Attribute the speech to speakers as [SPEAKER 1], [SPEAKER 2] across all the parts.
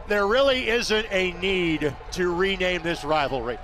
[SPEAKER 1] There really isn't a need to rename this rivalry.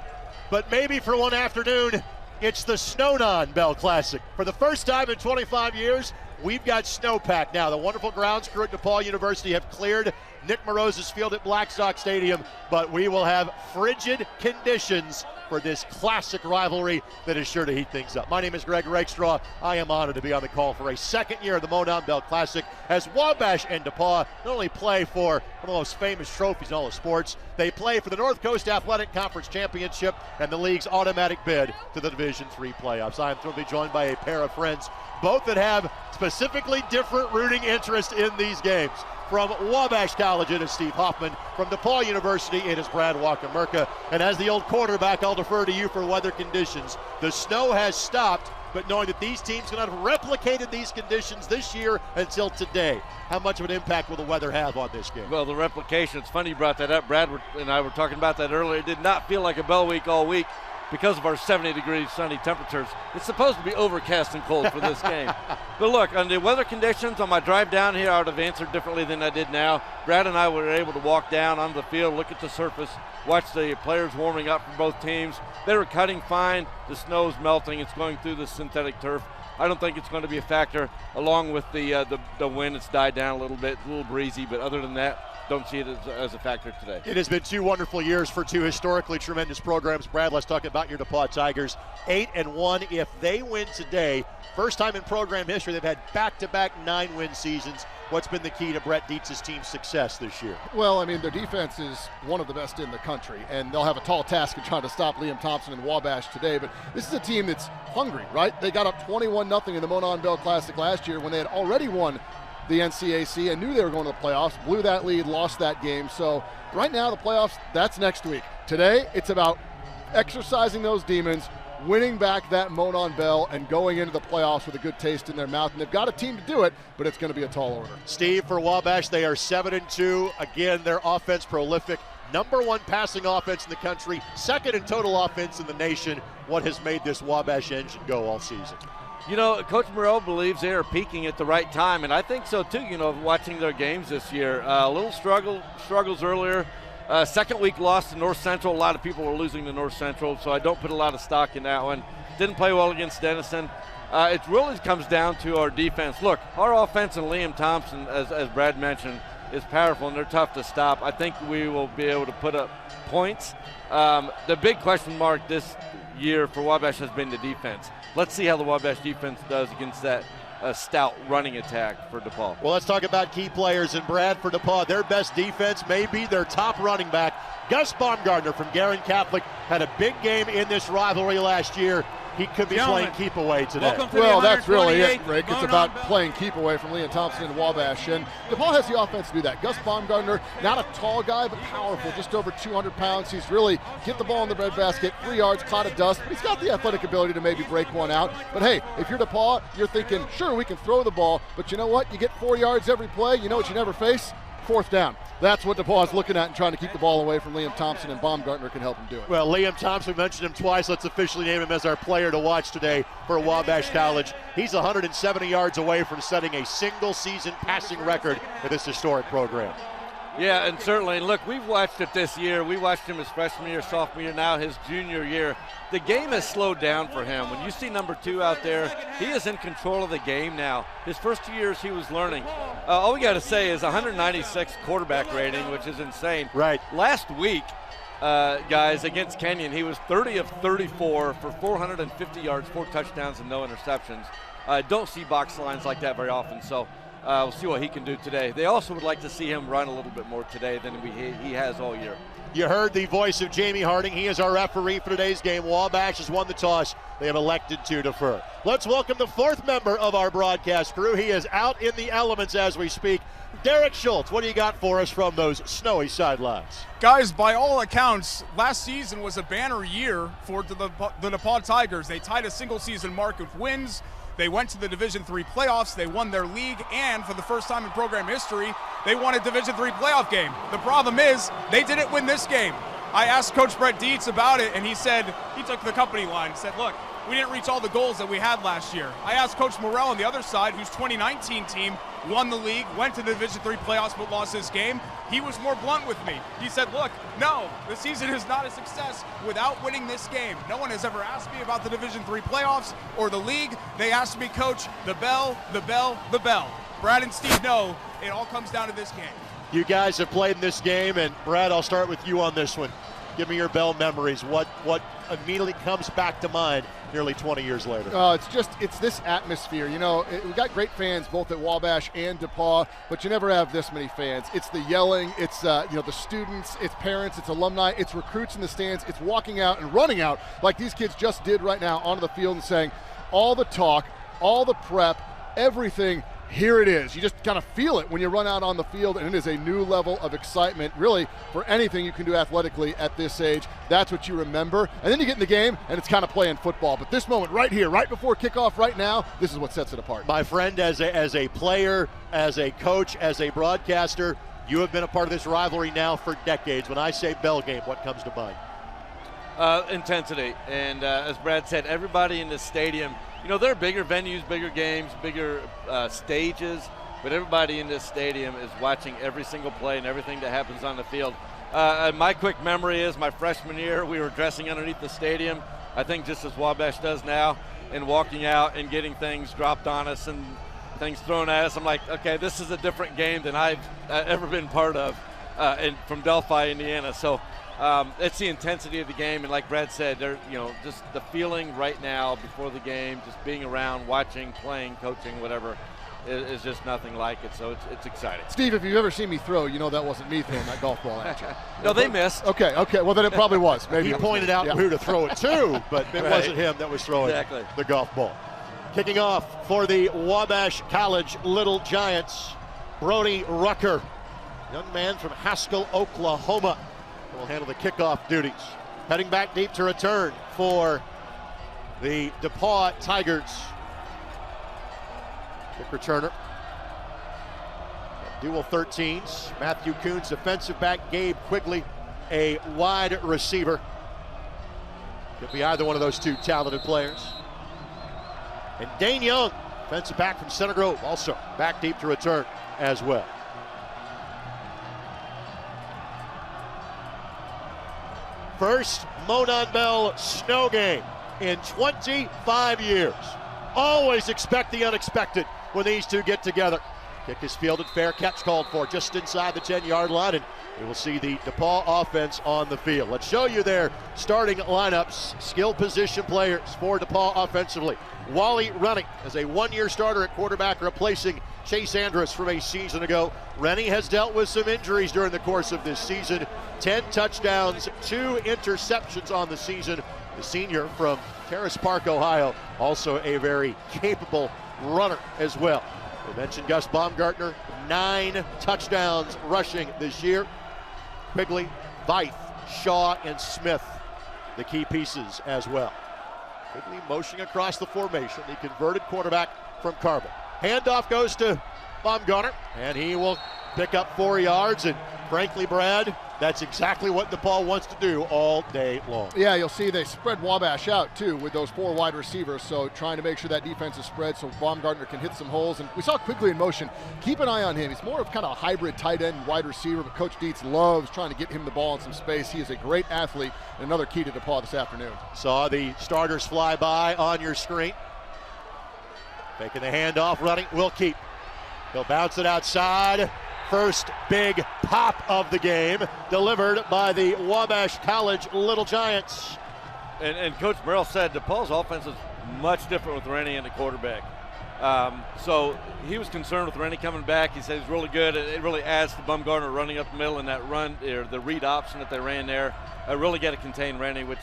[SPEAKER 1] But maybe for one afternoon, it's the Monon Bell Classic. For the first time in 25 years, we've got snowpack now. The wonderful grounds crew at DePauw University have cleared Nick Mourouzis Field at Blackstock Stadium, but we will have frigid conditions for this classic rivalry that is sure to heat things up. My name is Greg Rakestraw. I am honored to be on the call for a second year of the Monon Bell Classic as Wabash and DePauw not only play for one of the most famous trophies in all of sports, they play for the North Coast Athletic Conference Championship and the league's automatic bid to the Division III playoffs. I am thrilled to be joined by a pair of friends, both that have specifically different rooting interest in these games. From Wabash College, it is Steve Hoffman. From DePauw University, it is Brad Walker-Merca. And as the old quarterback, I'll defer to you for weather conditions. The snow has stopped, but knowing that these teams cannot have replicated these conditions this year until today, how much of an impact will the weather have on this game?
[SPEAKER 2] Well, the replication, it's funny you brought that up. Brad and I were talking about that earlier. It did not feel like a Bell week all week because of our 70-degree sunny temperatures. It's supposed to be overcast and cold for this game. But look, on the weather conditions, on my drive down here, I would have answered differently than I did now. Brad and I were able to walk down onto the field, look at the surface, watch the players warming up for both teams. They were cutting fine. The snow's melting. It's going through the synthetic turf. I don't think it's going to be a factor. Along with the wind, it's died down a little bit, a little breezy, but other than that, don't see it as a factor today.
[SPEAKER 1] It has been two wonderful years for two historically tremendous programs. Brad, let's talk about your DePauw Tigers. 8-1. If they win today, first time in program history, they've had back-to-back 9-win seasons. What's been the key to Brett Dietz's team's success this year?
[SPEAKER 3] Well, I mean, their defense is one of the best in the country, and they'll have a tall task in trying to stop Liam Thompson and Wabash today, but this is a team that's hungry, right? They got up 21-0 in the Monon Bell Classic last year when they had already won the NCAC and knew they were going to the playoffs, blew that lead, lost that game. So right now the playoffs, that's next week. Today, it's about exercising those demons, winning back that Monon Bell, and going into the playoffs with a good taste in their mouth. And they've got a team to do it, but it's going to be a tall order.
[SPEAKER 1] Steve, for Wabash, they are 7-2. Again, their offense prolific. Number one passing offense in the country, second in total offense in the nation. What has made this Wabash engine go all season?
[SPEAKER 2] You know, Coach Moreau believes they are peaking at the right time, and I think so too, you know, watching their games this year. A little struggles earlier. Second week loss to North Central. A lot of people were losing to North Central, so I don't put a lot of stock in that one. Didn't play well against Denison. It really comes down to our defense. Look, our offense and Liam Thompson, as Brad mentioned, is powerful, and they're tough to stop. I think we will be able to put up points. The big question mark this year for Wabash has been the defense. Let's see how the Wabash defense does against that stout running attack for DePauw.
[SPEAKER 1] Well, let's talk about key players. And Brad, for DePauw, their best defense may be their top running back. Gus Baumgartner from Guerin Catholic had a big game in this rivalry last year. He could be playing keep away today.
[SPEAKER 3] Well, that's really it, Rick. It's about playing keep away from Liam Thompson and Wabash. And DePauw has the offense to do that. Gus Baumgartner, not a tall guy, but powerful, just over 200 pounds. He's really get the ball in the breadbasket, 3 yards, cloud of dust. But he's got the athletic ability to maybe break one out. But hey, if you're DePauw, you're thinking, sure, we can throw the ball, but you know what? You get 4 yards every play. You know what you never face? Fourth down. That's what DePauw is looking at and trying to keep the ball away from Liam Thompson, and Baumgartner can help him do it.
[SPEAKER 1] Well, Liam Thompson, mentioned him twice. Let's officially name him as our player to watch today for Wabash College. He's 170 yards away from setting a single-season passing record for this historic program.
[SPEAKER 2] Yeah, and certainly, look, we've watched it this year. We watched him his freshman year, sophomore year, now his junior year. The game has slowed down for him. When you see number 2 out there, he is in control of the game now. His first 2 years, he was learning. All we got to say is 196 quarterback rating, which is insane.
[SPEAKER 1] Right.
[SPEAKER 2] Last week, guys, against Kenyon, he was 30 of 34 for 450 yards, 4 touchdowns, and no interceptions. Don't see box lines like that very often, so we'll see what he can do today. They also would like to see him run a little bit more today than he has all year.
[SPEAKER 1] You heard the voice of Jamie Harding. He is our referee for today's game. Wabash has won the toss. They have elected to defer. Let's welcome the fourth member of our broadcast crew. He is out in the elements as we speak. Derek Schultz, what do you got for us from those snowy sidelines?
[SPEAKER 4] Guys, by all accounts, last season was a banner year for the DePauw Tigers. They tied a single-season mark of wins. They went to the Division III playoffs, they won their league, and for the first time in program history, they won a Division III playoff game. The problem is, they didn't win this game. I asked Coach Brett Dietz about it, and he said, he took the company line and said, look, we didn't reach all the goals that we had last year. I asked Coach Morrell on the other side, whose 2019 team won the league, went to the Division III playoffs, but lost this game. He was more blunt with me. He said, look, no, the season is not a success without winning this game. No one has ever asked me about the Division III playoffs or the league. They asked me, Coach, the bell, the bell, the bell. Brad and Steve know it all comes down to this game.
[SPEAKER 1] You guys have played in this game, and Brad, I'll start with you on this one. Give me your Bell memories. What immediately comes back to mind nearly 20 years later?
[SPEAKER 3] It's this atmosphere. You know, we've got great fans both at Wabash and DePauw, but you never have this many fans. It's the yelling, it's the students, it's parents, it's alumni, it's recruits in the stands, it's walking out and running out like these kids just did right now onto the field and saying, all the talk, all the prep, everything, here it is. You just kind of feel it when you run out on the field, and it is a new level of excitement, really, for anything you can do athletically at this age. That's what you remember. And then you get in the game, and it's kind of playing football. But this moment right here, right before kickoff right now, this is what sets it apart.
[SPEAKER 1] My friend, as a player, as a coach, as a broadcaster, you have been a part of this rivalry now for decades. When I say Bell game, what comes to mind?
[SPEAKER 2] Intensity. And as Brad said, everybody in this stadium, you know, there are bigger venues, bigger games, bigger stages, but everybody in this stadium is watching every single play and everything that happens on the field. My quick memory is my freshman year, we were dressing underneath the stadium, I think just as Wabash does now, and walking out and getting things dropped on us and things thrown at us. I'm like, okay, this is a different game than I've ever been part of from Delphi, Indiana. So it's the intensity of the game, and like Brad said, just the feeling right now before the game, just being around, watching, playing, coaching, whatever, is just nothing like it. So it's exciting.
[SPEAKER 3] Steve, if you've ever seen me throw, you know that wasn't me throwing that golf ball at you.
[SPEAKER 2] No, they missed.
[SPEAKER 3] Okay. Well, then it probably was. Maybe
[SPEAKER 1] he pointed out who to throw it to, but it
[SPEAKER 2] Right.
[SPEAKER 1] wasn't him that was throwing the golf ball. Kicking off for the Wabash College Little Giants, Brody Rucker, young man from Haskell, Oklahoma, will handle the kickoff duties. Heading back deep to return for the DePauw Tigers. Kick returner. Dual 13s. Matthew Coons, defensive back. Gabe Quigley, a wide receiver. Could be either one of those two talented players. And Dane Young, defensive back from Center Grove, also back deep to return as well. First Monon Bell snow game in 25 years. Always expect the unexpected when these two get together. Kick is fielded, fair catch called for just inside the 10-yard line, and we will see the DePauw offense on the field. Let's show you their starting lineups. Skill position players for DePauw offensively. Wally Rennie as a one-year starter at quarterback, replacing Chase Andrus from a season ago. Rennie has dealt with some injuries during the course of this season. 10 touchdowns, 2 interceptions on the season. The senior from Terrace Park, Ohio, also a very capable runner as well. We mentioned Gus Baumgartner, 9 touchdowns rushing this year. Quigley, Veith, Shaw, and Smith, the key pieces as well. Quigley motioning across the formation, the converted quarterback from Carville. Handoff goes to Baumgartner, and he will pick up 4 yards. And frankly, Brad, that's exactly what DePauw wants to do all day long.
[SPEAKER 3] Yeah, you'll see they spread Wabash out too with those 4 wide receivers, so trying to make sure that defense is spread so Baumgartner can hit some holes. And we saw Quigley in motion. Keep an eye on him. He's more of kind of a hybrid tight end and wide receiver, but Coach Dietz loves trying to get him the ball in some space. He is a great athlete and another key to DePauw this afternoon.
[SPEAKER 1] Saw the starters fly by on your screen. Taking the handoff, running, will keep. He'll bounce it outside. First big pop of the game, delivered by the Wabash College Little Giants.
[SPEAKER 2] And Coach Merrill said DePauw's offense is much different with Rennie and the quarterback. So he was concerned with Rennie coming back. He said he's really good. It really adds to Baumgartner running up the middle in that run, or the read option that they ran there. Really got to contain Rennie, which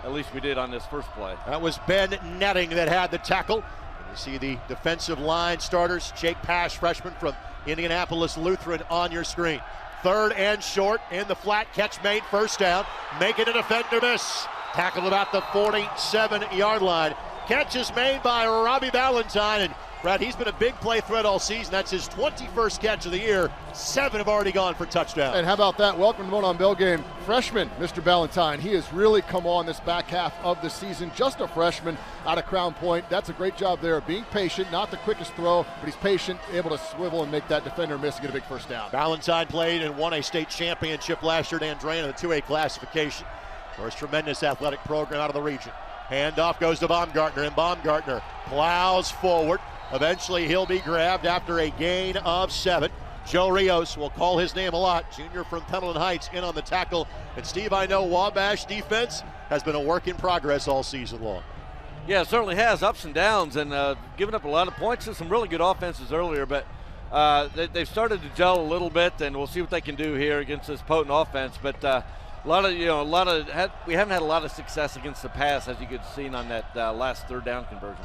[SPEAKER 2] at least we did on this first play.
[SPEAKER 1] That was Ben Netting that had the tackle. And you see the defensive line starters. Jake Pash, freshman from Indianapolis Lutheran, on your screen. Third and short in the flat, catch made, first down. Making a defender miss. Tackled about the 47-yard line. Catch is made by Robbie Valentine, and Brad, he's been a big play threat all season. That's his 21st catch of the year. 7 have already gone for touchdowns.
[SPEAKER 3] And how about that? Welcome to the Monon Bell game. Freshman, Mr. Ballantyne. He has really come on this back half of the season. Just a freshman out of Crown Point. That's a great job there of being patient. Not the quickest throw, but he's patient, able to swivel and make that defender miss and get a big first down.
[SPEAKER 1] Ballantyne played and won a state championship last year at Andrea in the 2A classification. First tremendous athletic program out of the region. Handoff goes to Baumgartner, and Baumgartner plows forward. Eventually he'll be grabbed after a gain of 7. Joe Rios, will call his name a lot, junior from Pendleton Heights, in on the tackle. And Steve, I know Wabash defense has been a work in progress all season long.
[SPEAKER 2] Yeah, it certainly has, ups and downs, and given up a lot of points to some really good offenses earlier, but they've started to gel a little bit, and we'll see what they can do here against this potent offense. But we haven't had a lot of success against the pass, as you could see on that last third down conversion.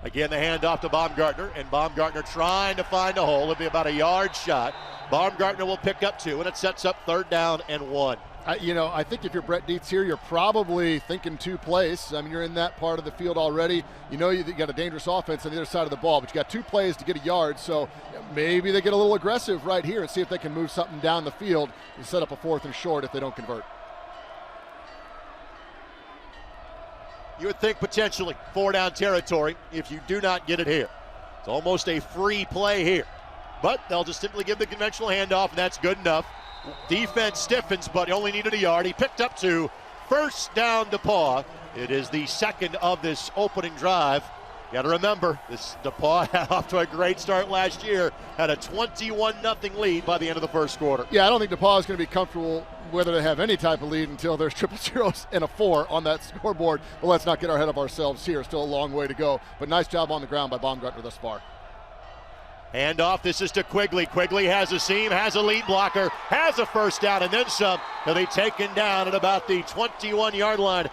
[SPEAKER 1] Again, the handoff to Baumgartner, and Baumgartner trying to find a hole. It'll be about a yard shot. Baumgartner will pick up 2, and it sets up 3rd down and 1.
[SPEAKER 3] I think if you're Brett Dietz here, you're probably thinking 2 plays. I mean, you're in that part of the field already. You know you got a dangerous offense on the other side of the ball, but you got 2 plays to get a yard, so maybe they get a little aggressive right here and see if they can move something down the field and set up a 4th and short if they don't convert.
[SPEAKER 1] You would think potentially 4-down territory if you do not get it here. It's almost a free play here. But they'll just simply give the conventional handoff, and that's good enough. Defense stiffens, but he only needed a yard. He picked up 2. First down, DePauw. It is the 2nd of this opening drive. You got to remember, this DePauw had off to a great start last year, had a 21-0 lead by the end of the first quarter.
[SPEAKER 3] Yeah, I don't think DePauw is going to be comfortable whether they have any type of lead until there's 0-0 and a 4 on that scoreboard. But let's not get ahead of ourselves here. Still a long way to go. But nice job on the ground by Baumgartner thus far.
[SPEAKER 1] Handoff, this is to Quigley. Quigley has a seam, has a lead blocker, has a first down, and then some. He'll be taken down at about the 21-yard line.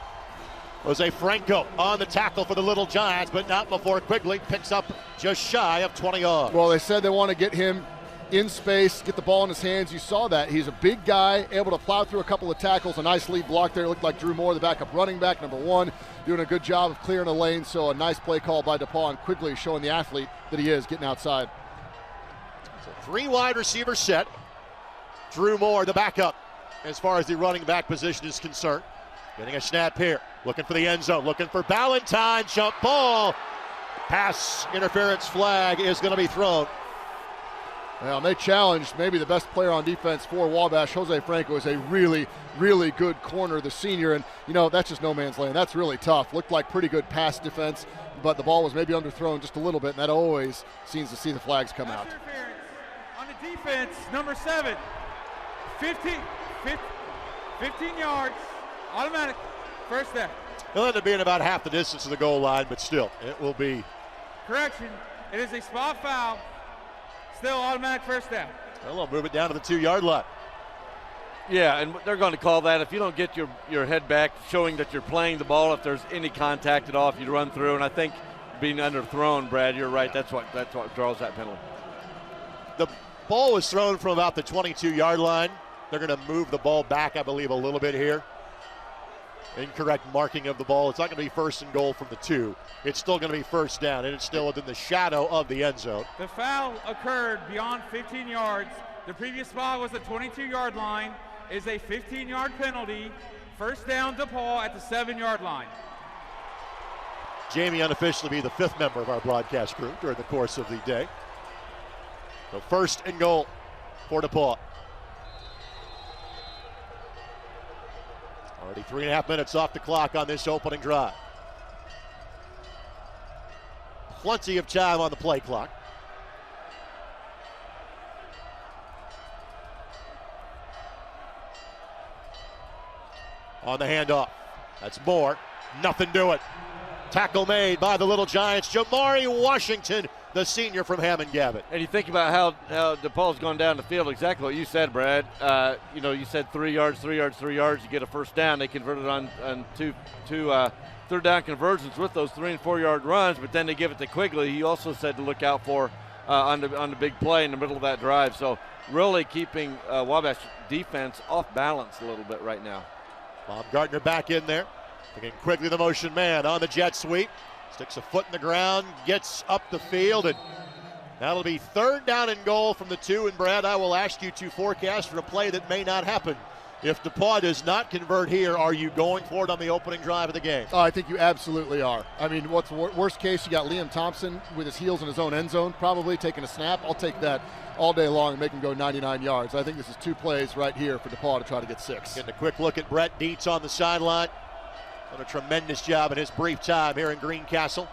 [SPEAKER 1] Jose Franco on the tackle for the Little Giants, but not before Quigley picks up just shy of 20 yards.
[SPEAKER 3] Well, they said they want to get him in space, get the ball in his hands. You saw that. He's a big guy, able to plow through a couple of tackles. A nice lead block there. It looked like Drew Moore, the backup running back, number 1, doing a good job of clearing the lane. So a nice play call by DePauw, and Quigley showing the athlete that he is, getting outside.
[SPEAKER 1] So 3 wide receiver set. Drew Moore, the backup, as far as the running back position is concerned. Getting a snap here, looking for the end zone, looking for Ballantyne, jump ball. Pass interference flag is going to be thrown.
[SPEAKER 3] Well, they challenged maybe the best player on defense for Wabash. Jose Franco is a really, really good corner, the senior, and that's just no man's land. That's really tough. Looked like pretty good pass defense, but the ball was maybe underthrown just a little bit, and that always seems to see the flags come out.
[SPEAKER 5] Interference on the defense, number 7, 15 yards, automatic, first down.
[SPEAKER 1] He'll end up being about half the distance of the goal line, but still, it will be.
[SPEAKER 5] Correction, it is a spot foul. Still automatic first down.
[SPEAKER 1] Well, they'll move it down to the 2-yard line.
[SPEAKER 2] Yeah, and they're going to call that if you don't get your head back, showing that you're playing the ball. If there's any contact at all, if you run through, and I think being underthrown, Brad, you're right. That's what draws that penalty.
[SPEAKER 1] The ball was thrown from about the 22-yard line. They're going to move the ball back, I believe, a little bit here. Incorrect marking of the ball. It's not going to be 1st and goal from the 2. It's still going to be first down, and it's still within the shadow of the end zone.
[SPEAKER 5] The foul occurred beyond 15 yards. The previous foul was the 22-yard line. Is a 15-yard penalty. First down, DePauw at the 7-yard line.
[SPEAKER 1] Jamie unofficially be the 5th member of our broadcast crew during the course of the day. So 1st and goal for DePauw. Already 3.5 minutes off the clock on this opening drive. Plenty of time on the play clock. On the handoff, that's Moore. Nothing doing. Tackle made by the Little Giants. Jamari Washington, the senior from Hammond-Gavitt.
[SPEAKER 2] And you think about how DePauw's gone down the field, exactly what you said, Brad. You said 3 yards, 3 yards, 3 yards, you get a first down. They converted on two third down conversions with those 3 and 4 yard runs, but then they give it to Quigley. He also said to look out for on the big play in the middle of that drive. So really keeping Wabash defense off balance a little bit right now.
[SPEAKER 1] Baumgartner back in there. Again, Quigley the motion man on the jet sweep. Sticks a foot in the ground, gets up the field, and that'll be 3rd down and goal from the 2. And Brad, I will ask you to forecast for a play that may not happen. If DePauw does not convert here, are you going for it on the opening drive of the game?
[SPEAKER 3] Oh, I think you absolutely are. I mean, what's worst case, you got Liam Thompson with his heels in his own end zone, probably taking a snap. I'll take that all day long and make him go 99 yards. I think this is 2 plays right here for DePauw to try to get 6.
[SPEAKER 1] Getting a quick look at Brett Dietz on the sideline. Done a tremendous job in his brief time here in Greencastle.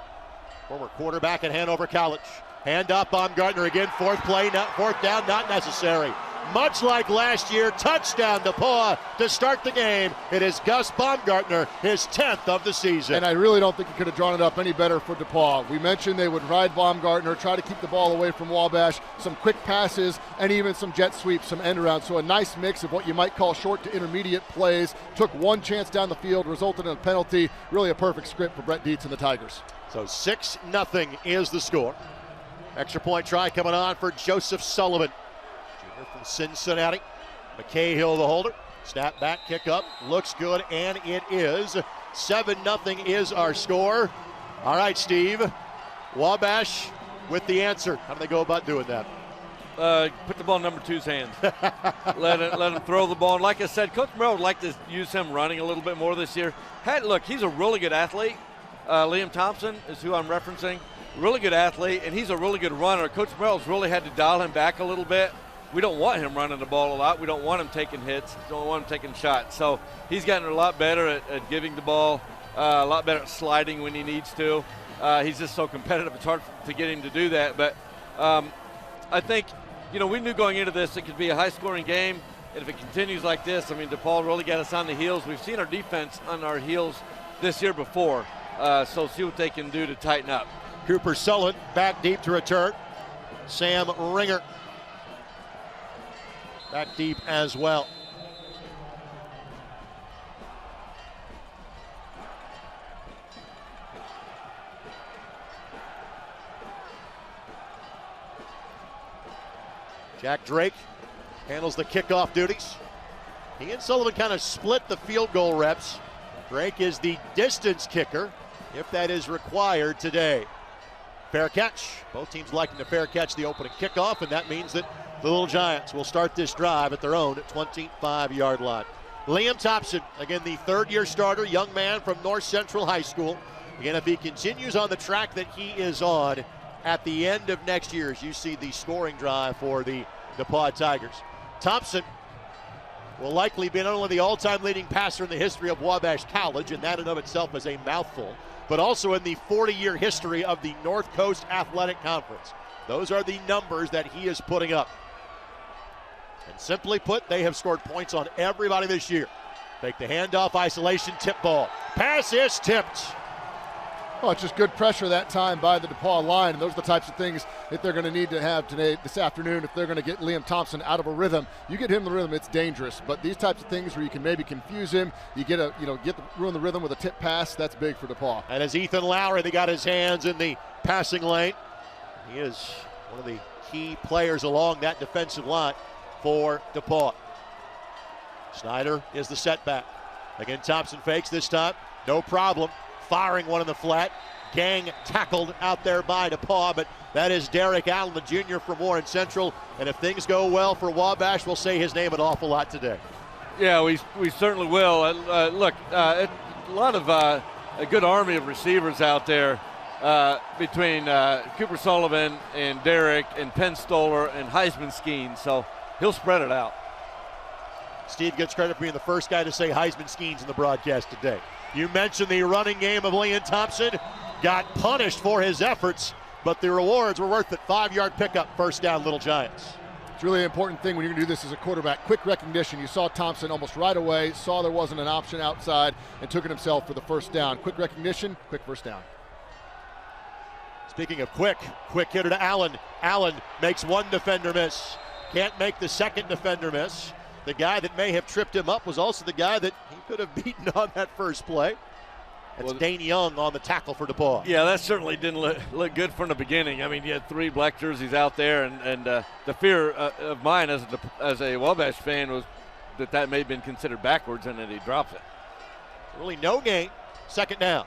[SPEAKER 1] Former quarterback at Hanover College. Hand up, Baumgartner again, 4th down, not necessary. Much like last year, touchdown DePauw to start the game. It is Gus Baumgartner, his 10th of the season.
[SPEAKER 3] And I really don't think he could have drawn it up any better for DePauw. We mentioned they would ride Baumgartner, try to keep the ball away from Wabash, some quick passes, and even some jet sweeps, some end arounds. So a nice mix of what you might call short to intermediate plays. Took one chance down the field, resulted in a penalty. Really a perfect script for Brett Dietz and the Tigers.
[SPEAKER 1] So 6-0 is the score. Extra point try coming on for Joseph Sullivan. Junior from Cincinnati. McCahill the holder. Snap back, kick up. Looks good, and it is. 7-0 is our score. All right, Steve. Wabash with the answer. How do they go about doing that?
[SPEAKER 2] Put the ball in number 2's hands. let him throw the ball. And like I said, Coach Murrow would like to use him running a little bit more this year. Look, he's a really good athlete. Liam Thompson is who I'm referencing. Really good athlete, and he's a really good runner. Coach Murrow's really had to dial him back a little bit. We don't want him running the ball a lot. We don't want him taking hits. We don't want him taking shots. So he's gotten a lot better at giving the ball, a lot better at sliding when he needs to. He's just so competitive. It's hard to get him to do that. But I think, we knew going into this it could be a high-scoring game. And if it continues like this, DePauw really got us on the heels. We've seen our defense on our heels this year before. So see what they can do to tighten up.
[SPEAKER 1] Cooper Sullivan back deep to return. Sam Ringer back deep as well. Jack Drake handles the kickoff duties. He and Sullivan kind of split the field goal reps. Drake is the distance kicker, if that is required today. Fair catch. Both teams liking to fair catch the opening kickoff, and that means that the Little Giants will start this drive at their own 25-yard line. Liam Thompson, again, the 3rd-year starter, young man from North Central High School. Again, if he continues on the track that he is on at the end of next year, as you see the scoring drive for the DePauw Tigers. Thompson will likely be not only the all-time leading passer in the history of Wabash College, and that in of itself is a mouthful, but also in the 40-year history of the North Coast Athletic Conference. Those are the numbers that he is putting up. And simply put, they have scored points on everybody this year. Take the handoff, isolation, tip ball. Pass is tipped.
[SPEAKER 3] Well, it's just good pressure that time by the DePauw line, and those are the types of things that they're going to need to have this afternoon if they're going to get Liam Thompson out of a rhythm. You get him the rhythm, it's dangerous. But these types of things where you can maybe confuse him, you ruin the rhythm with a tip pass, that's big for DePauw.
[SPEAKER 1] And as Ethan Lowry, they got his hands in the passing lane. He is one of the key players along that defensive line for DePauw. Snyder is the setback. Again, Thompson fakes this time, no problem. Firing one in the flat. Gang tackled out there by DePauw, but that is Derek Allen, the junior from Warren Central. And if things go well for Wabash, we'll say his name an awful lot today.
[SPEAKER 2] Yeah, we certainly will. Look, a lot of a good army of receivers out there between Cooper Sullivan and Derek and Penn Stoller and Heisman Skeen, so he'll spread it out.
[SPEAKER 1] Steve gets credit for being the first guy to say Heisman Skeens in the broadcast today. You mentioned the running game of Liam Thompson. Got punished for his efforts, but the rewards were worth it. 5-yard pickup, 1st down, Little Giants.
[SPEAKER 3] It's really an important thing when you're going to do this as a quarterback. Quick recognition. You saw Thompson almost right away, saw there wasn't an option outside, and took it himself for the 1st down. Quick recognition, quick 1st down.
[SPEAKER 1] Speaking of quick hitter to Allen. Allen makes one defender miss. Can't make the second defender miss. The guy that may have tripped him up was also the guy that he could have beaten on that first play. That's Dane Young on the tackle for DePauw.
[SPEAKER 2] Yeah, that certainly didn't look good from the beginning. I mean, you had 3 black jerseys out there, and the fear of mine as a Wabash fan was that may have been considered backwards, and then he drops it.
[SPEAKER 1] Really no gain. 2nd down.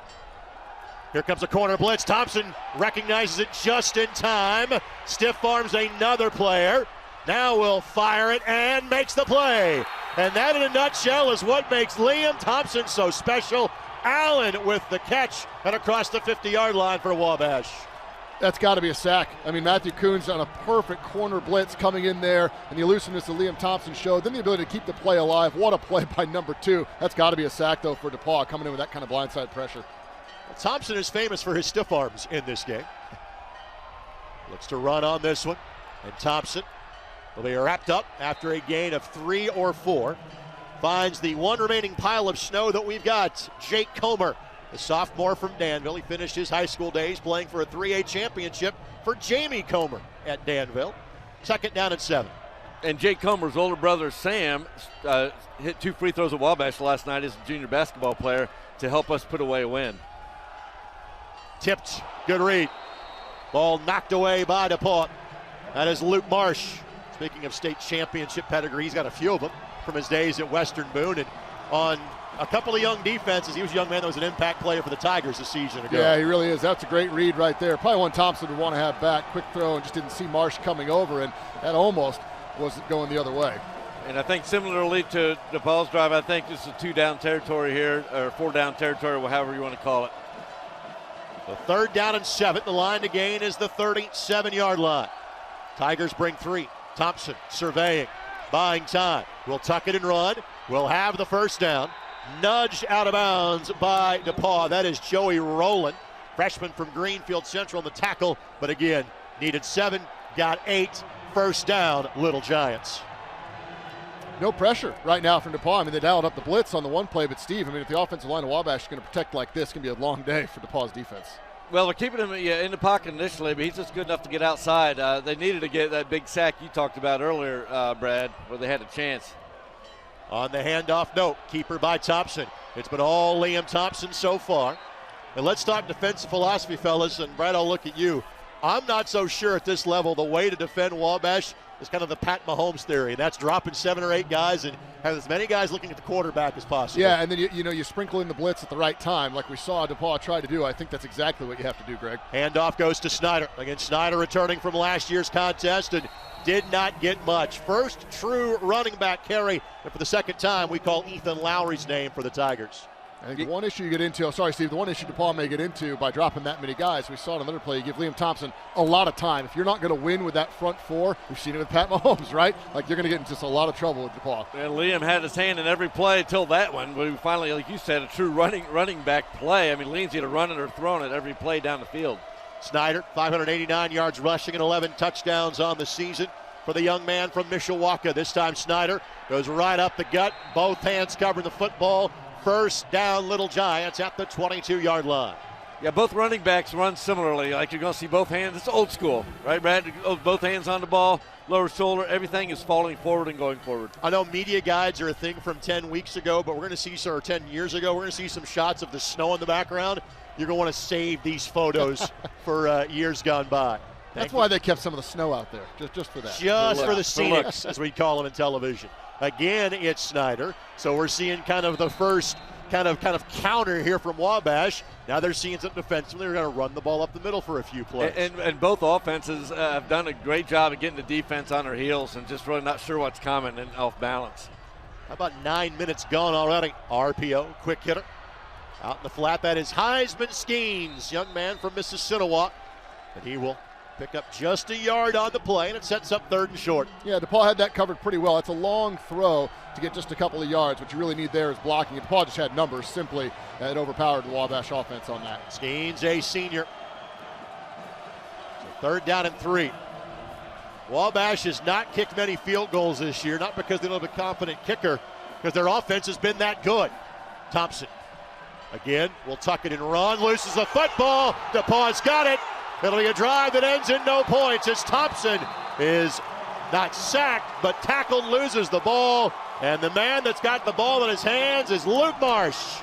[SPEAKER 1] Here comes a corner blitz. Thompson recognizes it just in time. Stiff arms another player. Now will fire it and makes the play. And that in a nutshell is what makes Liam Thompson so special. Allen with the catch and across the 50-yard line for Wabash.
[SPEAKER 3] That's got to be a sack. I mean, Matthew Coons on a perfect corner blitz coming in there, and the elusiveness that Liam Thompson showed, then the ability to keep the play alive. What a play by number 2. That's got to be a sack, though, for DePauw coming in with that kind of blindside pressure.
[SPEAKER 1] Well, Thompson is famous for his stiff arms in this game. Looks to run on this one, and Thompson will be wrapped up after a gain of 3 or 4. Finds the one remaining pile of snow that we've got. Jake Comer, a sophomore from Danville. He finished his high school days playing for a 3A championship for Jamie Comer at Danville. 2nd down and 7.
[SPEAKER 2] And Jake Comer's older brother, Sam, hit 2 free throws at Wabash last night as a junior basketball player to help us put away a win.
[SPEAKER 1] Tipped. Good read. Ball knocked away by DePauw. That is Luke Marsh. Speaking of state championship pedigree, he's got a few of them from his days at Western Boone. And on a couple of young defenses, he was a young man that was an impact player for the Tigers a season ago.
[SPEAKER 3] Yeah, he really is. That's a great read right there. Probably one Thompson would want to have back. Quick throw and just didn't see Marsh coming over, and that almost was going the other way.
[SPEAKER 2] And I think similarly to DePauw's drive, I think this is 2-down territory here, or 4-down territory, however you want to call it.
[SPEAKER 1] So 3rd down and 7. The line to gain is the 37-yard line. Tigers bring 3. Thompson surveying, buying time. Will tuck it and run. Will have the first down. Nudged out of bounds by DePauw. That is Joey Rowland, freshman from Greenfield Central on the tackle. But again, needed 7, got 8. First down, Little Giants.
[SPEAKER 3] No pressure right now from DePauw. I mean, they dialed up the blitz on the one play, but Steve, I mean, if the offensive line of Wabash is going to protect like this, it's going to be a long day for DePauw's defense.
[SPEAKER 2] Well, they're keeping him in the pocket initially, but he's just good enough to get outside. They needed to get that big sack you talked about earlier, Brad, where they had a chance.
[SPEAKER 1] On the handoff note, keeper by Thompson. It's been all Liam Thompson so far. And let's talk defensive philosophy, fellas. And Brad, I'll look at you. I'm not so sure at this level the way to defend Wabash is kind of the Pat Mahomes theory. And that's dropping 7 or 8 guys and have as many guys looking at the quarterback as possible.
[SPEAKER 3] Yeah, and then you sprinkle in the blitz at the right time, like we saw DePauw try to do. I think that's exactly what you have to do, Greg.
[SPEAKER 1] Handoff goes to Snyder. Again, Snyder returning from last year's contest and did not get much. First true running back carry, and for the second time, we call Ethan Lowry's name for the Tigers.
[SPEAKER 3] I think the one issue you get into, sorry Steve, the one issue DePauw may get into by dropping that many guys, we saw it in another play, you give Liam Thompson a lot of time. If you're not going to win with that front 4, we've seen it with Pat Mahomes, right? Like you're going to get into just a lot of trouble with DePauw.
[SPEAKER 2] And Liam had his hand in every play until that one, but we finally, like you said, a true running back play. I mean, Liam's either running or throwing it every play down the field.
[SPEAKER 1] Snyder, 589 yards rushing and 11 touchdowns on the season for the young man from Mishawaka. This time Snyder goes right up the gut, both hands covering the football. First down, Little Giants at the 22-yard line.
[SPEAKER 2] Yeah, both running backs run similarly. Like you're going to see both hands. It's old school, right, Brad? Both hands on the ball, lower shoulder. Everything is falling forward and going forward.
[SPEAKER 1] I know media guides are a thing from 10 weeks ago, but we're going to see, 10 years ago, we're going to see some shots of the snow in the background. You're going to want to save these photos for years gone by.
[SPEAKER 3] That's why they kept some of the snow out there, just for that.
[SPEAKER 1] Just for the scenics, as we call them in television. Again, it's Snyder. So we're seeing kind of the first kind of counter here from Wabash. Now they're seeing something defensively. They're going to run the ball up the middle for a few plays.
[SPEAKER 2] And both offenses have done a great job of getting the defense on their heels and just really not sure what's coming and off balance.
[SPEAKER 1] How about 9 minutes gone already? RPO, quick hitter. Out in the flat, that is Heisman Skeens, young man from Mississinawa. And he will pick up just a yard on the play, and it sets up 3rd and short.
[SPEAKER 3] Yeah, DePauw had that covered pretty well. It's a long throw to get just a couple of yards. What you really need there is blocking. And DePauw just had numbers simply that overpowered the Wabash offense on that.
[SPEAKER 1] Skeens, a senior. So 3rd down and 3. Wabash has not kicked many field goals this year, not because they don't have a confident kicker, because their offense has been that good. Thompson, again, will tuck it and run, loses the football. DePauw's got it. It'll be a drive that ends in no points as Thompson is not sacked, but tackled, loses the ball. And the man that's got the ball in his hands is Luke Marsh.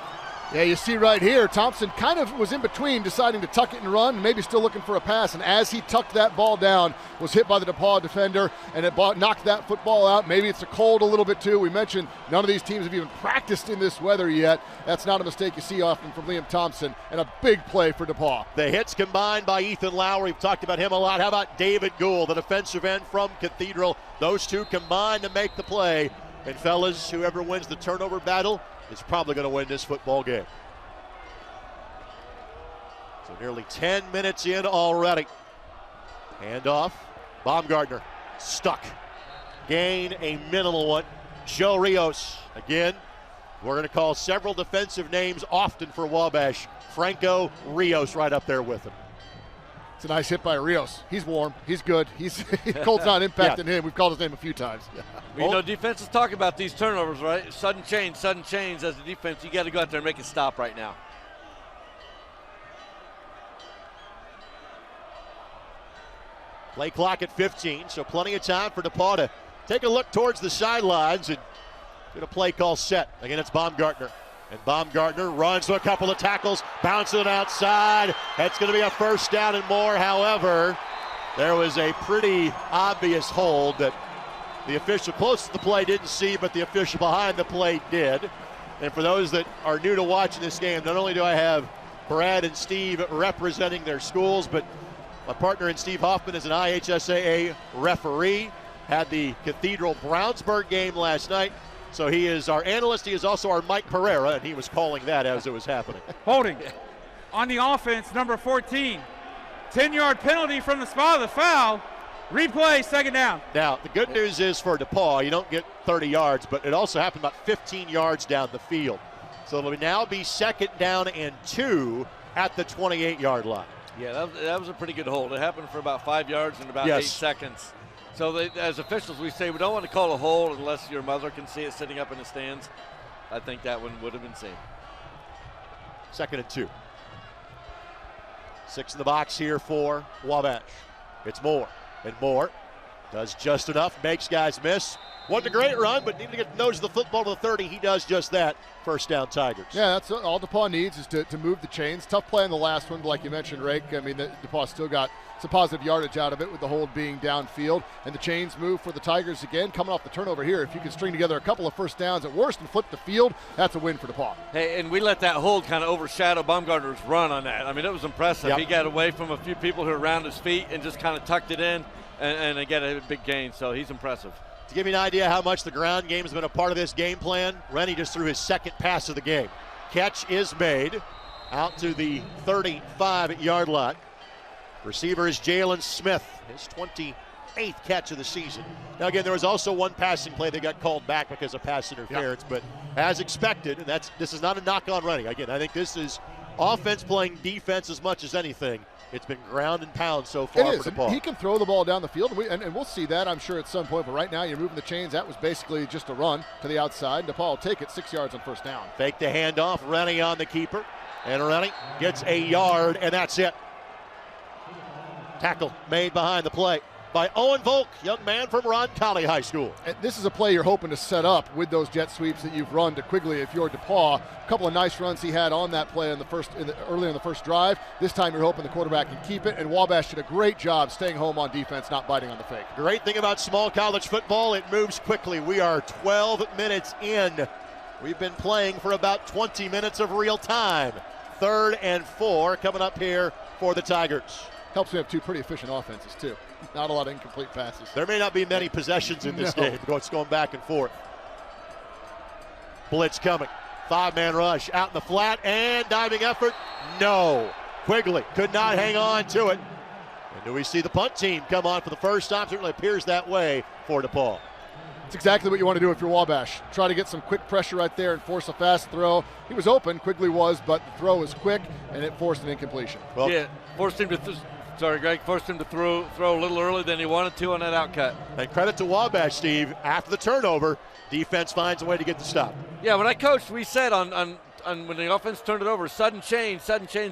[SPEAKER 3] Yeah, you see right here, Thompson kind of was in between deciding to tuck it and run, maybe still looking for a pass, and as he tucked that ball down, was hit by the DePauw defender, and it knocked that football out. Maybe it's a cold a little bit too. We mentioned none of these teams have even practiced in this weather yet. That's not a mistake you see often from Liam Thompson, and a big play for DePauw.
[SPEAKER 1] The hits combined by Ethan Lowry. We've talked about him a lot. How about David Gould, the defensive end from Cathedral? Those two combined to make the play. And fellas, whoever wins the turnover battle is probably going to win this football game. So nearly 10 minutes in already. Handoff. Baumgartner stuck. Gain a minimal one. Joe Rios. Again, we're going to call several defensive names often for Wabash. Franco Rios right up there with him.
[SPEAKER 3] It's a nice hit by Rios. He's warm. He's good. Colt's not impacting him. We've called his name a few times.
[SPEAKER 2] You know, defenses talk about these turnovers, right? Sudden change as a defense. You got to go out there and make it stop right now.
[SPEAKER 1] Play clock at 15, so plenty of time for DePauw to take a look towards the sidelines and get a play call set. Again, it's Baumgartner. And Baumgartner runs to a couple of tackles, bouncing outside. That's going to be a first down and more. However, there was a pretty obvious hold that the official close to the play didn't see, but the official behind the play did. And for those that are new to watching this game, not only do I have Brad and Steve representing their schools, but my partner in Steve Hoffman is an IHSAA referee. Had the Cathedral Brownsburg game last night. So he is our analyst. He is also our Mike Pereira, and he was calling that as it was happening.
[SPEAKER 5] Holding on the offense, number 14. 10-yard penalty from the spot of the foul. Replay, second down.
[SPEAKER 1] Now, the good news is for DePauw, you don't get 30 yards, but it also happened about 15 yards down the field. So it'll now be second down and 2 at the 28-yard line.
[SPEAKER 2] Yeah, that was a pretty good hold. It happened for about 5 yards in about 8 seconds. So as officials, we say we don't want to call a hold unless your mother can see it sitting up in the stands. I think that one would have been seen.
[SPEAKER 1] Second and 2. 6 in the box here for Wabash. It's Moore, and Moore does just enough, makes guys miss. Wasn't a great run, but needed to get the nose of the football to the 30. He does just that. First down, Tigers.
[SPEAKER 3] Yeah, that's all DePauw needs is to move the chains. Tough play in the last one, but like you mentioned, Rake. I mean, DePauw still got some positive yardage out of it with the hold being downfield. And the chains move for the Tigers again, coming off the turnover here. If you can string together a couple of first downs at worst and flip the field, that's a win for DePauw.
[SPEAKER 2] Hey, and we let that hold kind of overshadow Baumgartner's run on that. I mean, it was impressive.
[SPEAKER 1] Yep.
[SPEAKER 2] He got away from a few people who were around his feet and just kind of tucked it in and again, a big gain. So he's impressive.
[SPEAKER 1] To give you an idea how much the ground game has been a part of this game plan, Rennie just threw his second pass of the game. Catch is made out to the 35-yard line. Receiver is Jalen Smith, his 28th catch of the season. Now again, there was also one passing play that got called back because of pass interference, but as expected, and this is not a knock on Rennie. Again, I think this is offense playing defense as much as anything. It's been ground and pound so far for DePauw.
[SPEAKER 3] He can throw the ball down the field, and we'll see that, I'm sure, at some point. But right now, you're moving the chains. That was basically just a run to the outside. DePauw will take it 6 yards on first down.
[SPEAKER 1] Fake the handoff. Rennie on the keeper. And Rennie gets a yard, and that's it. Tackle made behind the play by Owen Volk, young man from Roncalli High School.
[SPEAKER 3] And this is a play you're hoping to set up with those jet sweeps that you've run to Quigley if you're DePauw. A couple of nice runs he had on that play early in the first drive. This time you're hoping the quarterback can keep it, and Wabash did a great job staying home on defense, not biting on the fake.
[SPEAKER 1] Great thing about small college football, it moves quickly. We are 12 minutes in. We've been playing for about 20 minutes of real time. 3rd and 4 coming up here for the Tigers.
[SPEAKER 3] Helps me have two pretty efficient offenses, too. Not a lot of incomplete passes.
[SPEAKER 1] There may not be many possessions in this game. It's going back and forth. Blitz coming. 5-man rush out in the flat and diving effort. No. Quigley could not hang on to it. And do we see the punt team come on for the first time? Certainly appears that way for DePauw.
[SPEAKER 3] It's exactly what you want to do if you're Wabash. Try to get some quick pressure right there and force a fast throw. He was open, Quigley was, but the throw was quick, and it forced an incompletion.
[SPEAKER 2] Well, yeah, forced him to throw a little earlier than he wanted to on that outcut.
[SPEAKER 1] And credit to Wabash, Steve. After the turnover, defense finds a way to get the stop.
[SPEAKER 2] Yeah, when I coached, we said on when the offense turned it over, sudden change,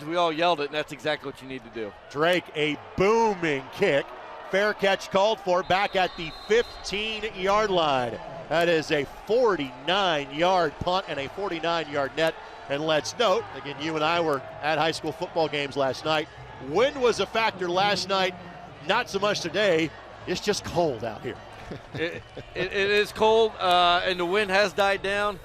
[SPEAKER 2] we all yelled it, and that's exactly what you need to do.
[SPEAKER 1] Drake, a booming kick Fair catch called for back at the 15-yard line. That is a 49-yard punt and a 49-yard net. And let's note, again, you and I were at high school football games last night. Wind was a factor last night, not so much today. It's just cold out here.
[SPEAKER 2] It is cold, and the wind has died down.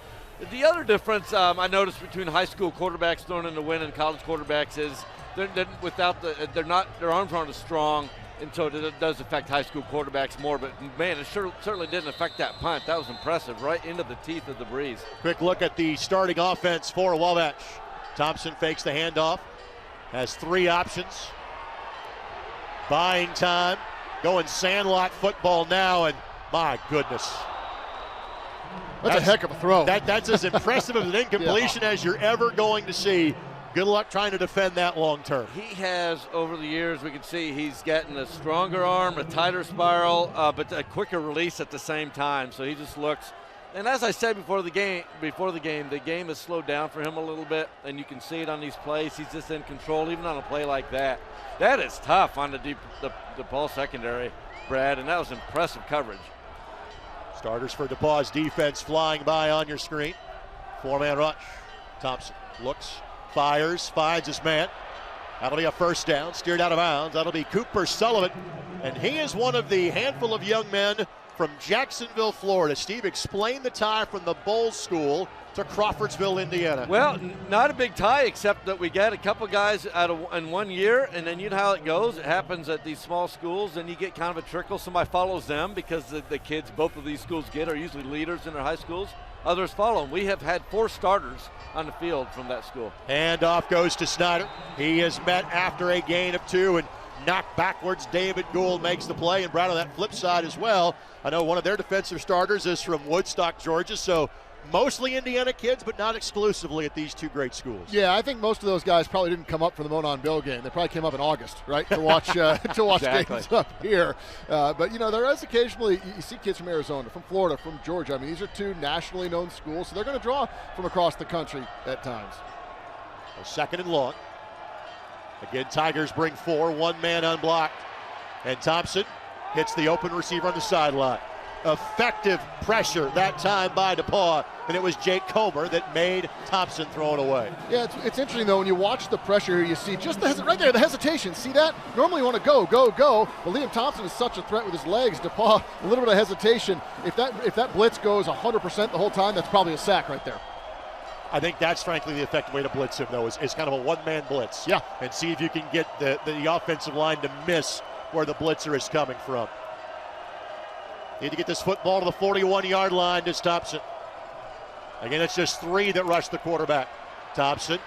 [SPEAKER 2] The other difference I noticed between high school quarterbacks throwing in the wind and college quarterbacks is their arms aren't as strong, and so it does affect high school quarterbacks more. But man, it certainly didn't affect that punt. That was impressive, right into the teeth of the breeze.
[SPEAKER 1] Quick look at the starting offense for Wabash. Thompson fakes the handoff, has three options. Buying time, going sandlot football now, and my goodness.
[SPEAKER 3] That's a heck of a throw.
[SPEAKER 1] That's as impressive of an incompletion as you're ever going to see. Good luck trying to defend that long term.
[SPEAKER 2] He has, over the years, we can see he's getting a stronger arm, a tighter spiral, but a quicker release at the same time. So he just looks, and as I said before the game, the game has slowed down for him a little bit, and you can see it on these plays. He's just in control, even on a play like that. That is tough on the DePauw secondary, Brad, and that was impressive coverage.
[SPEAKER 1] Starters for DePauw's defense flying by on your screen. Four-man rush. Thompson looks, fires, finds his man. That'll be a first down, steered out of bounds. That'll be Cooper Sullivan, and he is one of the handful of young men from Jacksonville, Florida. Steve, explain the tie from the Bulls School to Crawfordsville, Indiana.
[SPEAKER 2] Well, not a big tie, except that we got a couple guys in 1 year, and then you know how it goes. It happens at these small schools, and you get kind of a trickle. Somebody follows them because the kids both of these schools get are usually leaders in their high schools. Others follow them. We have had 4 starters on the field from that school.
[SPEAKER 1] Handoff goes to Snyder. He is met after a gain of 2 and knocked backwards. David Gould makes the play, and Brad, on that flip side as well, I know one of their defensive starters is from Woodstock, Georgia, so mostly Indiana kids, but not exclusively at these two great schools.
[SPEAKER 3] Yeah, I think most of those guys probably didn't come up for the Monon Bell game. They probably came up in August, right, to watch
[SPEAKER 2] Exactly.
[SPEAKER 3] games up here. But, you know, there is occasionally, you see kids from Arizona, from Florida, from Georgia. I mean, these are 2 nationally known schools, so they're going to draw from across the country at times.
[SPEAKER 1] A second and long. Again, Tigers bring 4, one man unblocked. And Thompson hits the open receiver on the sideline. Effective pressure that time by DePauw, and it was Jake Comer that made Thompson throw it away.
[SPEAKER 3] Yeah, it's interesting, though, when you watch the pressure here, you see just right there, the hesitation. See that? Normally you want to go, but Liam Thompson is such a threat with his legs. DePauw, a little bit of hesitation. If that blitz goes 100% the whole time, that's probably a sack right there.
[SPEAKER 1] I think that's frankly the effective way to blitz him, though, is kind of a one-man blitz.
[SPEAKER 3] Yeah.
[SPEAKER 1] And see if you can get the offensive line to miss where the blitzer is coming from. Need to get this football to the 41-yard line to Thompson. Again, it's just 3 that rush the quarterback. Thompson,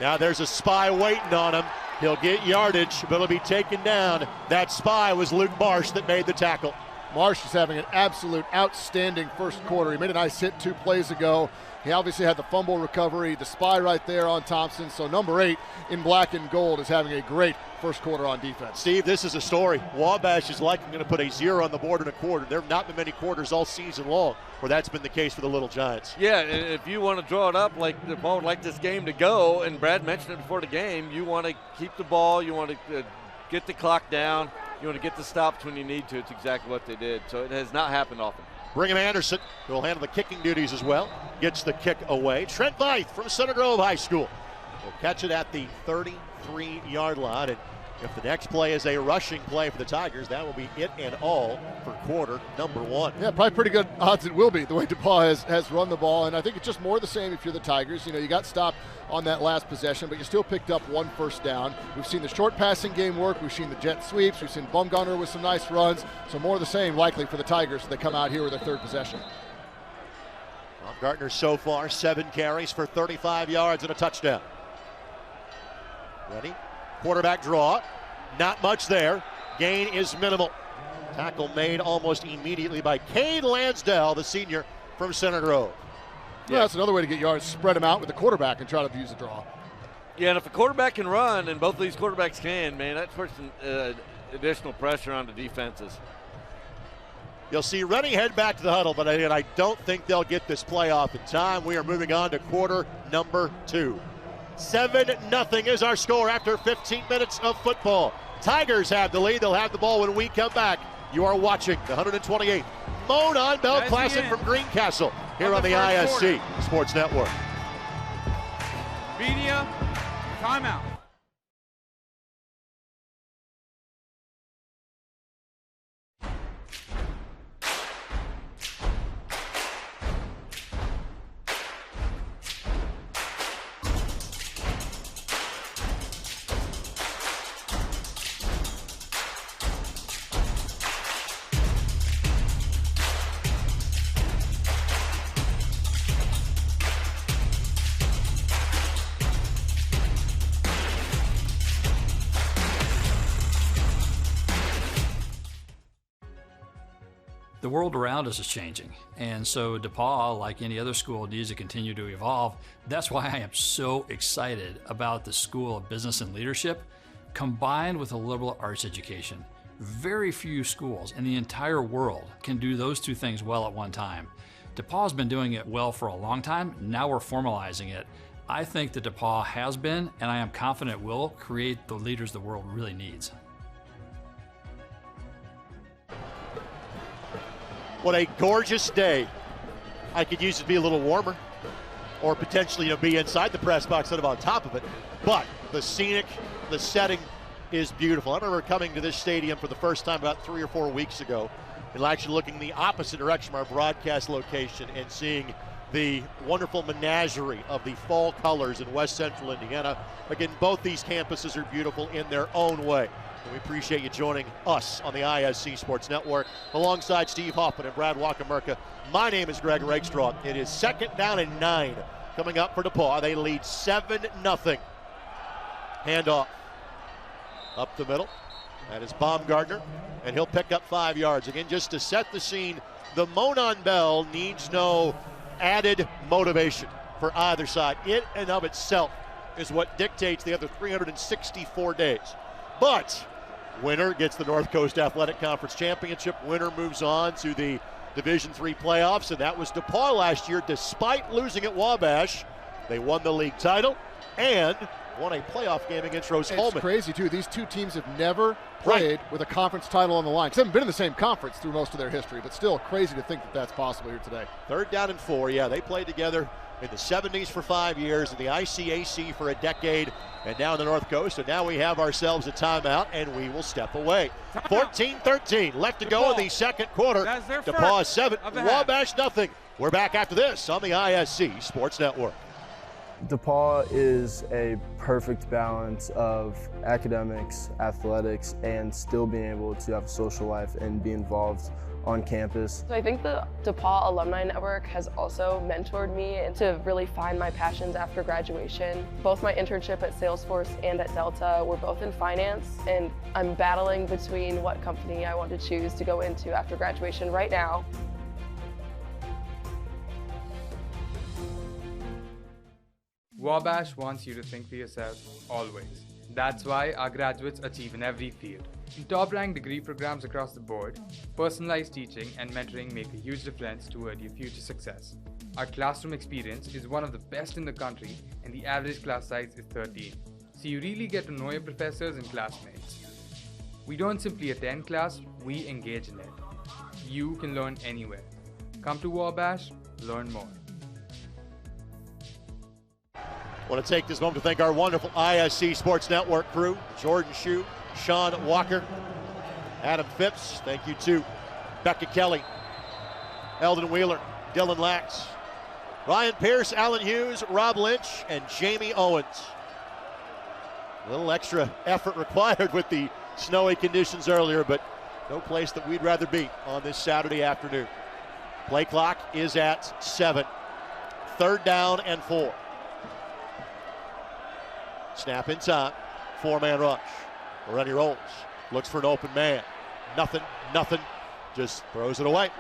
[SPEAKER 1] now there's a spy waiting on him. He'll get yardage, but he'll be taken down. That spy was Luke Marsh that made the tackle.
[SPEAKER 3] Marsh is having an absolute outstanding first quarter. He made a nice hit 2 plays ago. He obviously had the fumble recovery, the spy right there on Thompson. So number 8 in black and gold is having a great first quarter on defense.
[SPEAKER 1] Steve, this is a story. Wabash is likely going to put a 0 on the board in a quarter. There have not been many quarters all season long where that's been the case for the Little Giants.
[SPEAKER 2] Yeah, if you want to draw it up like DePauw would like this game to go, and Brad mentioned it before the game, you want to keep the ball, you want to get the clock down, you want to get the stops when you need to. It's exactly what they did. So it has not happened often.
[SPEAKER 1] Brigham Anderson, who will handle the kicking duties as well, gets the kick away. Trent Veith from Center Grove High School will catch it at the 33-yard line. And if the next play is a rushing play for the Tigers, that will be it and all for quarter number 1.
[SPEAKER 3] Yeah, probably pretty good odds it will be, the way DePauw has run the ball. And I think it's just more the same if you're the Tigers. You know, you got stopped on that last possession, but you still picked up 1 first down. We've seen the short passing game work. We've seen the jet sweeps. We've seen Bumgarner with some nice runs. So more of the same likely for the Tigers as they come out here with their 3rd possession.
[SPEAKER 1] Baumgartner so far 7 carries for 35 yards and a touchdown. Ready? Quarterback draw. Not much there. Gain is minimal. Tackle made almost immediately by Cade Lansdell, the senior from Center Grove.
[SPEAKER 3] Yeah, that's another way to get yards. Spread them out with the quarterback and try to use the draw.
[SPEAKER 2] Yeah, and if a quarterback can run, and both of these quarterbacks can, man, that puts additional pressure on the defenses.
[SPEAKER 1] You'll see Rennie head back to the huddle, but I don't think they'll get this play off in time. We are moving on to quarter number 2. 7-0 is our score after 15 minutes of football. Tigers have the lead. They'll have the ball when we come back. You are watching the 128th Monon Bell Classic from Greencastle here on the ISC Sports Network.
[SPEAKER 5] Media, timeout.
[SPEAKER 6] The world around us is changing, and so DePauw, like any other school, needs to continue to evolve. That's why I am so excited about the School of Business and Leadership combined with a liberal arts education. Very few schools in the entire world can do those two things well at one time. DePauw's been doing it well for a long time. Now we're formalizing it. I think that DePauw has been, and I am confident will, create the leaders the world really needs.
[SPEAKER 1] What a gorgeous day. I could use it to be a little warmer or potentially be inside the press box instead of on top of it. But the setting is beautiful. I remember coming to this stadium for the first time about 3 or 4 weeks ago and actually looking the opposite direction from our broadcast location and seeing the wonderful menagerie of the fall colors in West Central Indiana. Again, both these campuses are beautiful in their own way. And we appreciate you joining us on the ISC Sports Network alongside Steve Hoffman and Brad Wakamerka. My name is Greg Rakestraw. It is 2nd down and 9 coming up for DePauw. They lead 7-0. Handoff up the middle. That is Baumgartner, and he'll pick up 5 yards. Again, just to set the scene, the Monon Bell needs no added motivation for either side. It and of itself is what dictates the other 364 days. But winner gets the North Coast Athletic Conference Championship. Winner moves on to the Division III playoffs, and that was DePauw last year. Despite losing at Wabash, they won the league title and won a playoff game against Rose-Hulman.
[SPEAKER 3] It's crazy, too. These two teams have never played with a conference title on the line. They haven't been in the same conference through most of their history, but still crazy to think that that's possible here today.
[SPEAKER 1] 3rd down and 4. Yeah, they played together in the 70s for 5 years, in the ICAC for a decade, and now in the North Coast. And now we have ourselves a timeout, and we will step away. 14-13 left to go in the second quarter. DePauw 7, Wabash nothing. We're back after this on the ISC Sports Network.
[SPEAKER 7] DePauw is a perfect balance of academics, athletics, and still being able to have a social life and be involved on campus.
[SPEAKER 8] So I think the DePauw Alumni Network has also mentored me to really find my passions after graduation. Both my internship at Salesforce and at Delta were both in finance, and I'm battling between what company I want to choose to go into after graduation right now.
[SPEAKER 9] Wabash wants you to think for yourself, always. That's why our graduates achieve in every field. In top-ranked degree programs across the board, personalized teaching and mentoring make a huge difference toward your future success. Our classroom experience is one of the best in the country, and the average class size is 13. So you really get to know your professors and classmates. We don't simply attend class, we engage in it. You can learn anywhere. Come to Wabash, learn more.
[SPEAKER 1] I want to take this moment to thank our wonderful ISC Sports Network crew, Jordan Shue, Sean Walker, Adam Phipps. Thank you to Becca Kelly, Eldon Wheeler, Dylan Lax, Ryan Pierce, Alan Hughes, Rob Lynch, and Jamie Owens. A little extra effort required with the snowy conditions earlier, but no place that we'd rather be on this Saturday afternoon. Play clock is at 7. 3rd down and 4. Snap in time, 4-man rush. Moretti rolls, looks for an open man. Nothing, just throws it away.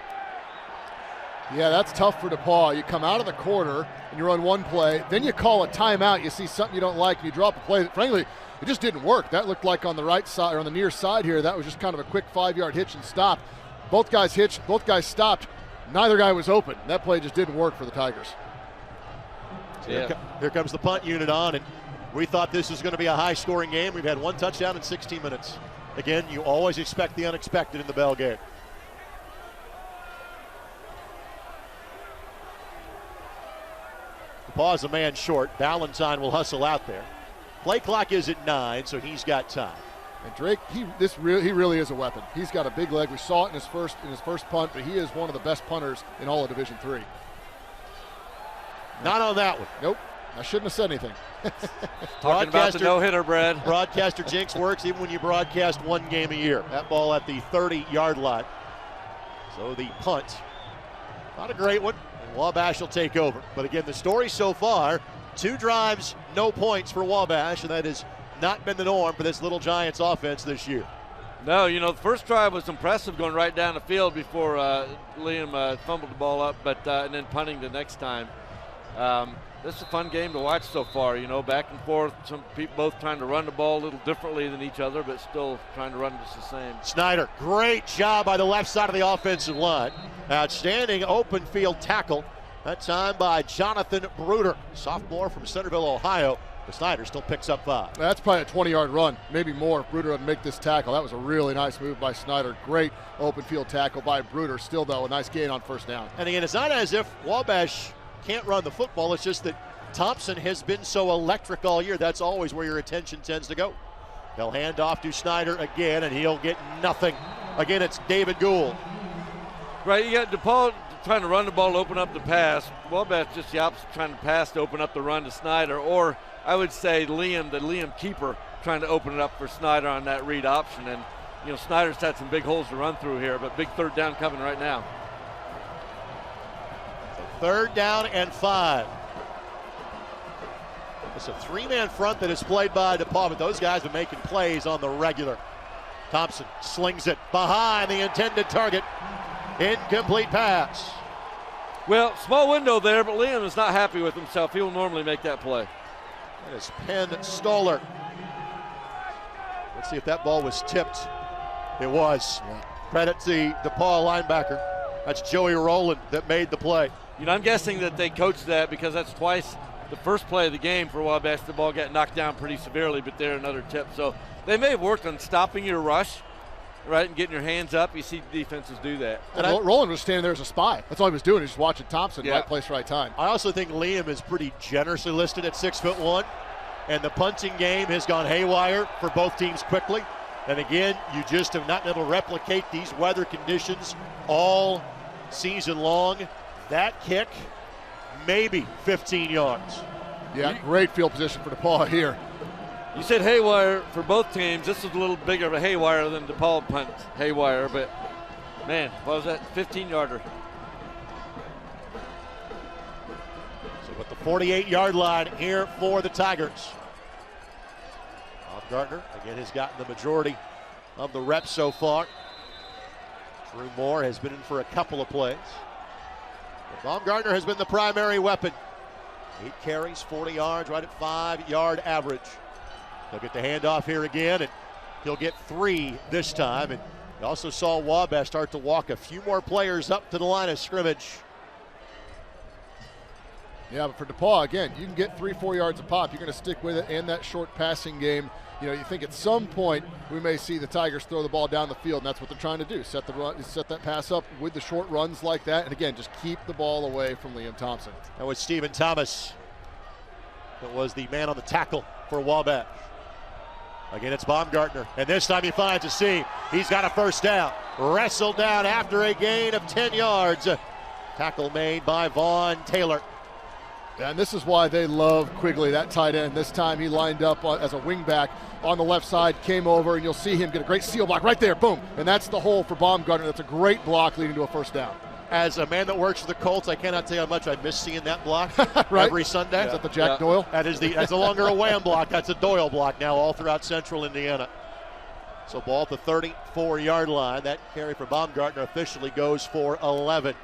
[SPEAKER 3] Yeah, that's tough for DePauw. You come out of the quarter and you run one play, then you call a timeout, you see something you don't like, and you drop a play that, frankly, it just didn't work. That looked like on the right side, or on the near side here, that was just kind of a quick 5-yard hitch and stop. Both guys hitched, both guys stopped. Neither guy was open. That play just didn't work for the Tigers.
[SPEAKER 1] Yeah. Here comes the punt unit on, and we thought this was going to be a high-scoring game. We've had one touchdown in 16 minutes. Again, you always expect the unexpected in the Bell game. DePauw is a man short. Valentine will hustle out there. Play clock is at 9, so he's got time.
[SPEAKER 3] And Drake, he really is a weapon. He's got a big leg. We saw it in his first punt, but he is one of the best punters in all of Division III.
[SPEAKER 1] Not on that one.
[SPEAKER 3] Nope. I shouldn't have said anything.
[SPEAKER 2] Talking about the no-hitter, Brad.
[SPEAKER 1] Broadcaster jinx works even when you broadcast one game a year. That ball at the 30-yard line. So the punt, not a great one, and Wabash will take over. But again, the story so far, 2 drives, no points for Wabash, and that has not been the norm for this Little Giants offense this year.
[SPEAKER 2] No, the first drive was impressive, going right down the field before Liam fumbled the ball up, but and then punting the next time. This is a fun game to watch so far, back and forth. Some people both trying to run the ball a little differently than each other, but still trying to run just the same.
[SPEAKER 1] Snyder, great job by the left side of the offensive line. Outstanding open field tackle, that time by Jonathan Bruder, sophomore from Centerville, Ohio. But Snyder still picks up 5.
[SPEAKER 3] That's probably a 20-yard run, maybe more, if Bruder doesn't make this tackle. That was a really nice move by Snyder. Great open field tackle by Bruder. Still, though, a nice gain on first down.
[SPEAKER 1] And again, it's not as if Wabash can't run the football. It's just that Thompson has been so electric all year. That's always where your attention tends to go. They'll hand off to Snyder again, and he'll get nothing. Again, it's David Gould.
[SPEAKER 2] Right, you got DePauw trying to run the ball, open up the pass. Wabash just the opposite, trying to pass to open up the run to Snyder. Or I would say Liam, the Liam keeper, trying to open it up for Snyder on that read option. And, Snyder's had some big holes to run through here, but big third down coming right now.
[SPEAKER 1] So 3rd down and 5. It's a 3-man front that is played by DePauw, but those guys have been making plays on the regular. Thompson slings it behind the intended target. Incomplete pass.
[SPEAKER 2] Well, small window there, but Liam is not happy with himself. He will normally make that play.
[SPEAKER 1] That is Penn Stoller. Let's see if that ball was tipped. It was. Credit to the DePauw linebacker. That's Joey Rowland that made the play.
[SPEAKER 2] I'm guessing that they coached that because that's twice the first play of the game for Wabash. The ball got knocked down pretty severely, but there another tip. So they may have worked on stopping your rush, right, and getting your hands up. You see defenses do that.
[SPEAKER 3] And Rowland was standing there as a spy. That's all he was doing, just watching Thompson, right place, right time.
[SPEAKER 1] I also think Liam is pretty generously listed at 6'1", and the punting game has gone haywire for both teams quickly. And again, you just have not been able to replicate these weather conditions all season long. That kick, maybe 15 yards.
[SPEAKER 3] Yeah, great field position for DePauw here.
[SPEAKER 2] You said haywire for both teams. This is a little bigger of a haywire than DePauw punt haywire, but man, what was that? 15-yarder.
[SPEAKER 1] So at the 48-yard line here for the Tigers. Baumgartner, again, has gotten the majority of the reps so far. Drew Moore has been in for a couple of plays. But Baumgartner has been the primary weapon. 8 carries, 40 yards, right at 5-yard average. He'll get the handoff here again, and he'll get 3 this time. And you also saw Wabash start to walk a few more players up to the line of scrimmage.
[SPEAKER 3] Yeah, but for DePauw, again, you can get 3-4 yards a pop. You're going to stick with it and that short passing game. You think at some point we may see the Tigers throw the ball down the field, and that's what they're trying to do. Set that pass up with the short runs like that, and again, just keep the ball away from Liam Thompson.
[SPEAKER 1] That was Stephen Thomas. That was the man on the tackle for Wabash. Again, it's Baumgartner, and this time he finds a seam. He's got a first down. Wrestled down after a gain of 10 yards. Tackle made by Vaughn Taylor.
[SPEAKER 3] And this is why they love Quigley, that tight end. This time he lined up as a wingback on the left side, came over, and you'll see him get a great seal block right there, boom. And that's the hole for Baumgartner. That's a great block leading to a first down.
[SPEAKER 1] As a man that works for the Colts, I cannot tell you how much I miss seeing that block
[SPEAKER 3] right?
[SPEAKER 1] every Sunday.
[SPEAKER 3] Is that the Jack Doyle?
[SPEAKER 1] That's no longer a Wham block. That's a Doyle block now all throughout central Indiana. So ball at the 34-yard line. That carry for Baumgartner officially goes for 11.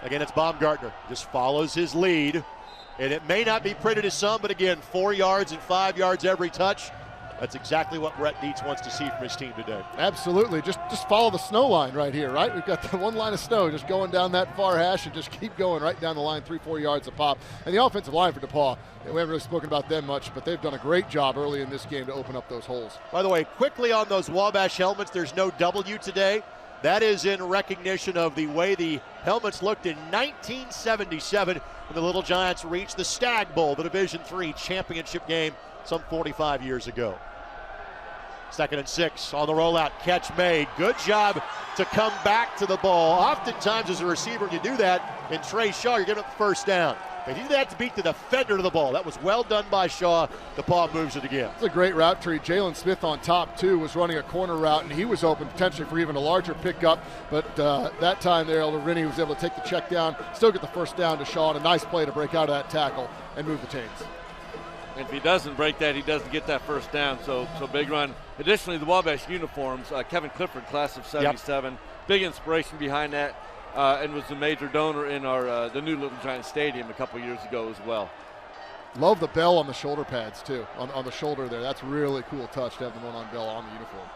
[SPEAKER 1] Again, it's Baumgartner. Just follows his lead. And it may not be pretty to some, but again, 4 yards and 5 yards every touch. That's exactly what Brett Dietz wants to see from his team today.
[SPEAKER 3] Absolutely. Just follow the snow line right here, right? We've got the one line of snow just going down that far hash and just keep going right down the line, 3-4 yards a pop. And the offensive line for DePauw, we haven't really spoken about them much, but they've done a great job early in this game to open up those holes.
[SPEAKER 1] By the way, quickly on those Wabash helmets, there's no W today. That is in recognition of the way the helmets looked in 1977 when the Little Giants reached the Stag Bowl, the Division III championship game some 45 years ago. 2nd and 6 on the rollout, catch made. Good job to come back to the ball. Oftentimes as a receiver, when you do that, in Trey Shaw, you're getting up the first down. They do that to beat the defender to the ball. That was well done by Shaw. DePauw moves it again.
[SPEAKER 3] It's a great route tree. Jalen Smith on top, too, was running a corner route, and he was open potentially for even a larger pickup. But that time there, Elder was able to take the check down, still get the first down to Shaw, and a nice play to break out of that tackle and move the chains.
[SPEAKER 2] And if he doesn't break that, he doesn't get that first down. So big run. Additionally, the Wabash uniforms, Kevin Clifford, class of 77, big inspiration behind that. And was the major donor in the new Little Giant Stadium a couple years ago as well.
[SPEAKER 3] Love the bell on the shoulder pads, too, on the shoulder there. That's a really cool touch to have the Monon Bell on the uniform.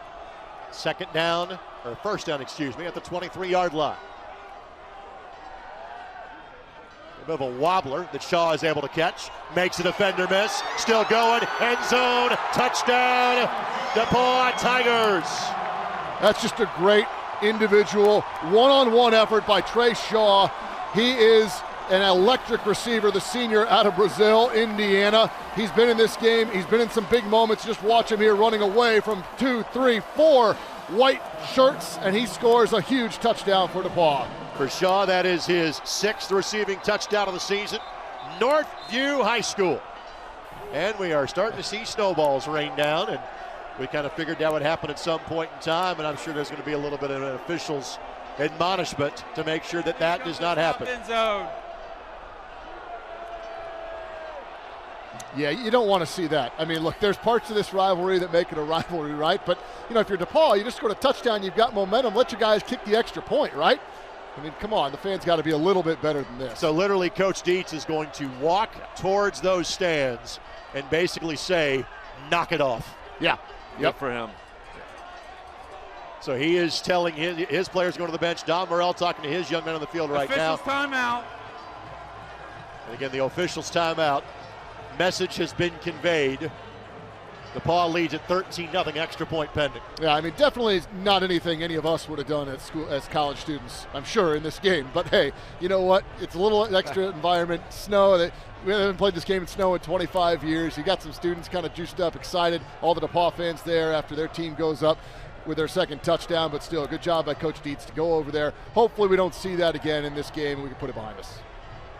[SPEAKER 1] First down, at the 23-yard line. A bit of a wobbler that Shaw is able to catch. Makes a defender miss. Still going. End zone. Touchdown. DePauw Tigers.
[SPEAKER 3] That's just a great individual one-on-one effort by Trey Shaw. He is an electric receiver, the senior out of Brazil, Indiana. He's been in this game. He's been in some big moments. Just watch him here running away from 2, 3, 4 white shirts, and he scores a huge touchdown for DePauw.
[SPEAKER 1] For Shaw, that is his 6th receiving touchdown of the season. Northview High School. And we are starting to see snowballs rain down, and we kind of figured that would happen at some point in time, and I'm sure there's going to be a little bit of an official's admonishment to make sure that does not happen.
[SPEAKER 3] Yeah, you don't want to see that. I mean, look, there's parts of this rivalry that make it a rivalry, right? But, if you're DePauw, you just scored a touchdown, you've got momentum, let your guys kick the extra point, right? I mean, come on, the fans got to be a little bit better than this.
[SPEAKER 1] So literally, Coach Dietz is going to walk towards those stands and basically say, knock it off.
[SPEAKER 3] Yeah.
[SPEAKER 2] Yep, for him.
[SPEAKER 1] So he is telling his players going to the bench. Don Morrell talking to his young men on the field right now.
[SPEAKER 5] Officials timeout.
[SPEAKER 1] And again, the officials timeout. Message has been conveyed. DePauw leads at 13-0, extra point pending.
[SPEAKER 3] Yeah, I mean, definitely not anything any of us would have done at school as college students, I'm sure, in this game. But hey, you know what? It's a little extra environment, snow. We haven't played this game in snow in 25 years. You got some students kind of juiced up, excited. All the DePauw fans there after their team goes up with their 2nd touchdown. But still, good job by Coach Dietz to go over there. Hopefully we don't see that again in this game and we can put it behind us.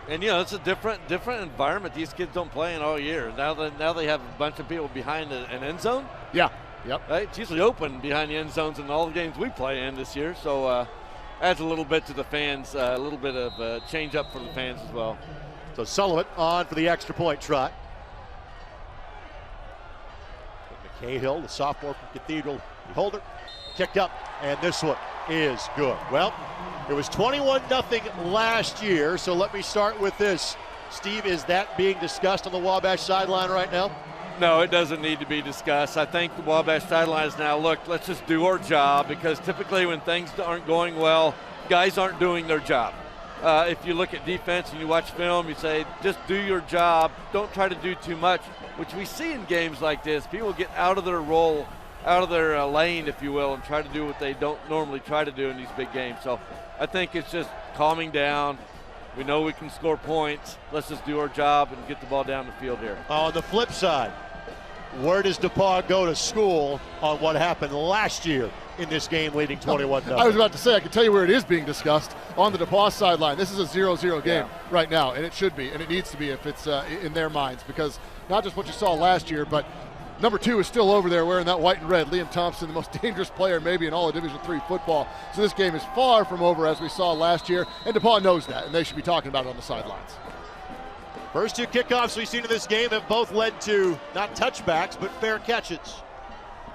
[SPEAKER 2] And, it's a different environment these kids don't play in all year. Now they have a bunch of people behind an end zone.
[SPEAKER 3] Yeah. Yep.
[SPEAKER 2] Right? It's usually open behind the end zones in all the games we play in this year. So adds a little bit to the fans, a little bit of change up for the fans as well.
[SPEAKER 1] So Sullivan on for the extra point try. Cahill, the sophomore from Cathedral, the holder, kicked up, and this one is good. Well, it was 21-0 last year, so let me start with this. Steve, is that being discussed on the Wabash sideline right now?
[SPEAKER 2] No, it doesn't need to be discussed. I think the Wabash sideline is now, look, let's just do our job, because typically when things aren't going well, guys aren't doing their job. If you look at defense and you watch film, you say, just do your job. Don't try to do too much, which we see in games like this. People get out of their role, out of their lane, if you will, and try to do what they don't normally try to do in these big games. So I think it's just calming down. We know we can score points. Let's just do our job and get the ball down the field here.
[SPEAKER 1] On the flip side, where does DePauw go to school on what happened last year in this game leading 21-0?
[SPEAKER 3] I was about to say, I can tell you where it is being discussed, on the DePauw sideline. This is a 0-0 game right now, and it should be, and it needs to be if it's in their minds, because not just what you saw last year, but number 2 is still over there wearing that white and red. Liam Thompson, the most dangerous player maybe in all of Division III football. So this game is far from over as we saw last year, and DePauw knows that, and they should be talking about it on the sidelines.
[SPEAKER 1] First 2 kickoffs we've seen in this game have both led to not touchbacks, but fair catches.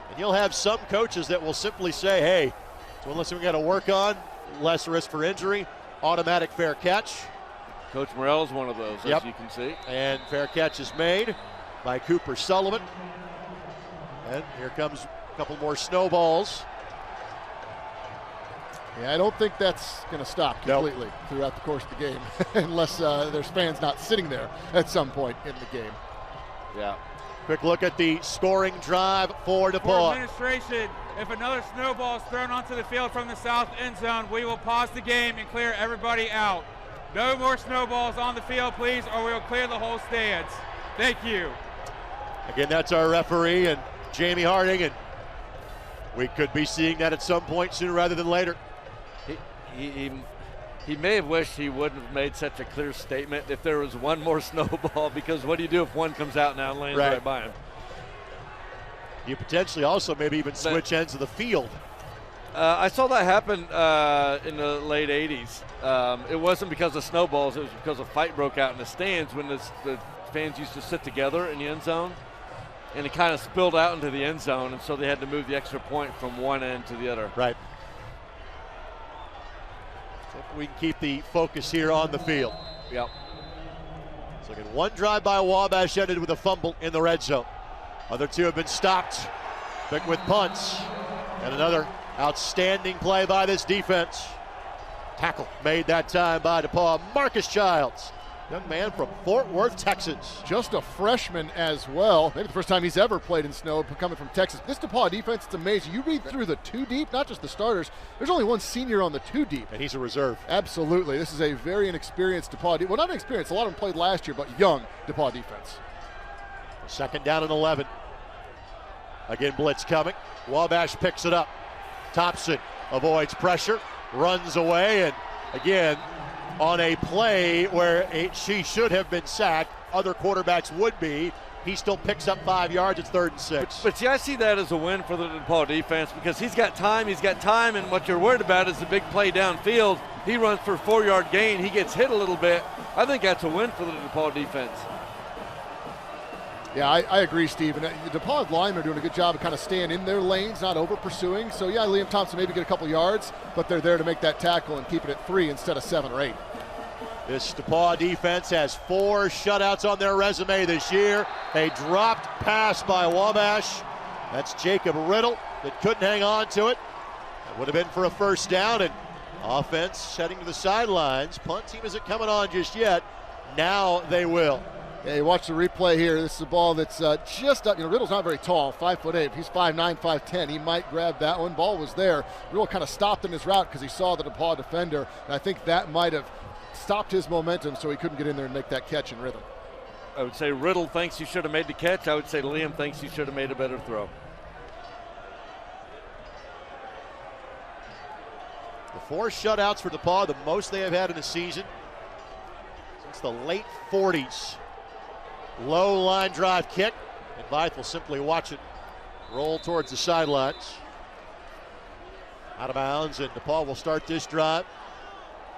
[SPEAKER 1] And you'll have some coaches that will simply say, hey, it's one less thing we got to work on, less risk for injury, automatic fair catch.
[SPEAKER 2] Coach Morrell is one of those, as you can see.
[SPEAKER 1] And fair catch is made by Cooper Sullivan. And here comes a couple more snowballs.
[SPEAKER 3] Yeah, I don't think that's going to stop completely throughout the course of the game unless there's fans not sitting there at some point in the game.
[SPEAKER 2] Yeah.
[SPEAKER 1] Quick look at the scoring drive for
[SPEAKER 5] For
[SPEAKER 1] DePauw.
[SPEAKER 5] administration, if another snowball is thrown onto the field from the south end zone, we will pause the game and clear everybody out. No more snowballs on the field, please, or we will clear the whole stands. Thank you.
[SPEAKER 1] Again, that's our referee and Jamie Harding, and we could be seeing that at some point sooner rather than later.
[SPEAKER 2] He may have wished he wouldn't have made such a clear statement if there was one more snowball, because what do you do if one comes out now and lands right by him?
[SPEAKER 1] You potentially also maybe even switch ends of the field.
[SPEAKER 2] I saw that happen in the late 80s. It wasn't because of snowballs, it was because a fight broke out in the stands when the fans used to sit together in the end zone, and it kind of spilled out into the end zone, and so they had to move the extra point from one end to the other.
[SPEAKER 1] Right. So if we can keep the focus here on the field.
[SPEAKER 2] Yep.
[SPEAKER 1] So again, one drive by Wabash ended with a fumble in the red zone. Other two have been stopped, but with punts. And another outstanding play by this defense. Tackle made that time by DePauw. Marcus Childs, young man from Fort Worth, Texas.
[SPEAKER 3] Just a freshman as well. Maybe the first time he's ever played in snow coming from Texas. This DePauw defense, it's amazing. You read through the two deep, not just the starters. There's only one senior on the two deep.
[SPEAKER 1] And he's a reserve.
[SPEAKER 3] Absolutely. This is a very inexperienced DePauw. Well, not inexperienced. A lot of them played last year, but young DePauw defense.
[SPEAKER 1] Second down and 11. Again, blitz coming. Wabash picks it up. Thompson avoids pressure, runs away, and again, on a play where she should have been sacked, other quarterbacks would be. He still picks up 5 yards. It's 3rd and 6.
[SPEAKER 2] But see, I see that as a win for the DePauw defense because he's got time, and what you're worried about is the big play downfield. He runs for a 4-yard gain. He gets hit a little bit. I think that's a win for the DePauw defense.
[SPEAKER 3] Yeah, I agree, Steve. And the DePauw linemen are doing a good job of kind of staying in their lanes, not over pursuing. So, yeah, Liam Thompson maybe get a couple yards, but they're there to make that tackle and keep it at 3 instead of 7 or 8.
[SPEAKER 1] This DePauw defense has 4 shutouts on their resume this year. A dropped pass by Wabash. That's Jacob Riddle that couldn't hang on to it. That would have been for a first down, and offense heading to the sidelines. Punt team isn't coming on just yet. Now they will.
[SPEAKER 3] Yeah, you watch the replay here. This is a ball that's just up. Riddle's not very tall, 5'8". He's 5'9", 5'10". He might grab that one. Ball was there. Riddle kind of stopped in his route because he saw the DePauw defender, and I think that might have stopped his momentum so he couldn't get in there and make that catch in rhythm.
[SPEAKER 2] I would say Riddle thinks he should have made the catch. I would say Liam thinks he should have made a better throw.
[SPEAKER 1] The 4 shutouts for DePauw, the most they have had in a season since the late 40s. Low line drive kick, and Vythe will simply watch it roll towards the sidelines. Out of bounds, and DePauw will start this drive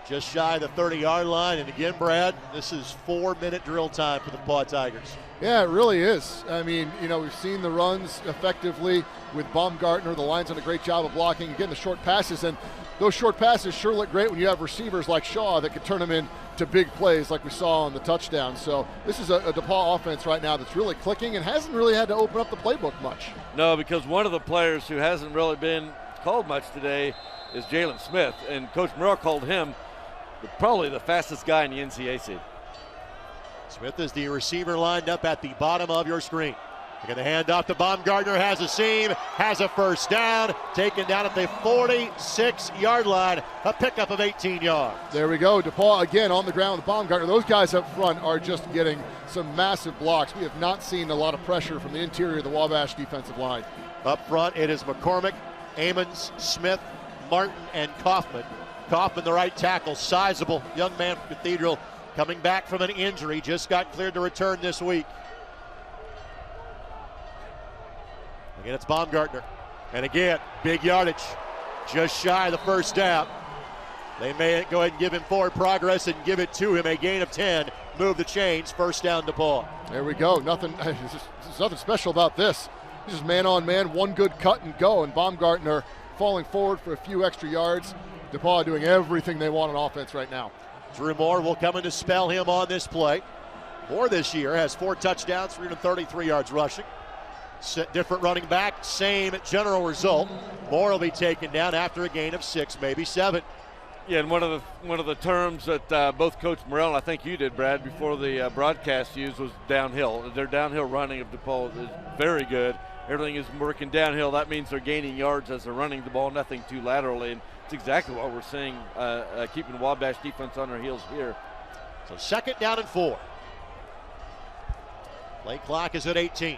[SPEAKER 1] just shy of the 30-yard line. And again, Brad, this is 4-minute drill time for the DePauw Tigers.
[SPEAKER 3] Yeah, it really is. I mean, we've seen the runs effectively with Baumgartner. The line's done a great job of blocking, again, the short passes. And those short passes sure look great when you have receivers like Shaw that could turn them into big plays like we saw on the touchdown. So this is a DePauw offense right now that's really clicking and hasn't really had to open up the playbook much.
[SPEAKER 2] No, because one of the players who hasn't really been called much today is Jalen Smith, and Coach Murrell called him probably the fastest guy in the NCAC.
[SPEAKER 1] Smith is the receiver lined up at the bottom of your screen. They're going to hand off to Baumgartner, has a seam, has a first down, taken down at the 46-yard line, a pickup of 18 yards.
[SPEAKER 3] There we go. DePauw again on the ground with Baumgartner. Those guys up front are just getting some massive blocks. We have not seen a lot of pressure from the interior of the Wabash defensive line.
[SPEAKER 1] Up front, it is McCormick, Amons, Smith, Martin, and Kaufman. Kaufman, the right tackle, sizable young man from Cathedral, coming back from an injury, just got cleared to return this week. Again, it's Baumgartner. And again, big yardage, just shy of the first down. They may go ahead and give him forward progress and give it to him. A gain of 10, move the chains, first down DePauw.
[SPEAKER 3] There we go. There's nothing special about this. This is man on man, one good cut and go, and Baumgartner falling forward for a few extra yards. DePauw doing everything they want on offense right now.
[SPEAKER 1] Drew Moore will come in to spell him on this play. Moore this year has 4 touchdowns, 333 yards rushing. Different running back, same general result. Moore will be taken down after a gain of 6, maybe 7.
[SPEAKER 2] Yeah, and one of the terms that both Coach Morrell and I think you did, Brad, before the broadcast used was downhill. Their downhill running of DePauw is very good. Everything is working downhill. That means they're gaining yards as they're running the ball, nothing too laterally. And it's exactly what we're seeing, keeping Wabash defense on their heels here.
[SPEAKER 1] So 2nd down and 4. Play clock is at 18.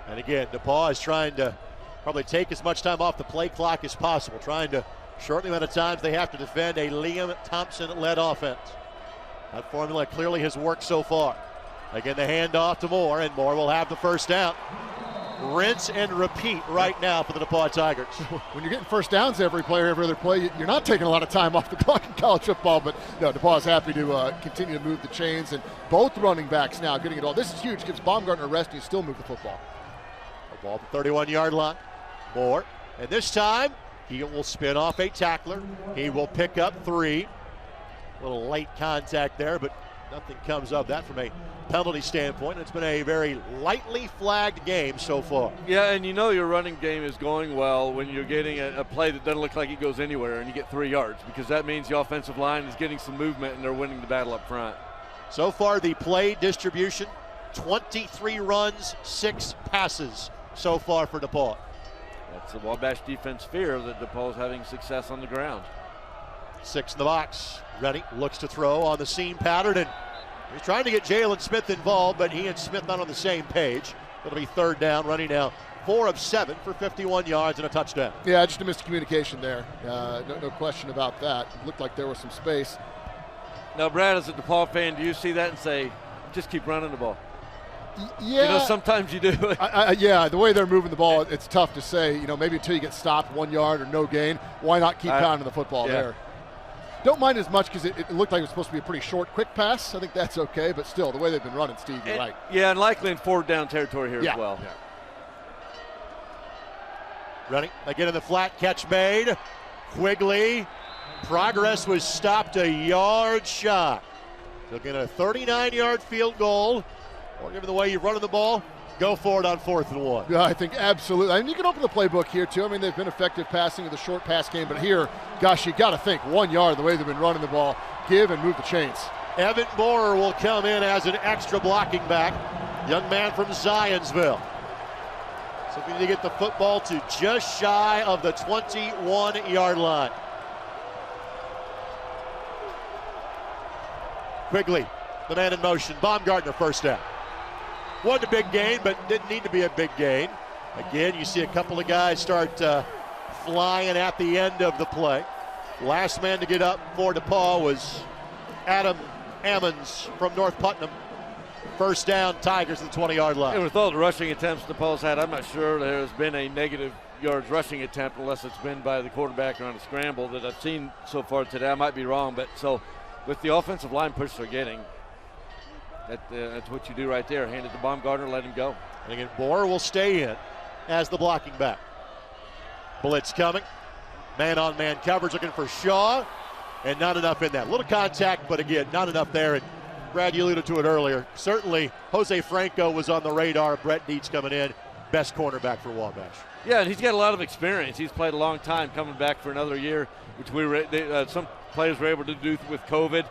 [SPEAKER 1] And again, DePauw is trying to probably take as much time off the play clock as possible, trying to shorten the amount of times they have to defend a Liam Thompson-led offense. That formula clearly has worked so far. Again, the handoff to Moore, and Moore will have the first down. Rinse and repeat right now for the DePauw Tigers.
[SPEAKER 3] When you're getting first downs every other play, you're not taking a lot of time off the clock in college football, but no, DePauw is happy to continue to move the chains, and both running backs now getting it all. This is huge. Gives Baumgartner a rest, and you still move the football.
[SPEAKER 1] The ball at the 31-yard line. Moore, and this time he will spin off a tackler. He will pick up 3. A little late contact there, but nothing comes of that from a penalty standpoint. It's been a very lightly flagged game so far.
[SPEAKER 2] Yeah, and you know your running game is going well when you're getting a play that doesn't look like it goes anywhere and you get 3 yards, because that means the offensive line is getting some movement and they're winning the battle up front.
[SPEAKER 1] So far, the play distribution, 23 runs, 6 passes so far for DePauw.
[SPEAKER 2] That's the Wabash defense fear that DePauw is having success on the ground.
[SPEAKER 1] 6 in the box. Ready, looks to throw on the seam pattern, and he's trying to get Jalen Smith involved, but he and Smith not on the same page. It'll be 3rd down, running now 4 of 7 for 51 yards and a touchdown.
[SPEAKER 3] Yeah, just a miscommunication there. No question about that. It looked like there was some space.
[SPEAKER 2] Now, Brad, as a DePauw fan, do you see that and say, just keep running the ball?
[SPEAKER 3] Yeah.
[SPEAKER 2] You know, sometimes you do.
[SPEAKER 3] Yeah, the way they're moving the ball, it's tough to say. You know, maybe until you get stopped 1 yard or no gain, why not keep pounding the football there? Don't mind as much because it looked like it was supposed to be a pretty short, quick pass. I think that's okay, but still, the way they've been running, Steve, you're right.
[SPEAKER 2] Yeah, and likely in 4th down territory here as well.
[SPEAKER 3] Yeah.
[SPEAKER 1] Running again in the flat, catch made. Quigley. Progress was stopped a yard shy. They'll get a 39-yard field goal. Or given the way you're running the ball, go for it on 4th and 1.
[SPEAKER 3] Yeah, I think absolutely. I mean, you can open the playbook here, too. I mean, they've been effective passing in the short pass game, but here, gosh, you got to think 1 yard, the way they've been running the ball, give and move the chains.
[SPEAKER 1] Evan Borer will come in as an extra blocking back. Young man from Zionsville. So we need to get the football to just shy of the 21-yard line. Quigley, the man in motion. Baumgartner, first down. Wasn't a big gain, but didn't need to be a big gain. Again, you see a couple of guys start flying at the end of the play. Last man to get up for DePauw was Adam Ammons from North Putnam. First down, Tigers at the 20-yard line.
[SPEAKER 2] And with all the rushing attempts DePauw's had, I'm not sure there's been a negative yards rushing attempt unless it's been by the quarterback or on a scramble that I've seen so far today. I might be wrong, but so with the offensive line push they're getting, that's what you do right there. Hand it to Baumgartner, let him go.
[SPEAKER 1] And again, Borer will stay in as the blocking back. Blitz coming. Man-on-man coverage looking for Shaw. And not enough in that. Little contact, but again, not enough there. And Brad, you alluded to it earlier. Certainly, Jose Franco was on the radar. Brett Dietz coming in. Best cornerback for Wabash.
[SPEAKER 2] Yeah, and he's got a lot of experience. He's played a long time coming back for another year, which some players were able to do with COVID.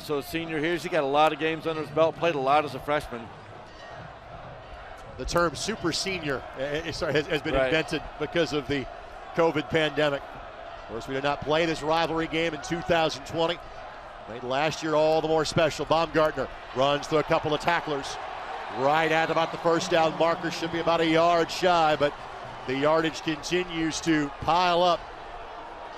[SPEAKER 2] So senior here, he's got a lot of games under his belt, played a lot as a freshman.
[SPEAKER 1] The term super senior has been invented because of the COVID pandemic. Of course, we did not play this rivalry game in 2020. Made last year all the more special. Baumgartner runs through a couple of tacklers. Right at about the first down marker, should be about a yard shy, but the yardage continues to pile up.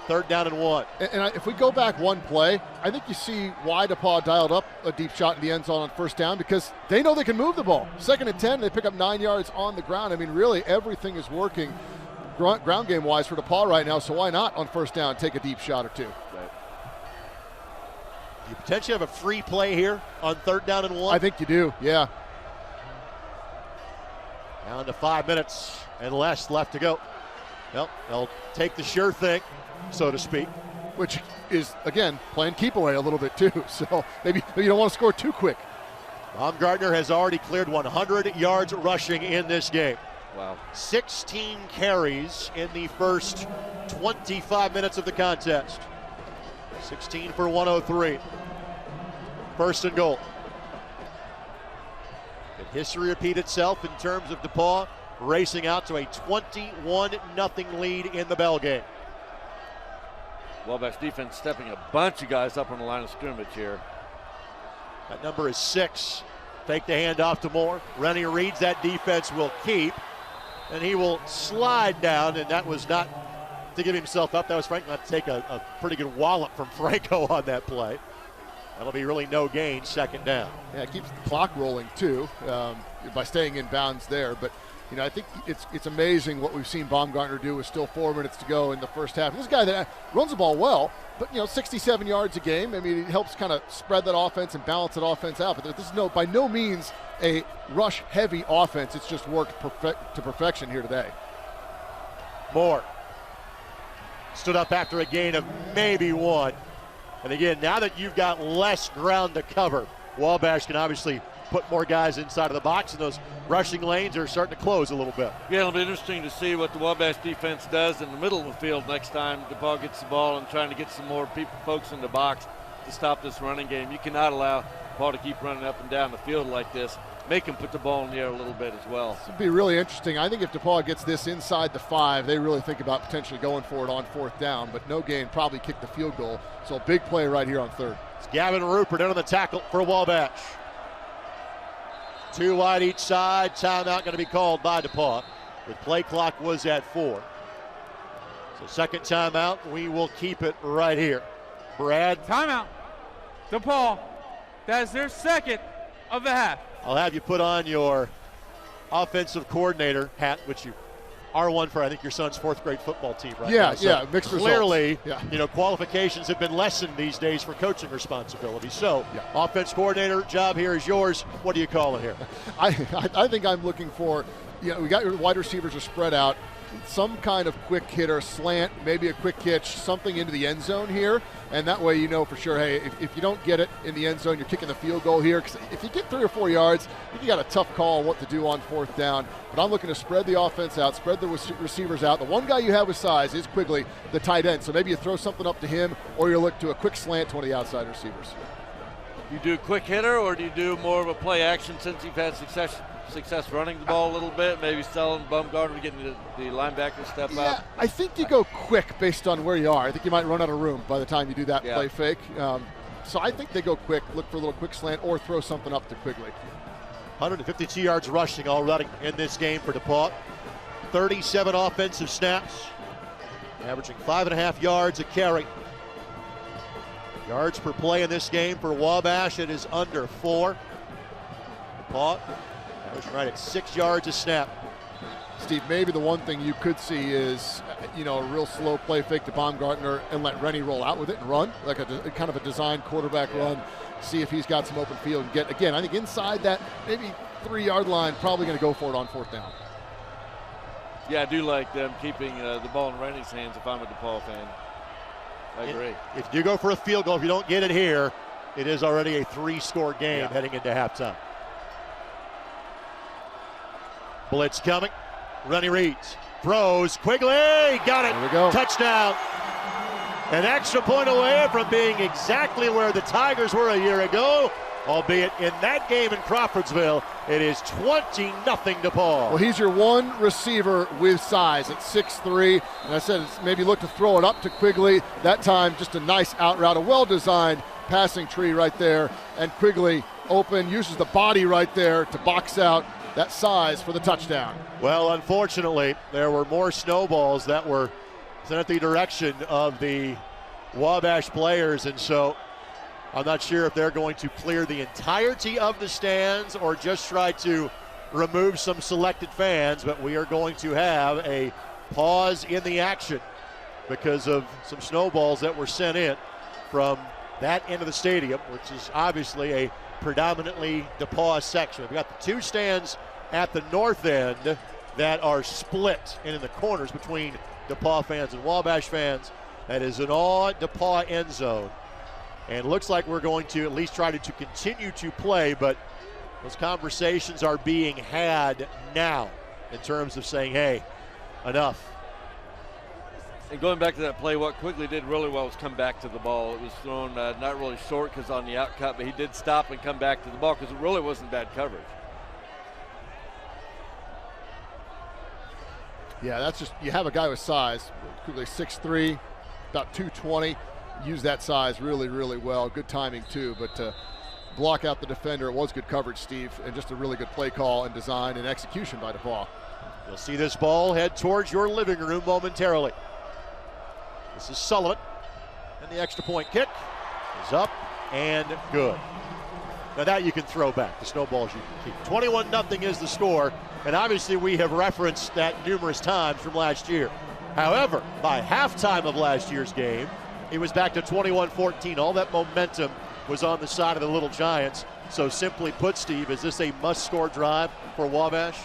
[SPEAKER 1] 3rd down and 1.
[SPEAKER 3] And if we go back one play, I think you see why DePauw dialed up a deep shot in the end zone on first down, because they know they can move the ball. 2nd and 10, they pick up 9 yards on the ground. I mean, really, everything is working ground game-wise for DePauw right now, so why not on first down take a deep shot or two?
[SPEAKER 2] Right.
[SPEAKER 1] You potentially have a free play here on 3rd down and 1.
[SPEAKER 3] I think you do, yeah.
[SPEAKER 1] Down to 5 minutes and less left to go. Well, they'll take the sure thing, so to speak.
[SPEAKER 3] Which is, again, playing keep away a little bit too. So maybe you don't want to score too quick.
[SPEAKER 1] Baumgartner has already cleared 100 yards rushing in this game.
[SPEAKER 2] Wow.
[SPEAKER 1] 16 carries in the first 25 minutes of the contest. 16 for 103. First and goal. Can history repeat itself in terms of DePauw racing out to a 21-0 lead in the Bell game?
[SPEAKER 2] Wabash defense stepping a bunch of guys up on the line of scrimmage here.
[SPEAKER 1] That number is 6. Take the handoff to Moore. Rennie reads that defense will keep, and he will slide down, and that was not to give himself up. That was Frank not to take a pretty good wallop from Franco on that play. That'll be really no gain, second down.
[SPEAKER 3] Yeah, it keeps the clock rolling too by staying in bounds there. But you know, I think it's amazing what we've seen Baumgartner do with still 4 minutes to go in the first half. This is a guy that runs the ball well, but you know, 67 yards a game. I mean, it helps kind of spread that offense and balance that offense out. But this is by no means a rush-heavy offense. It's just worked to perfection here today.
[SPEAKER 1] Moore stood up after a gain of maybe 1. And again, now that you've got less ground to cover, Wabash can obviously put more guys inside of the box, and those rushing lanes are starting to close a little bit.
[SPEAKER 2] Yeah, it'll be interesting to see what the Wabash defense does in the middle of the field next time DePauw gets the ball and trying to get some more folks in the box to stop this running game. You cannot allow DePauw to keep running up and down the field like this. Make them put the ball in the air a little bit as well.
[SPEAKER 3] This would be really interesting. I think if DePauw gets this inside the 5, they really think about potentially going for it on 4th down, but no gain, probably kick the field goal. So a big play right here on 3rd.
[SPEAKER 1] It's Gavin Rupert in on the tackle for Wabash. 2 wide each side. Timeout going to be called by DePauw. The play clock was at 4. So second timeout. We will keep it right here. Brad.
[SPEAKER 5] Timeout. DePauw. That is their second of the half.
[SPEAKER 1] I'll have you put on your offensive coordinator hat, which you are one for, I think, your son's 4th grade football team right now. So
[SPEAKER 3] yeah, mixed
[SPEAKER 1] clearly,
[SPEAKER 3] results.
[SPEAKER 1] You know, qualifications have been lessened these days for coaching responsibility. So, offense coordinator job here is yours. What do you call it here?
[SPEAKER 3] I think I'm looking for, we got your wide receivers are spread out. Some kind of quick hitter, slant, maybe a quick hitch, something into the end zone here. And that way you know for sure, hey, if you don't get it in the end zone, you're kicking the field goal here. Because if you get 3 or 4 yards, you got a tough call on what to do on 4th down. But I'm looking to spread the offense out, spread the receivers out. The one guy you have with size is Quigley, the tight end. So maybe you throw something up to him, or you look to a quick slant to one of the outside receivers.
[SPEAKER 2] You do quick hitter, or do you do more of a play action since you've had success running the ball a little bit, maybe selling Baumgartner, getting the linebacker step up?
[SPEAKER 3] I think you go quick based on where you are. I think you might run out of room by the time you do that play fake. So I think they go quick, look for a little quick slant, or throw something up to Quigley.
[SPEAKER 1] 152 yards rushing already in this game for DePauw. 37 offensive snaps, averaging 5.5 yards a carry. Yards per play in this game for Wabash, it is under 4. DePauw right at 6 yards a snap.
[SPEAKER 3] Steve, maybe the one thing you could see is, a real slow play fake to Baumgartner and let Rennie roll out with it and run, like a kind of a designed quarterback run. See if he's got some open field and get, again, I think inside that maybe 3-yard line, probably going to go for it on 4th down.
[SPEAKER 2] Yeah, I do like them keeping the ball in Rennie's hands if I'm a DePauw fan. I agree.
[SPEAKER 1] If you go for a field goal, if you don't get it here, it is already a 3-score game heading into halftime. Blitz coming. Rennie reads. Throws. Quigley. Got it.
[SPEAKER 3] There we go.
[SPEAKER 1] Touchdown. An extra point away from being exactly where the Tigers were a year ago, albeit in that game in Crawfordsville, it is 20-0 DePauw.
[SPEAKER 3] Well, he's your one receiver with size at 6'3", and I said maybe look to throw it up to Quigley. That time, just a nice out route, a well-designed passing tree right there, and Quigley open, uses the body right there to box out that size for the touchdown.
[SPEAKER 1] Well, unfortunately, there were more snowballs that were sent at the direction of the Wabash players, and so I'm not sure if they're going to clear the entirety of the stands or just try to remove some selected fans, but we are going to have a pause in the action because of some snowballs that were sent in from that end of the stadium, which is obviously a predominantly DePauw section. We've got the 2 stands at the north end that are split and in the corners between DePauw fans and Wabash fans. That is an all DePauw end zone. And it looks like we're going to at least try to continue to play, but Those conversations are being had now in terms of saying, hey, enough.
[SPEAKER 2] And going back to that play, what Quigley did really well was come back to the ball. It was thrown not really short because on the out cut, but he did stop and come back to the ball because it really wasn't bad coverage.
[SPEAKER 3] Yeah, that's just, you have a guy with size. Quigley 6'3", about 220. Use that size really, really well. Good timing too, but to block out the defender, it was good coverage, Steve, and just a really good play call and design and execution by DePauw.
[SPEAKER 1] You'll see this ball head towards your living room momentarily. This is Sullivan, and the extra point kick is up and good. Now that you can throw back. The snowballs you can keep. 21-0 is the score, and obviously we have referenced that numerous times from last year. However, by halftime of last year's game, it was back to 21-14. All that momentum was on the side of the Little Giants. So simply put, Steve, is this a must-score drive for Wabash?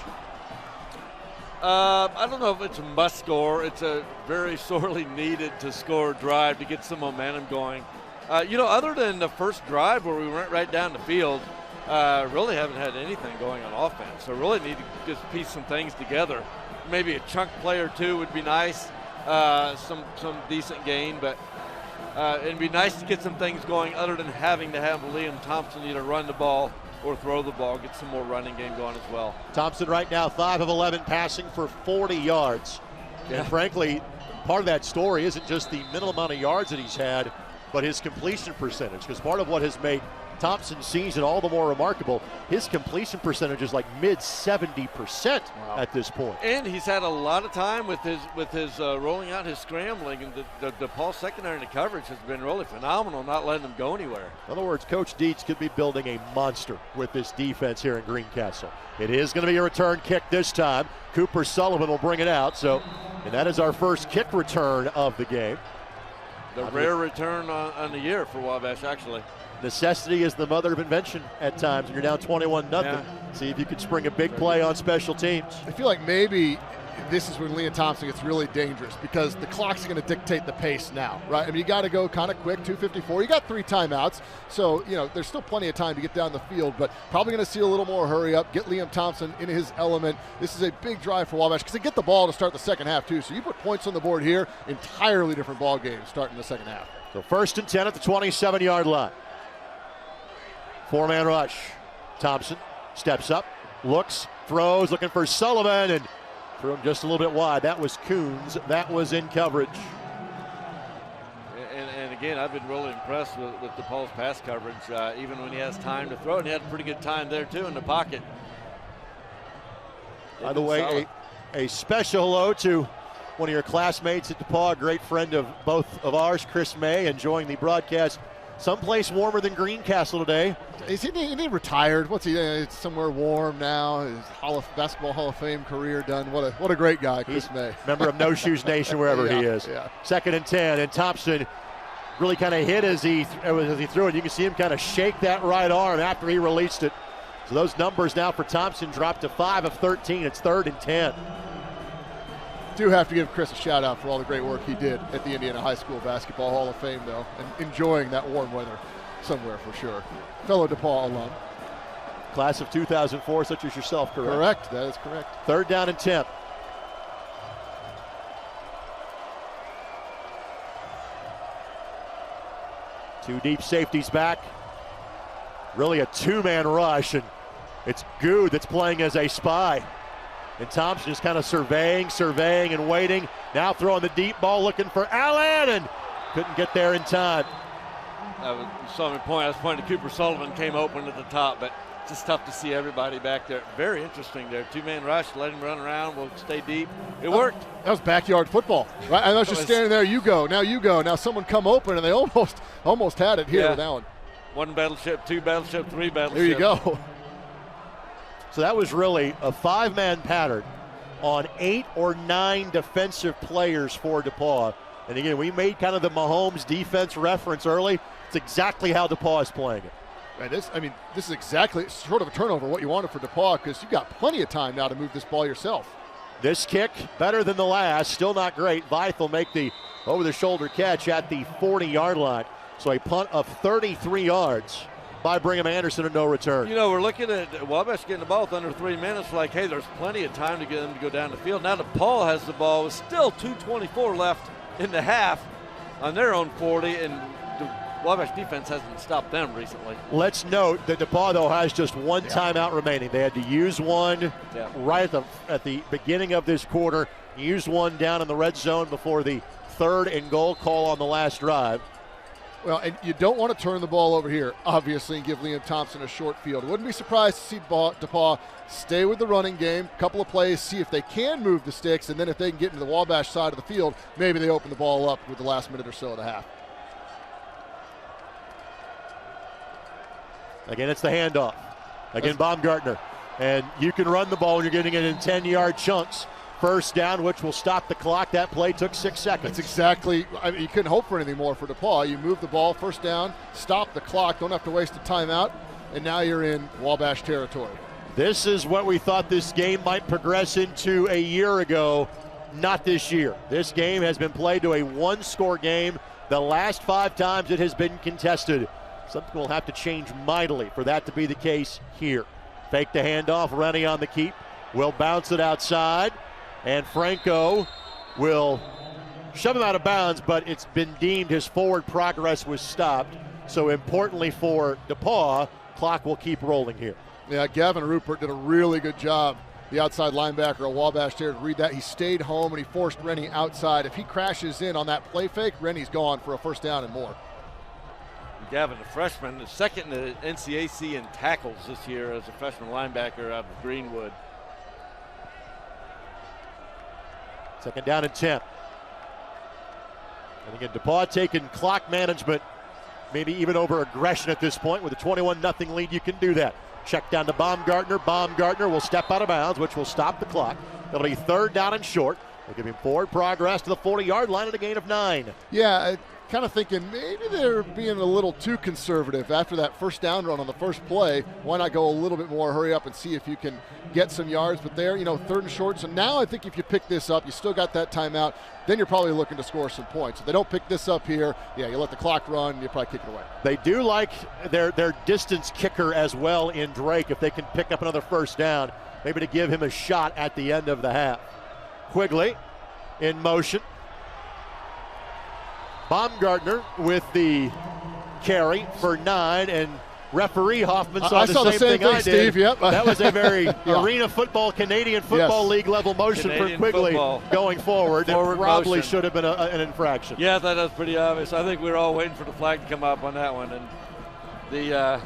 [SPEAKER 2] I don't know if it's a must score. It's a very sorely needed to score drive to get some momentum going. Other than the first drive where we went right down the field, really haven't had anything going on offense. So really need to just piece some things together. Maybe a chunk play or two would be nice. Some decent gain, but it'd be nice to get some things going other than having to have Liam Thompson either run the ball or throw the ball, get some more running game going as well.
[SPEAKER 1] Thompson right now 5 of 11 passing for 40 yards.
[SPEAKER 2] Yeah.
[SPEAKER 1] And frankly, part of that story isn't just the minimal amount of yards that he's had, but his completion percentage, because part of what has made Thompson's season all the more remarkable, his completion percentage is like mid 70% at this point.
[SPEAKER 2] And he's had a lot of time with his rolling out, his scrambling, and the DePauw secondary and the coverage has been really phenomenal, not letting them go anywhere.
[SPEAKER 1] In other words, Coach Dietz could be building a monster with this defense here in Greencastle. It is going to be a return kick this time. Cooper Sullivan will bring it out. And that is our first kick return of the game.
[SPEAKER 2] The rare return on the year for Wabash, actually.
[SPEAKER 1] Necessity is the mother of invention at times. You're down 21-0. Yeah. See if you can spring a big play on special teams.
[SPEAKER 3] I feel like maybe this is when Liam Thompson gets really dangerous because the clock's going to dictate the pace now, right? I mean, you got to go kind of quick, 2:54. You got 3 timeouts, so, there's still plenty of time to get down the field, but probably going to see a little more hurry up, get Liam Thompson in his element. This is a big drive for Wabash because they get the ball to start the second half, too. So you put points on the board here, entirely different ball game starting the second half.
[SPEAKER 1] So 1st and 10 at the 27-yard line. 4-man rush. Thompson steps up, looks, throws, looking for Sullivan, and threw him just a little bit wide. That was Coons. That was in coverage.
[SPEAKER 2] And again, I've been really impressed with DePauw's pass coverage, even when he has time to throw. And he had a pretty good time there, too, in the pocket.
[SPEAKER 1] By the way, a special hello to one of your classmates at DePauw, a great friend of both of ours, Chris May, enjoying the broadcast someplace warmer than Greencastle today.
[SPEAKER 3] Is he retired? What's he? Somewhere warm now. His basketball Hall of Fame career done. What a great guy, Chris May.
[SPEAKER 1] Member of No Shoes Nation, wherever he is.
[SPEAKER 3] Yeah.
[SPEAKER 1] 2nd and 10, and Thompson really kind of hit as he threw it. You can see him kind of shake that right arm after he released it. So those numbers now for Thompson dropped to 5 of 13. It's 3rd and 10.
[SPEAKER 3] Do have to give Chris a shout out for all the great work he did at the Indiana High School Basketball Hall of Fame, though, and enjoying that warm weather somewhere for sure. Fellow DePauw alum.
[SPEAKER 1] Class of 2004, such as yourself, correct?
[SPEAKER 3] Correct, that is correct.
[SPEAKER 1] 3rd down and 10. Two deep safeties back. Really a 2-man rush, and it's Good that's playing as a spy. And Thompson is kind of surveying and waiting. Now throwing the deep ball, looking for Allen, and couldn't get there in time.
[SPEAKER 2] You saw me point. I was pointing to Cooper Sullivan, came open at the top, but it's just tough to see everybody back there. Very interesting there. 2-man rush, let him run around, we'll stay deep. It worked.
[SPEAKER 3] That was backyard football, right? I was just standing there, you go, now you go. Now someone come open, and they almost had it here with Allen.
[SPEAKER 2] 1 battleship, 2 battleship, 3 battleship.
[SPEAKER 3] There you go.
[SPEAKER 1] So that was really a 5-man pattern on 8 or 9 defensive players for DePauw. And again, we made kind of the Mahomes defense reference early. It's exactly how DePauw is playing it.
[SPEAKER 3] And this is exactly sort of a turnover what you wanted for DePauw because you've got plenty of time now to move this ball yourself.
[SPEAKER 1] This kick better than the last, still not great. Vyth will make the over-the-shoulder catch at the 40-yard line. So a punt of 33 yards. by Brigham Anderson and no return.
[SPEAKER 2] You know, we're looking at Wabash getting the ball with under 3 minutes. Like, hey, there's plenty of time to get them to go down the field. Now DePauw has the ball with still 2:24 left in the half on their own 40, and the Wabash defense hasn't stopped them recently.
[SPEAKER 1] Let's note that DePauw, though, has just one timeout remaining. They had to use one right at the beginning of this quarter, used one down in the red zone before the 3rd and goal call on the last drive.
[SPEAKER 3] Well, and you don't want to turn the ball over here, obviously, and give Liam Thompson a short field. Wouldn't be surprised to see DePauw stay with the running game, couple of plays, see if they can move the sticks, and then if they can get into the Wabash side of the field, maybe they open the ball up with the last minute or so of the half.
[SPEAKER 1] Again, it's the handoff. Again, Baumgartner. And you can run the ball when you're getting it in 10-yard chunks. First down, which will stop the clock. That play took 6 seconds.
[SPEAKER 3] That's exactly, I mean, you couldn't hope for anything more for DePauw. You move the ball, first down, stop the clock, don't have to waste a timeout, and now you're in Wabash territory.
[SPEAKER 1] This is what we thought this game might progress into a year ago. Not this year. This game has been played to a one-score game. The last 5 times it has been contested. Something will have to change mightily for that to be the case here. Fake the handoff, Rennie on the keep. Will bounce it outside. And Franco will shove him out of bounds, but it's been deemed his forward progress was stopped. So importantly for DePauw, clock will keep rolling here.
[SPEAKER 3] Yeah, Gavin Rupert did a really good job, the outside linebacker of Wabash there, to read that. He stayed home and he forced Rennie outside. If he crashes in on that play fake, Rennie's gone for a first down and more.
[SPEAKER 2] Gavin, the freshman, the second in the NCAC in tackles this year as a freshman linebacker out of Greenwood.
[SPEAKER 1] Second down and 10. And again, DePauw taking clock management, maybe even over aggression at this point. With a 21-0 lead, you can do that. Check down to Baumgartner. Baumgartner will step out of bounds, which will stop the clock. It'll be 3rd down and short. They'll give him forward progress to the 40-yard line at a gain of 9.
[SPEAKER 3] Yeah, kind of thinking maybe they're being a little too conservative after that first down run on the first play. Why not go a little bit more, hurry up and see if you can get some yards? But there, 3rd and short. So now I think if you pick this up, you still got that timeout, then you're probably looking to score some points. If they don't pick this up here, you let the clock run, and you probably kick it away.
[SPEAKER 1] They do like their distance kicker as well in Drake, if they can pick up another first down, maybe to give him a shot at the end of the half. Quigley in motion. Baumgartner with the carry for 9, and referee Hoffman saw the same thing I did.
[SPEAKER 3] Steve, yep.
[SPEAKER 1] That was a very arena football, Canadian Football League level motion for Quigley going forward. It probably should have been an infraction.
[SPEAKER 2] Yeah, I thought that was pretty obvious. I think we were all waiting for the flag to come up on that one. And the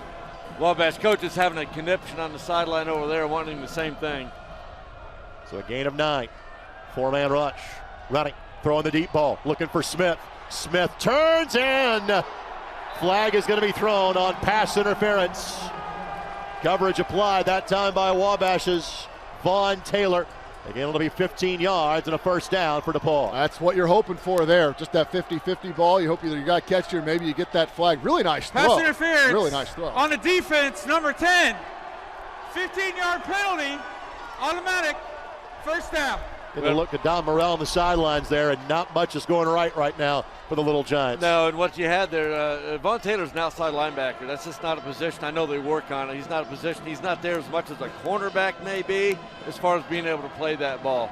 [SPEAKER 2] Wabash coach is having a conniption on the sideline over there, wanting the same thing.
[SPEAKER 1] So a gain of 9. 4-man rush. Running, throwing the deep ball, looking for Smith. Smith turns, and flag is going to be thrown on pass interference. Coverage applied that time by Wabash's Vaughn Taylor. Again, it'll be 15 yards and a first down for DePauw.
[SPEAKER 3] That's what you're hoping for there. Just that 50-50 ball. You hope either you got to catch it or maybe you get that flag. Really nice throw.
[SPEAKER 5] Pass interference.
[SPEAKER 3] Really nice throw.
[SPEAKER 5] On the defense, number 10. 15-yard penalty. Automatic. First down.
[SPEAKER 1] Get a look at Don Morrell on the sidelines there, and not much is going right now for the Little Giants.
[SPEAKER 2] No, and what you had there, Vaughn Taylor's an outside linebacker. That's just not a position. I know they work on it. He's not a position. He's not there as much as a cornerback may be as far as being able to play that ball.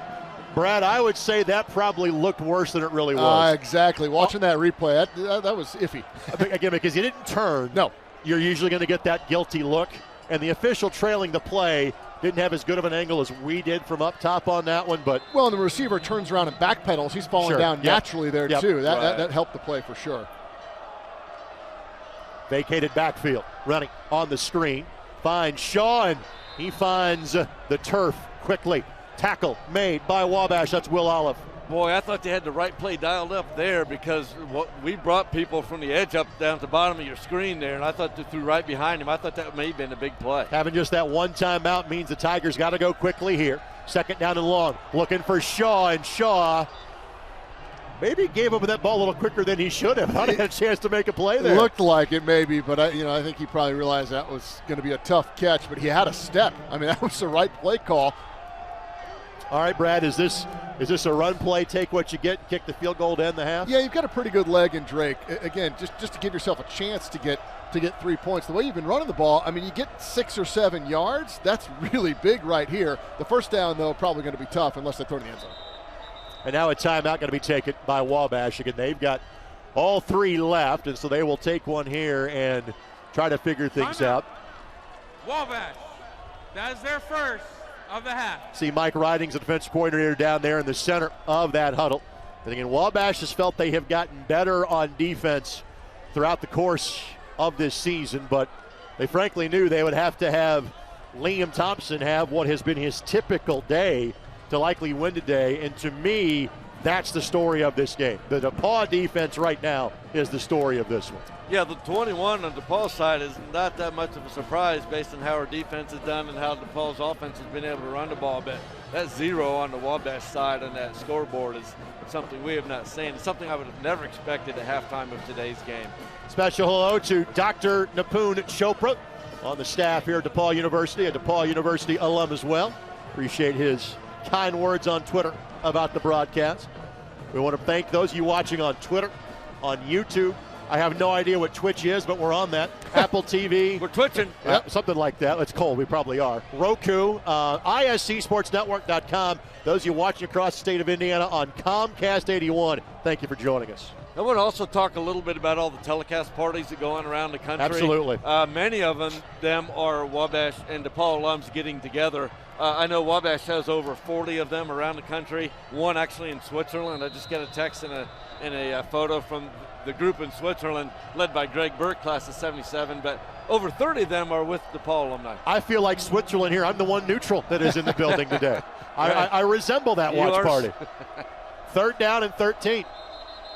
[SPEAKER 1] Brad, I would say that probably looked worse than it really was.
[SPEAKER 3] Exactly. Watching that replay, that was iffy.
[SPEAKER 1] Again, because you didn't turn.
[SPEAKER 3] No.
[SPEAKER 1] You're usually going to get that guilty look, and the official trailing the play didn't have as good of an angle as we did from up top on that one, but
[SPEAKER 3] well, and the receiver turns around and backpedals. He's falling down naturally there too. That helped the play for sure.
[SPEAKER 1] Vacated backfield, running on the screen, finds Shaw, and he finds the turf quickly. Tackle made by Wabash. That's Will Olive.
[SPEAKER 2] Boy, I thought they had the right play dialed up there, because we brought people from the edge up down at the bottom of your screen there, and I thought they threw right behind him. I thought that may have been a big play.
[SPEAKER 1] Having just that one timeout means the Tigers got to go quickly here. 2nd down and long. Looking for Shaw, and Shaw maybe gave up that ball a little quicker than he should have. Thought he had a chance to make a play there.
[SPEAKER 3] Looked like it maybe, but I think he probably realized that was going to be a tough catch, but he had a step. I mean, that was the right play call.
[SPEAKER 1] All right, Brad, is this a run play, take what you get, kick the field goal to end the half?
[SPEAKER 3] Yeah, you've got a pretty good leg in Drake. Again, just to give yourself a chance to get 3 points. The way you've been running the ball, I mean, you get 6 or 7 yards. That's really big right here. The first down, though, probably going to be tough unless they throw it in the end zone.
[SPEAKER 1] And now a timeout going to be taken by Wabash. Again, they've got all 3 left, and so they will take one here and try to figure things out.
[SPEAKER 5] Wabash, that is their first of the half.
[SPEAKER 1] See Mike Ridings, the defensive coordinator, down there in the center of that huddle. And again, Wabash has felt they have gotten better on defense throughout the course of this season, but they frankly knew they would have to have Liam Thompson have what has been his typical day to likely win today. And to me, that's the story of this game. The DePauw defense right now is the story of this one.
[SPEAKER 2] Yeah, the 21 on DePauw's side is not that much of a surprise based on how our defense has done and how DePauw's offense has been able to run the ball. But that 0 on the Wabash side on that scoreboard is something we have not seen. It's something I would have never expected at halftime of today's game.
[SPEAKER 1] Special hello to Dr. Nipun Chopra on the staff here at DePauw University, a DePauw University alum as well. Appreciate his kind words on Twitter about the broadcast. We want to thank those of you watching on Twitter, on YouTube. I have no idea what Twitch is, but we're on that. Apple TV.
[SPEAKER 2] We're twitching.
[SPEAKER 1] Something like that. It's cold. We probably are. Roku, ISC Sports Network.com. Those of you watching across the state of Indiana on Comcast 81, thank you for joining us.
[SPEAKER 2] I want to also talk a little bit about all the telecast parties that go on around the country.
[SPEAKER 1] Absolutely.
[SPEAKER 2] Many of them are Wabash and DePauw alums getting together. I know Wabash has over 40 of them around the country, one actually in Switzerland. I just got a text and a photo from the group in Switzerland led by Greg Burke, class of 77, but over 30 of them are with DePauw alumni.
[SPEAKER 1] I feel like Switzerland here. I'm the one neutral that is in the building today. I resemble that watch party. 3rd down and 13.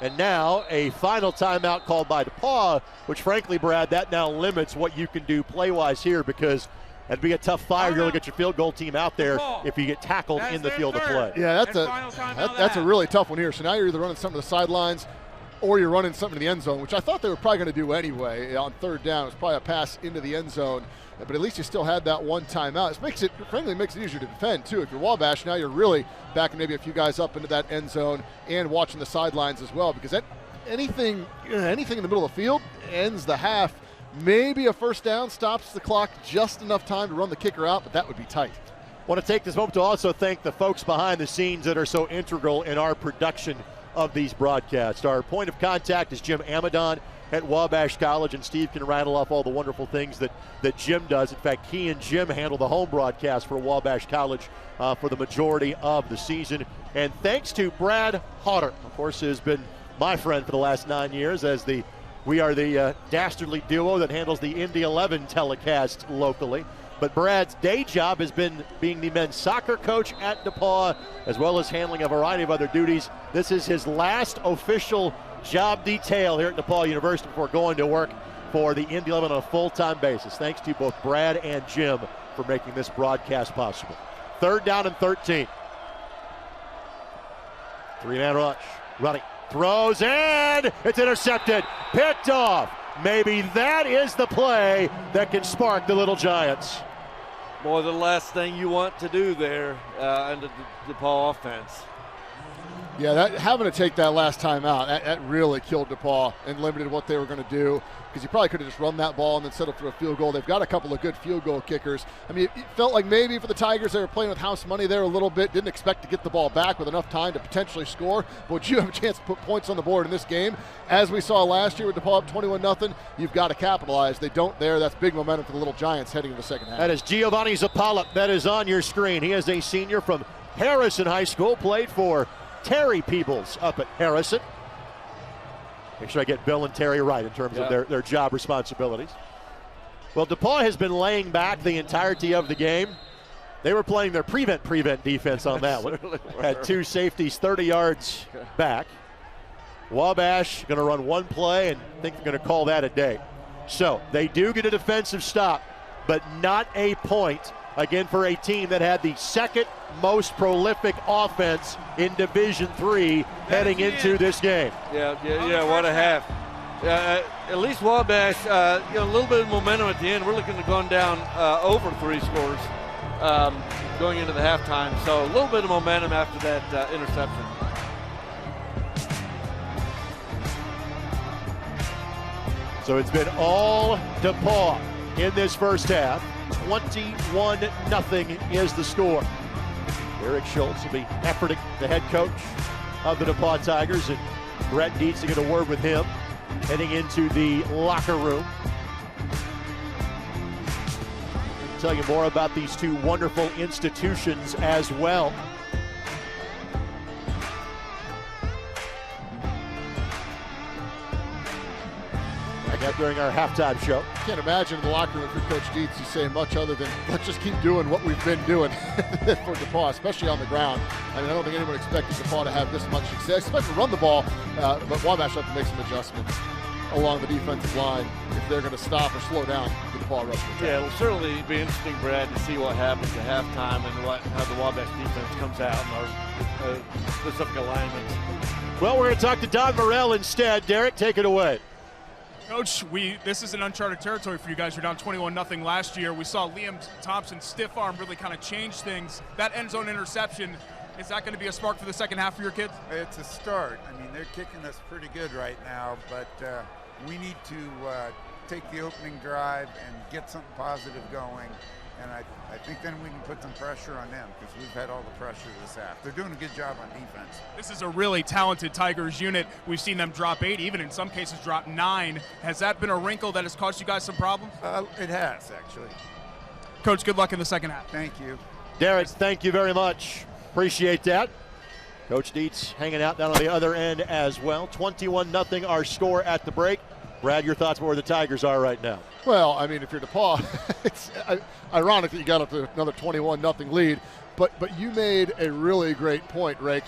[SPEAKER 1] And now a final timeout called by DePauw, which frankly, Brad, that now limits what you can do play-wise here because that'd be a tough fire. You're going to get your field goal team out there if you get tackled in the field of play.
[SPEAKER 3] Yeah, that's a really tough one here. So now you're either running something to the sidelines or you're running something to the end zone, which I thought they were probably going to do anyway on 3rd down. It was probably a pass into the end zone, but at least you still had that one timeout. It makes it easier to defend, too. If you're Wabash, now you're really backing maybe a few guys up into that end zone and watching the sidelines as well, because anything in the middle of the field ends the half. Maybe a 1st down stops the clock just enough time to run the kicker out, but that would be tight.
[SPEAKER 1] Want to take this moment to also thank the folks behind the scenes that are so integral in our production of these broadcasts. Our point of contact is Jim Amadon at Wabash College, and Steve can rattle off all the wonderful things that Jim does. In fact, he and Jim handle the home broadcast for Wabash College for the majority of the season. And thanks to Brad Hodder, of course, who has been my friend for the last 9 years as we are the dastardly duo that handles the Indy 11 telecast locally. But Brad's day job has been being the men's soccer coach at DePauw, as well as handling a variety of other duties. This is his last official job detail here at DePauw University before going to work for the Indy 11 on a full-time basis. Thanks to both Brad and Jim for making this broadcast possible. 3rd down and 13. 3-man rush. Running. Throws in. It's intercepted. Picked off. Maybe that is the play that can spark the Little Giants.
[SPEAKER 2] Boy, the last thing you want to do there in the DePauw offense.
[SPEAKER 3] Yeah, having to take that last time out, that really killed DePauw and limited what they were going to do, because you probably could have just run that ball and then settled for a field goal. They've got a couple of good field goal kickers. I mean, it felt like maybe for the Tigers they were playing with house money there a little bit, didn't expect to get the ball back with enough time to potentially score. But would you have a chance to put points on the board in this game? As we saw last year with DePauw up 21-0, you've got to capitalize. They don't there. That's big momentum for the Little Giants heading into the second half.
[SPEAKER 1] That is Giovanni Zappala. That is on your screen. He is a senior from Harrison High School, played for Terry Peebles up at Harrison. Make sure I get Bill and Terry right in terms of their job responsibilities. Well, DePauw has been laying back the entirety of the game. They were playing their prevent defense on that one. Had 2 safeties 30 yards back. Wabash going to run one play and think they're going to call that a day. So they do get a defensive stop, but not a point. Again, for a team that had the 2nd most prolific offense in Division III heading into this game.
[SPEAKER 2] Yeah, what a half. At least Wabash, a little bit of momentum at the end. We're looking to go down over 3 scores. going into the halftime. So a little bit of momentum after that interception.
[SPEAKER 1] So it's been all DePauw in this first half. 21-0 is the score. Eric Schultz will be efforting, the head coach of the DePauw Tigers, and Brett needs to get a word with him heading into the locker room. I'll tell you more about these two wonderful institutions as well. I got during our halftime show.
[SPEAKER 3] Can't imagine in the locker room for Coach Dietz, he's saying much other than, let's just keep doing what we've been doing for DePauw, especially on the ground. I mean, I don't think anyone expected DePauw to have this much success, especially run the ball, but Wabash have to make some adjustments along the defensive line if they're going to stop or slow down the DePauw rush.
[SPEAKER 2] Yeah, it'll certainly be interesting, Brad, to see what happens at halftime and how the Wabash defense comes out in our specific alignments.
[SPEAKER 1] Well, we're going to talk to Don Morell instead. Derek, take it away.
[SPEAKER 4] Coach, this is an uncharted territory for you guys. You're down 21-0 last year. We saw Liam Thompson's stiff arm really kind of change things. That end zone interception, is that going to be a spark for the second half for your kids?
[SPEAKER 10] It's a start. I mean, they're kicking us pretty good right now, but we need to take the opening drive and get something positive going. And I think then we can put some pressure on them because we've had all the pressure this half. They're doing a good job on defense.
[SPEAKER 4] This is a really talented Tigers unit. We've seen them drop 8, even in some cases drop 9. Has that been a wrinkle that has caused you guys some problems?
[SPEAKER 10] It has, actually.
[SPEAKER 4] Coach, good luck in the second half.
[SPEAKER 10] Thank you.
[SPEAKER 1] Derek, thank you very much. Appreciate that. Coach Dietz hanging out down on the other end as well. 21-0 our score at the break. Brad, your thoughts on where the Tigers are right now?
[SPEAKER 3] Well, I mean, if you're DePauw, it's ironic that you got up to another 21-0 lead, but you made a really great point, Rake.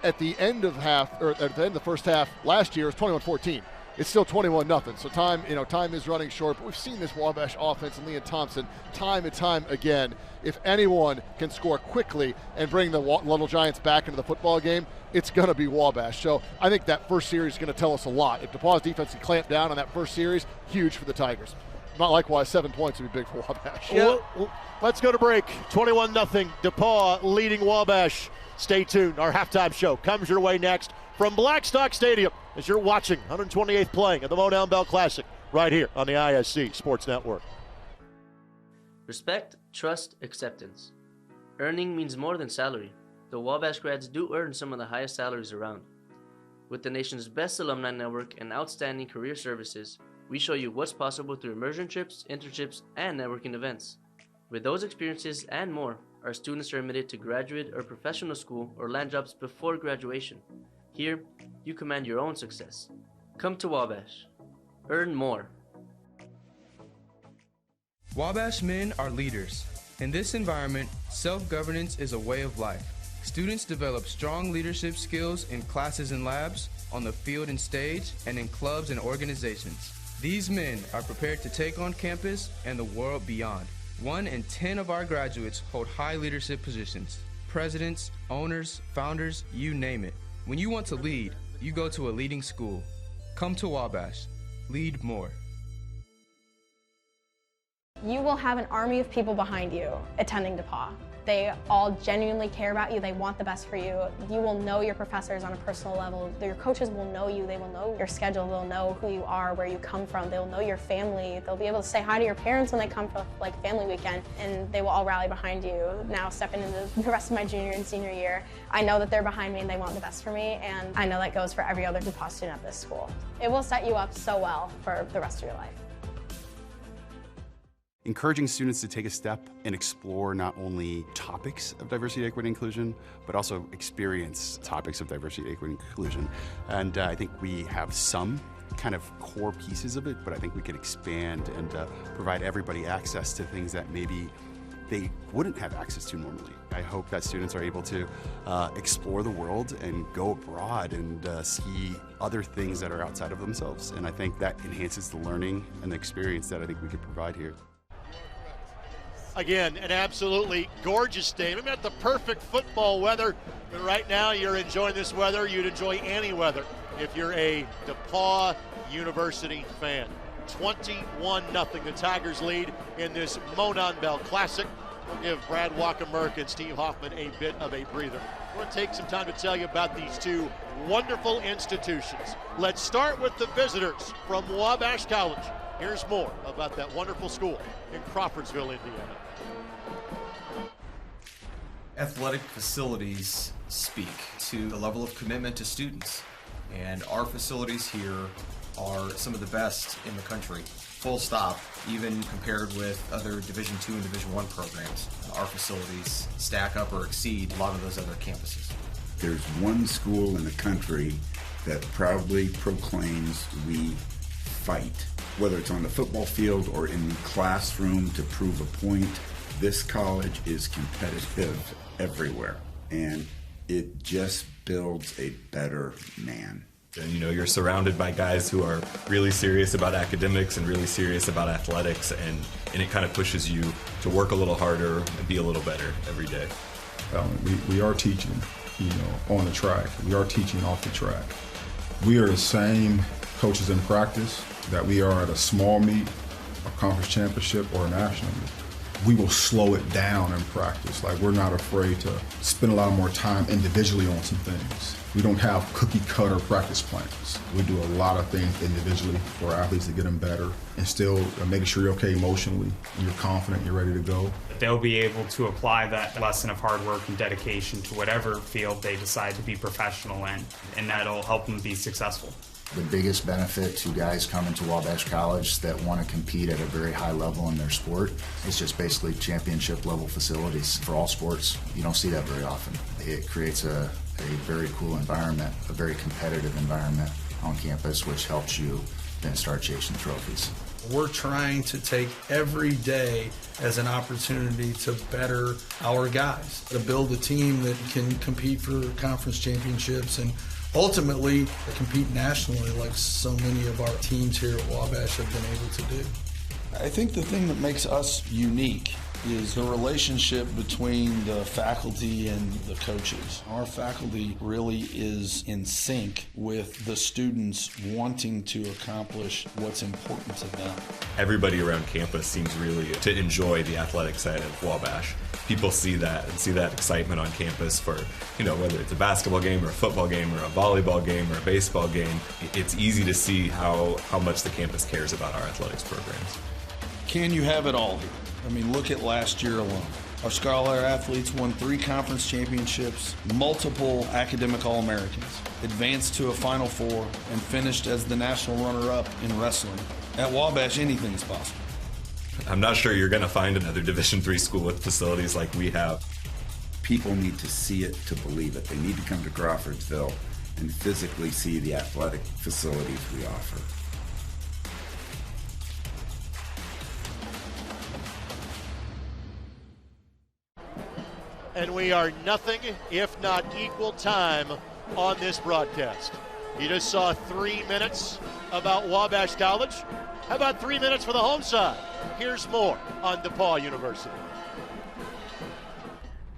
[SPEAKER 3] At the end of the first half last year, it was 21-14. It's still 21-0. So time is running short. But we've seen this Wabash offense and Liam Thompson time and time again. If anyone can score quickly and bring the Little Giants back into the football game, it's going to be Wabash. So I think that first series is going to tell us a lot. If DePauw's defense can clamp down on that first series, huge for the Tigers. Not likewise, 7 points would be big for Wabash.
[SPEAKER 1] Yeah. Well, let's go to break. 21-0. DePauw leading Wabash. Stay tuned. Our halftime show comes your way next from Blackstock Stadium as you're watching 128th playing of the Monon Bell Classic right here on the ISC Sports Network.
[SPEAKER 11] Respect, trust, acceptance. Earning means more than salary. The Wabash grads do earn some of the highest salaries around. With the nation's best alumni network and outstanding career services, we show you what's possible through immersion trips, internships, and networking events. With those experiences and more, our students are admitted to graduate or professional school or land jobs before graduation. Here, you command your own success. Come to Wabash. Earn more.
[SPEAKER 12] Wabash men are leaders. In this environment, self-governance is a way of life. Students develop strong leadership skills in classes and labs, on the field and stage, and in clubs and organizations. These men are prepared to take on campus and the world beyond. 1 in 10 of our graduates hold high leadership positions. Presidents, owners, founders, you name it. When you want to lead, you go to a leading school. Come to Wabash. Lead more.
[SPEAKER 13] You will have an army of people behind you attending DePauw. They all genuinely care about you. They want the best for you. You will know your professors on a personal level. Your coaches will know you. They will know your schedule. They'll know who you are, where you come from. They'll know your family. They'll be able to say hi to your parents when they come for like family weekend, and they will all rally behind you. Now stepping into the rest of my junior and senior year, I know that they're behind me and they want the best for me, and I know that goes for every other DePauw student at this school. It will set you up so well for the rest of your life.
[SPEAKER 14] Encouraging students to take a step and explore not only topics of diversity, equity, inclusion, but also experience topics of diversity, equity, inclusion. And I think we have some kind of core pieces of it, but I think we could expand and provide everybody access to things that maybe they wouldn't have access to normally. I hope that students are able to explore the world and go abroad and see other things that are outside of themselves. And I think that enhances the learning and the experience that I think we could provide here.
[SPEAKER 1] Again, an absolutely gorgeous day. We've got the perfect football weather, but right now you're enjoying this weather. You'd enjoy any weather if you're a DePauw University fan. 21-0, the Tigers lead in this Monon Bell Classic. We'll give Brad Walker-Merck and Steve Hoffman a bit of a breather. We're going to take some time to tell you about these two wonderful institutions. Let's start with the visitors from Wabash College. Here's more about that wonderful school in Crawfordsville, Indiana.
[SPEAKER 15] Athletic facilities speak to the level of commitment to students, and our facilities here are some of the best in the country. Full stop, even compared with other Division II and Division I programs. Our facilities stack up or exceed a lot of those other campuses.
[SPEAKER 16] There's one school in the country that proudly proclaims we fight. Whether it's on the football field or in the classroom to prove a point, this college is competitive everywhere, and it just builds a better man.
[SPEAKER 17] And you know, you're surrounded by guys who are really serious about academics and really serious about athletics, and it kind of pushes you to work a little harder and be a little better every day.
[SPEAKER 18] We are teaching, on the track. We are teaching off the track. We are the same coaches in practice that we are at a small meet, a conference championship, or a national meet. We will slow it down in practice. Like, we're not afraid to spend a lot more time individually on some things. We don't have cookie cutter practice plans. We do a lot of things individually for our athletes to get them better, and still making sure you're okay emotionally, and you're confident, you're ready to go.
[SPEAKER 19] They'll be able to apply that lesson of hard work and dedication to whatever field they decide to be professional in, and that'll help them be successful.
[SPEAKER 20] The biggest benefit to guys coming to Wabash College that want to compete at a very high level in their sport is just basically championship level facilities for all sports. You don't see that very often. It creates a very cool environment, a very competitive environment on campus, which helps you then start chasing trophies.
[SPEAKER 21] We're trying to take every day as an opportunity to better our guys, to build a team that can compete for conference championships and ultimately compete nationally like so many of our teams here at Wabash have been able to do. I think the thing that makes us unique is the relationship between the faculty and the coaches. Our faculty really is in sync with the students wanting to accomplish what's important to them.
[SPEAKER 17] Everybody around campus seems really to enjoy the athletic side of Wabash. People see that and see that excitement on campus for, whether it's a basketball game or a football game or a volleyball game or a baseball game. It's easy to see how much the campus cares about our athletics programs.
[SPEAKER 21] Can you have it all here? I mean, look at last year alone. Our scholar athletes won 3 conference championships, multiple academic All-Americans, advanced to a Final Four, and finished as the national runner-up in wrestling. At Wabash, anything is possible.
[SPEAKER 17] I'm not sure you're going to find another Division III school with facilities like we have.
[SPEAKER 16] People need to see it to believe it. They need to come to Crawfordsville and physically see the athletic facilities we offer.
[SPEAKER 1] And we are nothing if not equal time on this broadcast. You just saw 3 minutes about Wabash College. How about 3 minutes for the home side? Here's more on DePauw University.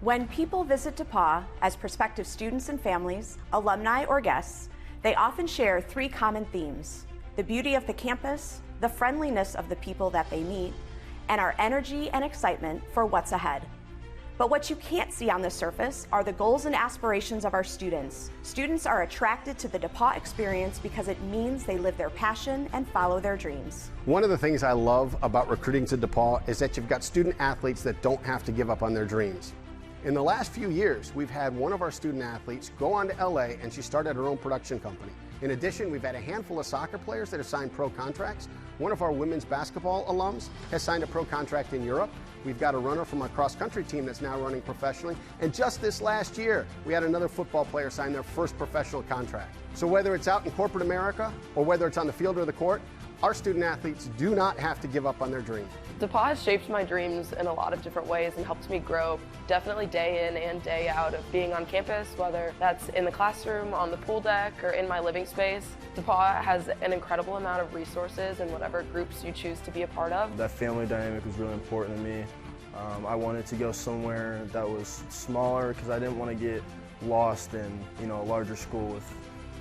[SPEAKER 22] When people visit DePauw as prospective students and families, alumni or guests, they often share 3 common themes: the beauty of the campus, the friendliness of the people that they meet, and our energy and excitement for what's ahead. But what you can't see on the surface are the goals and aspirations of our students. Students are attracted to the DePauw experience because it means they live their passion and follow their dreams.
[SPEAKER 23] One of the things I love about recruiting to DePauw is that you've got student athletes that don't have to give up on their dreams. In the last few years, we've had one of our student athletes go on to LA and she started her own production company. In addition, we've had a handful of soccer players that have signed pro contracts. One of our women's basketball alums has signed a pro contract in Europe. We've got a runner from our cross-country team that's now running professionally. And just this last year, we had another football player sign their first professional contract. So whether it's out in corporate America or whether it's on the field or the court, our student athletes do not have to give up on their dream.
[SPEAKER 8] DePauw has shaped my dreams in a lot of different ways and helped me grow definitely day in and day out of being on campus, whether that's in the classroom, on the pool deck, or in my living space. DePauw has an incredible amount of resources in whatever groups you choose to be a part of.
[SPEAKER 7] That family dynamic was really important to me. I wanted to go somewhere that was smaller because I didn't want to get lost in a larger school with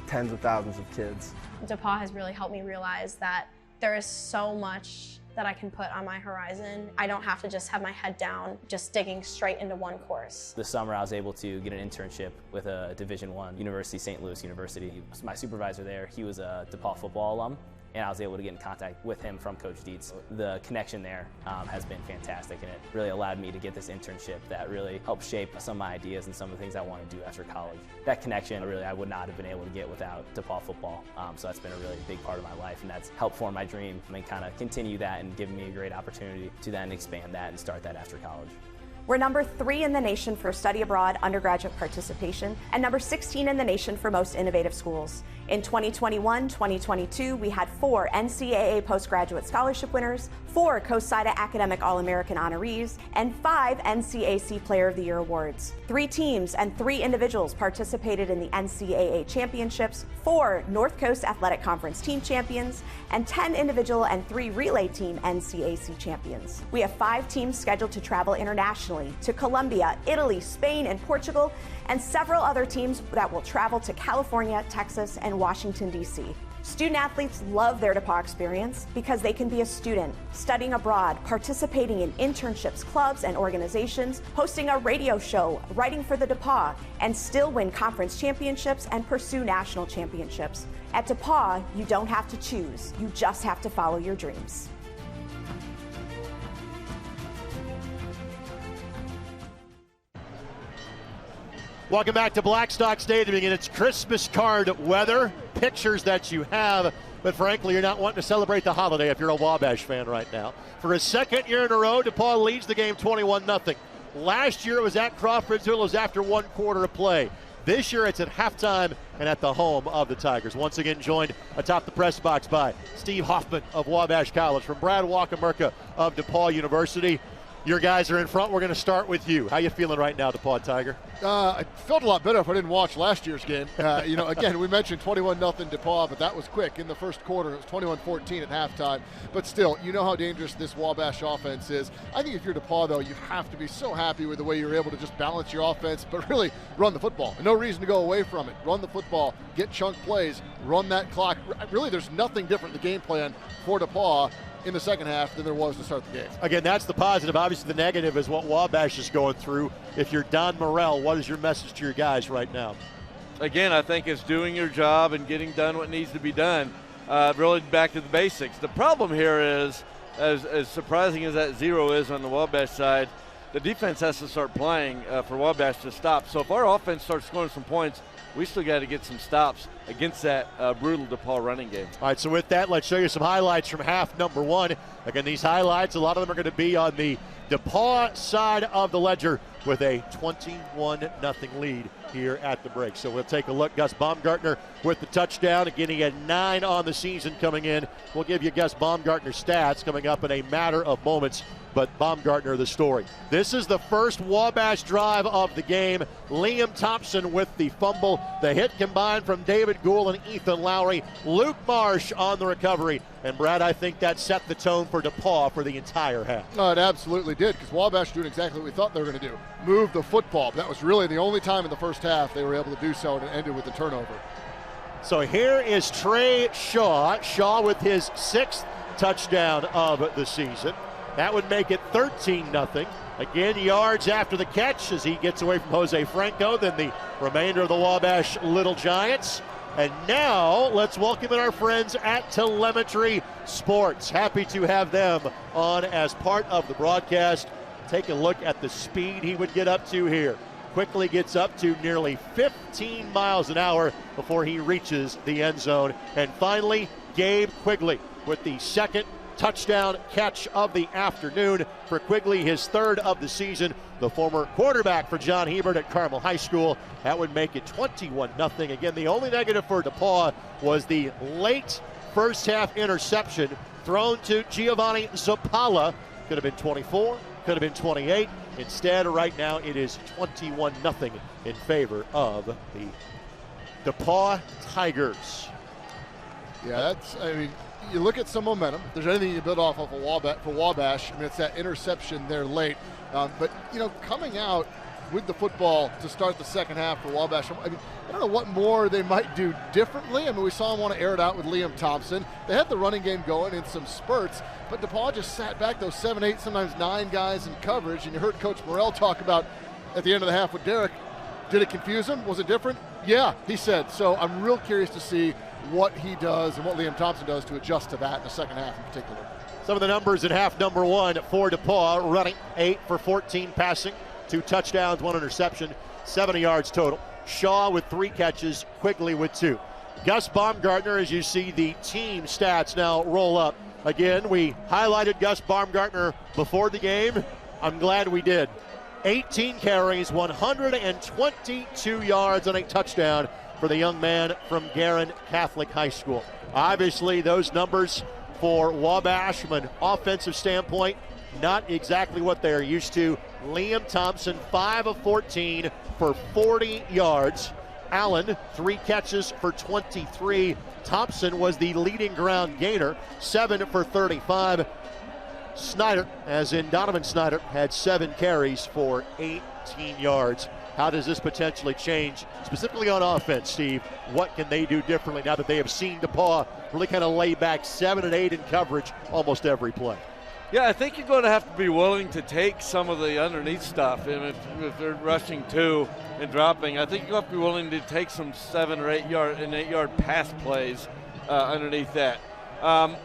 [SPEAKER 7] tens of thousands of kids.
[SPEAKER 13] DePauw has really helped me realize that There is so much that I can put on my horizon. I don't have to just have my head down, just digging straight into one course.
[SPEAKER 5] This summer I was able to get an internship with a Division I university, St. Louis University. My supervisor there, he was a DePauw football alum, and I was able to get in contact with him from Coach Dietz. The connection there has been fantastic, and it really allowed me to get this internship that really helped shape some of my ideas and some of the things I want to do after college. That connection, really, I would not have been able to get without DePauw football, so that's been a really big part of my life, and that's helped form my dream and kind of continue that and give me a great opportunity to then expand that and start that after college.
[SPEAKER 22] We're number 3 in the nation for study abroad undergraduate participation and number 16 in the nation for most innovative schools. In 2021-2022, we had 4 NCAA postgraduate scholarship winners, 4 COSIDA Academic All-American honorees, and 5 NCAC Player of the Year awards. 3 teams and 3 individuals participated in the NCAA championships, 4 North Coast Athletic Conference team champions, and 10 individual and 3 relay team NCAC champions. We have 5 teams scheduled to travel internationally to Colombia, Italy, Spain, and Portugal, and several other teams that will travel to California, Texas, and Washington, D.C. Student athletes love their DePauw experience because they can be a student, studying abroad, participating in internships, clubs, and organizations, hosting a radio show, writing for the DePauw, and still win conference championships and pursue national championships. At DePauw, you don't have to choose. You just have to follow your dreams.
[SPEAKER 1] Welcome back to Blackstock Stadium, and it's Christmas card weather, pictures that you have, but frankly, you're not wanting to celebrate the holiday if you're a Wabash fan right now. For a second year in a row, DePauw leads the game 21-0. Last year it was at Crawfordsville, it was after 1 quarter of play. This year it's at halftime and at the home of the Tigers. Once again joined atop the press box by Steve Hoffman of Wabash College, from Brad Wakamerka of DePauw University. Your guys are in front. We're going to start with you. How you feeling right now, DePauw Tiger?
[SPEAKER 3] I felt a lot better if I didn't watch last year's game. Again, we mentioned 21-0 DePauw, but that was quick. In the first quarter, it was 21-14 at halftime. But still, you know how dangerous this Wabash offense is. I think if you're DePauw, though, you have to be so happy with the way you're able to just balance your offense, but really run the football. No reason to go away from it. Run the football, get chunk plays, run that clock. Really, there's nothing different in the game plan for DePauw in the second half than there was to start the game.
[SPEAKER 1] Again, that's the positive. Obviously, the negative is what Wabash is going through. If you're Don Morrell, what is your message to your guys right now?
[SPEAKER 2] Again, I think it's doing your job and getting done what needs to be done. Really back to the basics. The problem here is, as surprising as that 0 is on the Wabash side, the defense has to start playing for Wabash to stop. So if our offense starts scoring some points, we still got to get some stops against that brutal DePauw running game.
[SPEAKER 1] All right, so with that, let's show you some highlights from half number 1. Again, these highlights, a lot of them are going to be on the DePauw side of the ledger with a 21-0 lead here at the break. So we'll take a look. Gus Baumgartner with the touchdown. Again, he had 9 on the season coming in. We'll give you Gus Baumgartner's stats coming up in a matter of moments, but Baumgartner the story. This is the first Wabash drive of the game. Liam Thompson with the fumble. The hit combined from David Gould and Ethan Lowry. Luke Marsh on the recovery. And Brad, I think that set the tone for DePauw for the entire half.
[SPEAKER 3] No, it absolutely did, because Wabash doing exactly what we thought they were going to do. Move the football. That was really the only time in the first half they were able to do so, and it ended with the turnover.
[SPEAKER 1] So here is Trey Shaw. Shaw with his 6th touchdown of the season. That would make it 13-0. Again, yards after the catch as he gets away from Jose Franco, then the remainder of the Wabash Little Giants. And now let's welcome in our friends at Telemetry Sports. Happy to have them on as part of the broadcast. Take a look at the speed he would get up to here. Quickly gets up to nearly 15 miles an hour before he reaches the end zone. And finally, Gabe Quigley with the 2nd touchdown catch of the afternoon for Quigley, his 3rd of the season. The former quarterback for John Hebert at Carmel High School. That would make it 21-0. Again, the only negative for DePauw was the late first half interception thrown to Giovanni Zappala. Could have been 24, could have been 28. Instead, right now, it is 21-0 in favor of the DePauw Tigers.
[SPEAKER 3] Yeah, you look at some momentum. If there's anything you build off of for Wabash, it's that interception there late. But, coming out, with the football to start the second half for Wabash. I mean, I don't know what more they might do differently. I mean, we saw them want to air it out with Liam Thompson. They had the running game going in some spurts, but DePauw just sat back those 7, 8, sometimes 9 guys in coverage. And you heard Coach Morrell talk about at the end of the half with Derek, did it confuse him? Was it different? Yeah, he said. So I'm real curious to see what he does and what Liam Thompson does to adjust to that in the second half in particular.
[SPEAKER 1] Some of the numbers in half number 1 for DePauw: running 8 for 14, passing 2 touchdowns, 1 interception, 70 yards total. Shaw with 3 catches, Quigley with 2. Gus Baumgartner, as you see the team stats now roll up. Again, we highlighted Gus Baumgartner before the game. I'm glad we did. 18 carries, 122 yards, and a touchdown for the young man from Garin Catholic High School. Obviously, those numbers for Wabash from an offensive standpoint, not exactly what they're used to. Liam Thompson, 5 of 14 for 40 yards. Allen, 3 catches for 23. Thompson was the leading ground gainer, 7 for 35. Snyder, as in Donovan Snyder, had 7 carries for 18 yards. How does this potentially change, specifically on offense, Steve? What can they do differently now that they have seen DePauw really kind of lay back 7 and 8 in coverage almost every play?
[SPEAKER 2] Yeah, I think you're going to have to be willing to take some of the underneath stuff. And if they're rushing 2 and dropping, I think you have to be willing to take some 7 or 8 yard pass plays underneath that.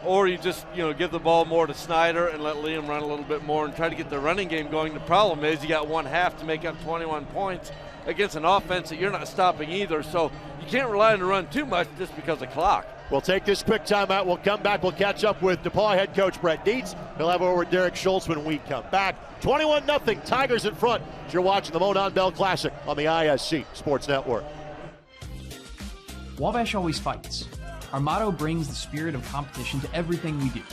[SPEAKER 2] Or you just, give the ball more to Snyder and let Liam run a little bit more and try to get the running game going. The problem is you got 1 half to make up 21 points against an offense that you're not stopping either. So you can't rely on the run too much just because of clock.
[SPEAKER 1] We'll take this quick timeout. We'll come back. We'll catch up with DePauw head coach Brett Dietz. He'll have over with Derek Schultz when we come back. 21-0, Tigers in front. As you're watching the Monon Bell Classic on the ISC Sports Network.
[SPEAKER 4] Wabash always fights. Our motto brings the spirit of competition to everything we do.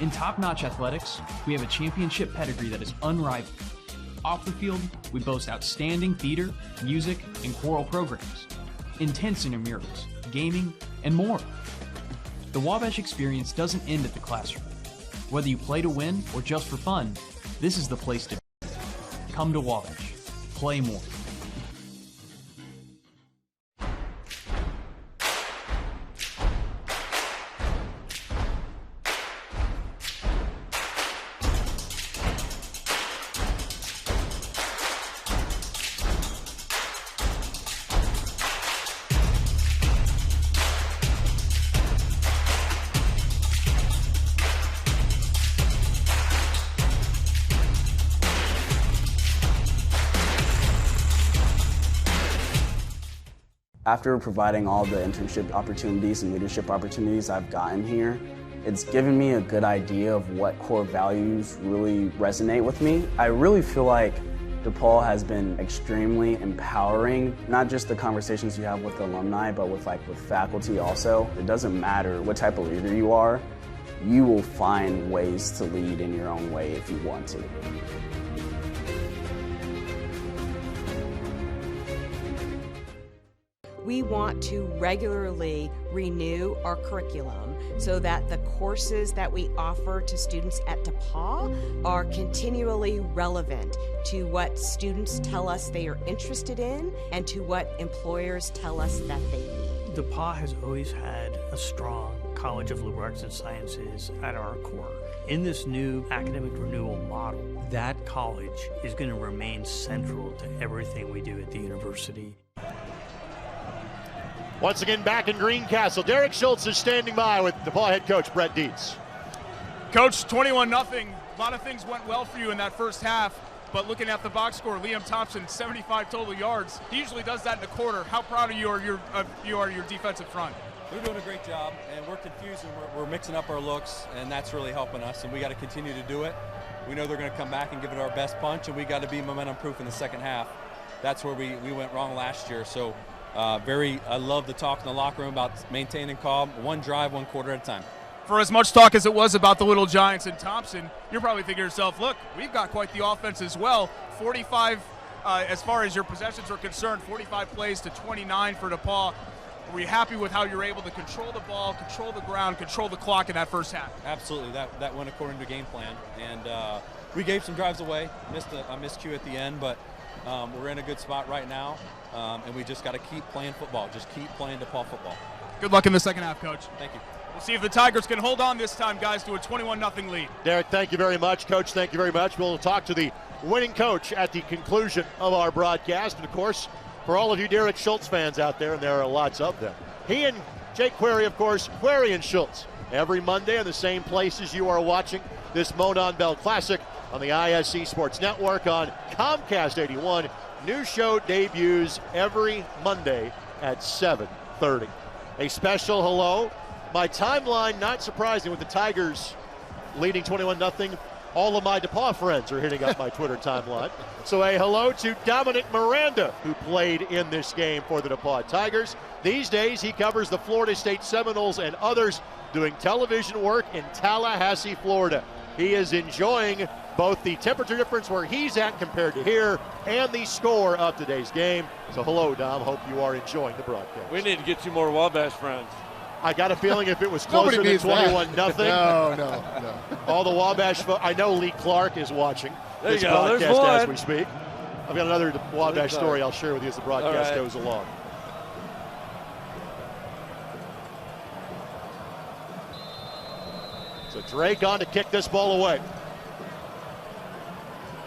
[SPEAKER 4] In top-notch athletics, we have a championship pedigree that is unrivaled. Off the field, we boast outstanding theater, music, and choral programs, intense intramurals, gaming, and more. The Wabash experience doesn't end at the classroom. Whether you play to win or just for fun, this is the place to be. Come to Wabash. Play more.
[SPEAKER 6] After providing all the internship opportunities and leadership opportunities I've gotten here, it's given me a good idea of what core values really resonate with me. I really feel like DePauw has been extremely empowering, not just the conversations you have with alumni, but with faculty also. It doesn't matter what type of leader you are, you will find ways to lead in your own way if you want to.
[SPEAKER 9] We want to regularly renew our curriculum so that the courses that we offer to students at DePauw are continually relevant to what students tell us they are interested in and to what employers tell us that they need.
[SPEAKER 24] DePauw has always had a strong College of Liberal Arts and Sciences at our core. In this new academic renewal model, that college is going to remain central to everything we do at the university.
[SPEAKER 1] Once again, back in Greencastle, Derek Schultz is standing by with DePauw head coach Brett Dietz.
[SPEAKER 25] Coach, 21-0. A lot of things went well for you in that first half, but looking at the box score, Liam Thompson, 75 total yards. He usually does that in the quarter. How proud of you are your defensive front?
[SPEAKER 26] They're doing a great job, and we're confused, and we're mixing up our looks, and that's really helping us, and we got to continue to do it. We know they're going to come back and give it our best punch, and we got to be momentum-proof in the second half. That's where we went wrong last year, so I love the talk in the locker room about maintaining calm, one drive, one quarter at a time.
[SPEAKER 25] For as much talk as it was about the Little Giants and Thompson, you're probably thinking to yourself, look, we've got quite the offense as well. 45, as far as your possessions are concerned, 45 plays to 29 for DePauw. Were you happy with how you're able to control the ball, control the ground, control the clock in that first half?
[SPEAKER 26] Absolutely. That went according to game plan. And we gave some drives away, missed a miscue at the end, but We're in a good spot right now, and we just got to keep playing football. Just keep playing DePauw football.
[SPEAKER 25] Good luck in the second half, Coach.
[SPEAKER 26] Thank you.
[SPEAKER 25] We'll see if the Tigers can hold on this time, guys, to a 21-0 lead.
[SPEAKER 1] Derek, thank you very much. Coach, thank you very much. We'll talk to the winning coach at the conclusion of our broadcast. And, of course, for all of you Derek Schultz fans out there, and there are lots of them, he and Jake Query, of course, Query and Schultz, every Monday in the same places you are watching this Monon Bell Classic on the ISC Sports Network on Comcast 81. New show debuts every Monday at 7:30. A special hello. My timeline, not surprising, with the Tigers leading 21-0. All of my DePauw friends are hitting up my Twitter timeline. So a hello to Dominic Miranda, who played in this game for the DePauw Tigers. These days, he covers the Florida State Seminoles and others, doing television work in Tallahassee, Florida. He is enjoying both the temperature difference where he's at compared to here and the score of today's game. So hello, Dom. Hope you are enjoying the broadcast.
[SPEAKER 2] We need to get you more Wabash friends.
[SPEAKER 1] I got a feeling if it was closer than 21-0.
[SPEAKER 3] No.
[SPEAKER 1] All the Wabash I know Lee Clark is watching this broadcast as we speak. I've got another Wabash story I'll share with you as the broadcast goes along. So Drake on to kick this ball away.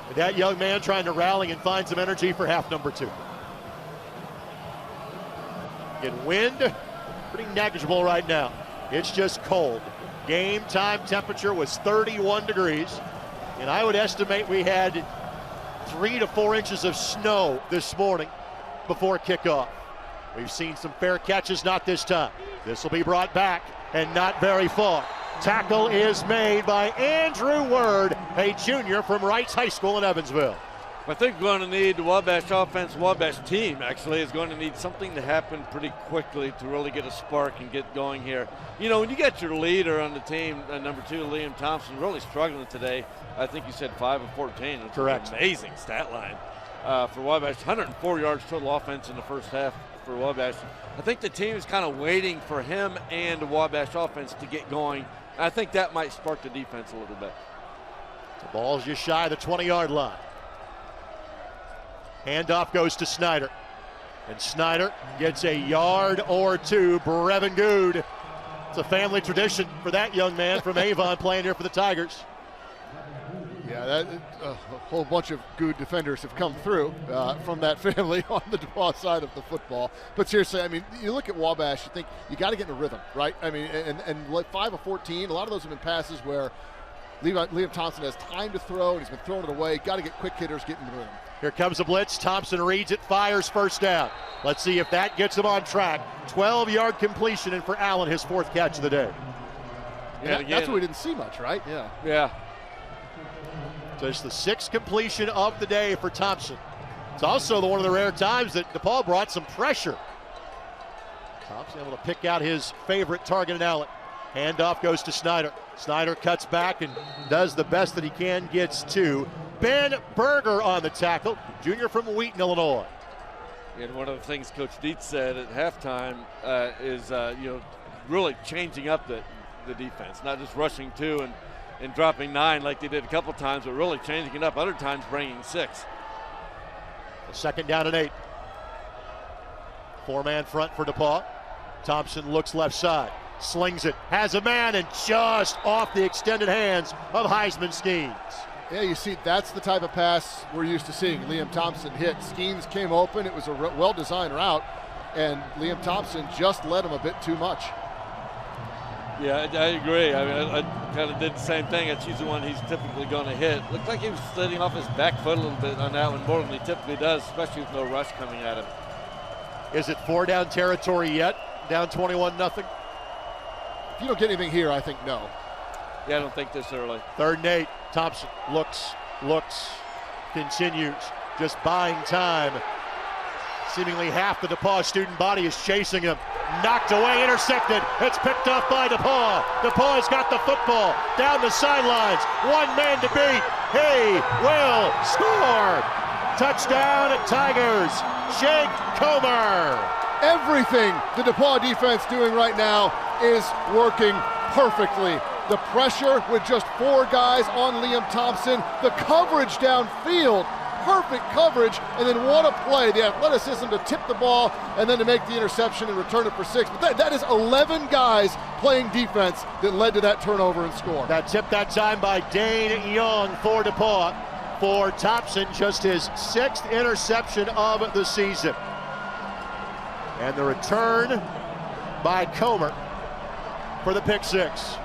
[SPEAKER 1] And that young man trying to rally and find some energy for half number 2. In wind, pretty negligible right now. It's just cold. Game time temperature was 31 degrees, and I would estimate we had 3 to 4 inches of snow this morning before kickoff. We've seen some fair catches, not this time. This will be brought back, and not very far. Tackle is made by Andrew Word, a junior from Wrights High School in Evansville.
[SPEAKER 2] I think we're going to need the Wabash offense, Wabash team actually is going to need something to happen pretty quickly to really get a spark and get going here. You know, when you got your leader on the team, number 2, Liam Thompson, really struggling today. I think you said 5 of 14. It's
[SPEAKER 1] correct.
[SPEAKER 2] An amazing stat line for Wabash. 104 yards total offense in the first half for Wabash. I think the team is kind of waiting for him and the Wabash offense to get going. I think that might spark the defense a little bit.
[SPEAKER 1] The ball's just shy of the 20-yard line. Handoff goes to Snyder. And Snyder gets a yard or 2. Brevin Good. It's a family tradition for that young man from Avon playing here for the Tigers.
[SPEAKER 3] Yeah, a whole bunch of good defenders have come through from that family on the DePauw side of the football. But seriously, I mean, you look at Wabash, you think you got to get in a rhythm, right? I mean, and like 5 of 14, a lot of those have been passes where Liam Thompson has time to throw, and he's been throwing it away. Got to get quick hitters getting in the rhythm.
[SPEAKER 1] Here comes a blitz. Thompson reads it, fires, first down. Let's see if that gets him on track. 12-yard completion, and for Allen, his 4th catch of the day.
[SPEAKER 3] Yeah, that's what we didn't see much, right?
[SPEAKER 2] Yeah.
[SPEAKER 1] So it's the 6th completion of the day for Thompson. It's also one of the rare times that DePauw brought some pressure. Thompson able to pick out his favorite target in Allen. Handoff goes to Snyder. Snyder cuts back and does the best that he can, gets 2. Ben Berger on the tackle, junior from Wheaton, Illinois.
[SPEAKER 2] And one of the things Coach Dietz said at halftime is, really changing up the defense, not just rushing 2 and dropping 9 like they did a couple times, but really changing it up. Other times bringing 6.
[SPEAKER 1] A 2nd down and 8. 4-man front for DePauw. Thompson looks left side, slings it, has a man, and just off the extended hands of Heisman Skeens.
[SPEAKER 3] Yeah, you see, that's the type of pass we're used to seeing. Liam Thompson hit. Skeens came open. It was a well-designed route, and Liam Thompson just led him a bit too much.
[SPEAKER 2] Yeah, I agree. I mean, I kind of did the same thing. That's usually one he's typically going to hit. Looked like he was sliding off his back foot a little bit on that one, more than he typically does, especially with no rush coming at him.
[SPEAKER 1] Is it 4-down territory yet? Down 21-0?
[SPEAKER 3] If you don't get anything here, I think no.
[SPEAKER 2] Yeah, I don't think this early.
[SPEAKER 1] 3rd and 8. Thompson looks, continues, just buying time. Seemingly half the DePauw student body is chasing him. Knocked away, intercepted. It's picked off by DePauw. DePauw's got the football down the sidelines. 1 man to beat. He will score. Touchdown, Tigers. Jake Comer.
[SPEAKER 3] Everything the DePauw defense doing right now is working perfectly. The pressure with just 4 guys on Liam Thompson. The coverage downfield perfect coverage, and then what a play. The athleticism to tip the ball and then to make the interception and return it for 6. But that is 11 guys playing defense that led to that turnover and score.
[SPEAKER 1] That tip that time by Dane Young for DePauw. For Thompson, just his 6th interception of the season. And the return by Comer for the pick 6.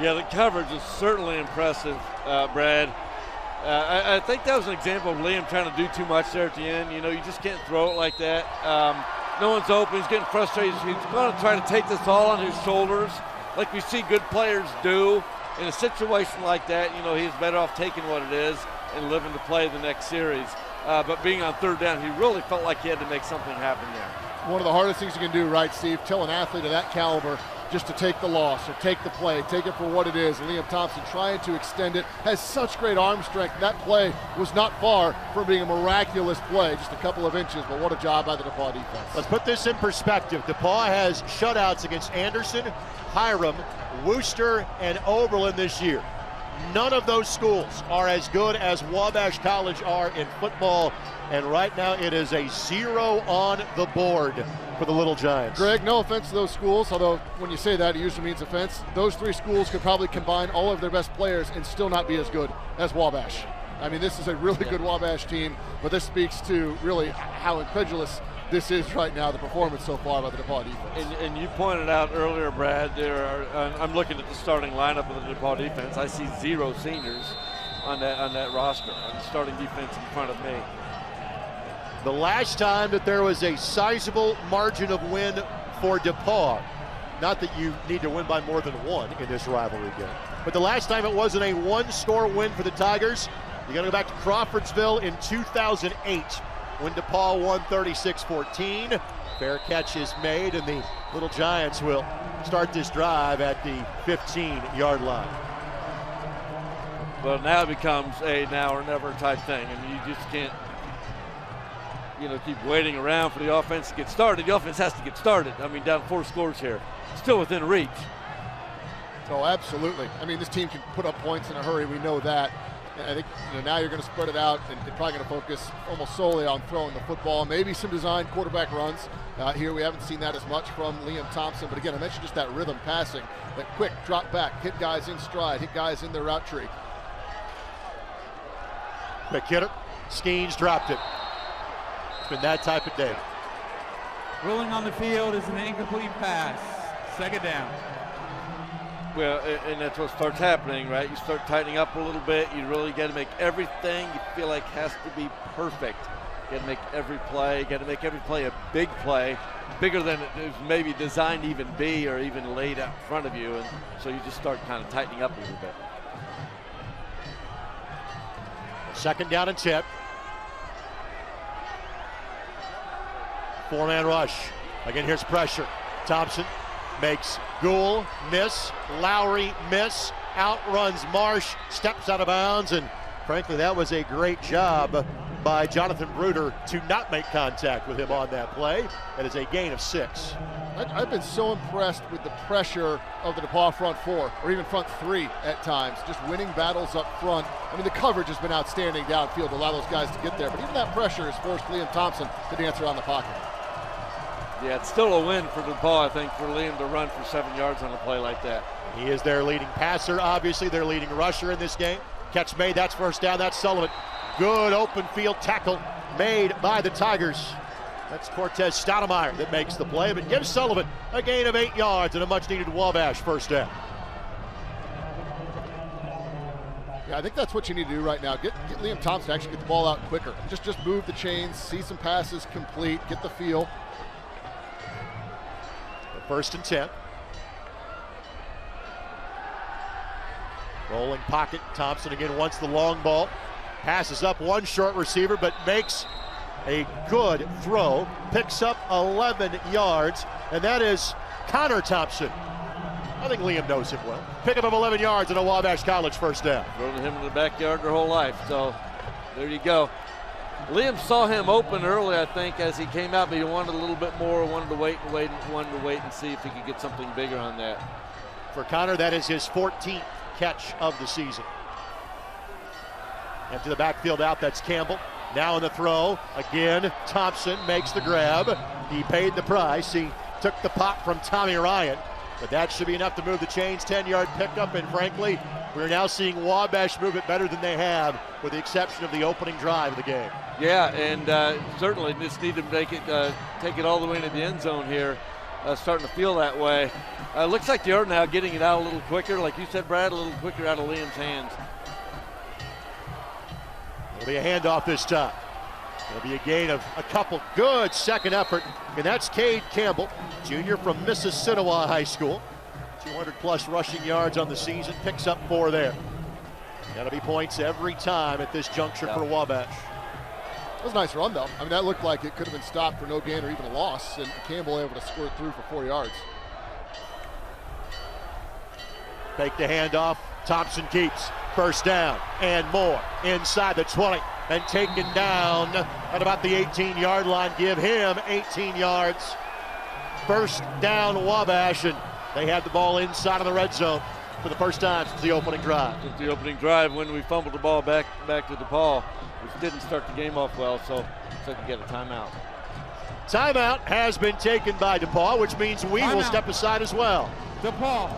[SPEAKER 2] Yeah, the coverage is certainly impressive, Brad. I think that was an example of Liam trying to do too much there at the end. You know, you just can't throw it like that. No one's open. He's getting frustrated. He's going to try to take this all on his shoulders like we see good players do. In a situation like that, you know, he's better off taking what it is and living to play the next series. But being on 3rd down, he really felt like he had to make something happen there.
[SPEAKER 3] One of the hardest things you can do, right, Steve? Tell an athlete of that caliber just to take the loss or take the play, take it for what it is. Liam Thompson trying to extend it, has such great arm strength. That play was not far from being a miraculous play, just a couple of inches, but what a job by the DePauw defense.
[SPEAKER 1] Let's put this in perspective. DePauw has shutouts against Anderson, Hiram, Worcester, and Oberlin this year. None of those schools are as good as Wabash College are in football, and right now it is a 0 on the board for the Little Giants.
[SPEAKER 3] Greg, no offense to those schools, although when you say that, it usually means offense. Those 3 schools could probably combine all of their best players and still not be as good as Wabash. I mean, this is a really good Wabash team, but this speaks to really how incredulous this is right now, the performance so far by the DePauw defense.
[SPEAKER 2] And you pointed out earlier, Brad, I'm looking at the starting lineup of the DePauw defense. I see 0 seniors on that roster, on the starting defense in front of me.
[SPEAKER 1] The last time that there was a sizable margin of win for DePauw, not that you need to win by more than 1 in this rivalry game, but the last time it wasn't a 1-score win for the Tigers, you gotta go back to Crawfordsville in 2008 when DePauw won 36-14. Fair catch is made, and the Little Giants will start this drive at the 15-yard line.
[SPEAKER 2] Well, now it becomes a now or never type thing, and you just can't, you know, keep waiting around for the offense to get started. The offense has to get started. I mean, down 4 scores here, still within reach.
[SPEAKER 3] Oh, absolutely. I mean, this team can put up points in a hurry. We know that. I think now you're going to spread it out and they're probably going to focus almost solely on throwing the football. Maybe some designed quarterback runs. Here we haven't seen that as much from Liam Thompson. But again, I mentioned just that rhythm passing, that quick drop back, hit guys in stride, hit guys in their route tree.
[SPEAKER 1] Quick hitter. Skeens dropped it. It's been that type of day.
[SPEAKER 10] Ruling on the field is an incomplete pass. 2nd down.
[SPEAKER 2] Well, and that's what starts happening, right? You start tightening up a little bit. You really got to make everything you feel like has to be perfect. You got to make every play. You got to make every play a big play, bigger than it is maybe designed to even be or even laid out in front of you. And so you just start kind of tightening up a little bit.
[SPEAKER 1] 2nd down and 10. 4-man rush. Again, here's pressure. Thompson makes Gould miss, Lowry miss, outruns Marsh, steps out of bounds, and frankly, that was a great job by Jonathan Bruder to not make contact with him on that play. That is a gain of 6.
[SPEAKER 3] I've been so impressed with the pressure of the DePauw front 4, or even front 3 at times, just winning battles up front. I mean, the coverage has been outstanding downfield to allow those guys to get there, but even that pressure has forced Liam Thompson to dance around the pocket.
[SPEAKER 2] Yeah, it's still a win for DePauw, I think, for Liam to run for 7 yards on a play like that.
[SPEAKER 1] He is their leading passer, obviously, their leading rusher in this game. Catch made, that's 1st down, that's Sullivan. Good open field tackle made by the Tigers. That's Cortez Stoudemire that makes the play, but gives Sullivan a gain of 8 yards and a much-needed Wabash 1st down.
[SPEAKER 3] Yeah, I think that's what you need to do right now. Get Liam Thompson to actually get the ball out quicker. Just move the chains, see some passes complete, get the feel.
[SPEAKER 1] 1st and 10. Rolling pocket. Thompson again wants the long ball. Passes up one short receiver, but makes a good throw. Picks up 11 yards, and that is Connor Thompson. I think Liam knows him well. Pickup of 11 yards and a Wabash College 1st down.
[SPEAKER 2] Thrown him in the backyard their whole life, so there you go. Liam saw him open early, I think, as he came out, but he wanted a little bit more, wanted to wait and see if he could get something bigger on that.
[SPEAKER 1] For Connor, that is his 14th catch of the season. Empty the backfield out, that's Campbell. Now in the throw, again, Thompson makes the grab. He paid the price. He took the pop from Tommy Ryan, but that should be enough to move the chains. 10-yard pickup, and frankly, we're now seeing Wabash move it better than they have, with the exception of the opening drive of the game.
[SPEAKER 2] Yeah, and certainly just need to make it, take it all the way into the end zone here. Starting to feel that way. Looks like they are now getting it out a little quicker, like you said, Brad, a little quicker out of Liam's hands.
[SPEAKER 1] It'll be a handoff this time. It'll be a gain of a couple. Good second effort, and that's Cade Campbell, junior from Mississinawa High School. 200-plus rushing yards on the season, picks up 4 there. That'll be points every time at this juncture for Wabash.
[SPEAKER 3] That was a nice run, though. I mean, that looked like it could have been stopped for no gain or even a loss, and Campbell able to squirt through for 4 yards.
[SPEAKER 1] Fake the handoff. Thompson keeps. First down and more. Inside the 20 and taken down at about the 18-yard line. Give him 18 yards. First down Wabash, and they had the ball inside of the red zone for the first time since the opening drive.
[SPEAKER 2] Since the opening drive when we fumbled the ball back to DePauw, which didn't start the game off well, so they can get a timeout.
[SPEAKER 1] Timeout has been taken by DePauw, which means we will step aside as well.
[SPEAKER 10] DePauw,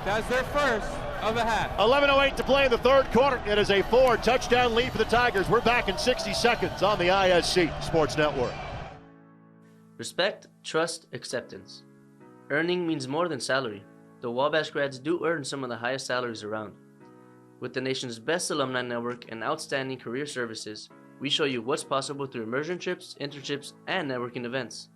[SPEAKER 10] that's their first of the half.
[SPEAKER 1] 11:08 to play in the third quarter. It is a 4-touchdown lead for the Tigers. We're back in 60 seconds on the ISC Sports Network.
[SPEAKER 11] Respect, trust, acceptance. Earning means more than salary. The Wabash grads do earn some of the highest salaries around. With the nation's best alumni network and outstanding career services, we show you what's possible through immersion trips, internships, and networking events.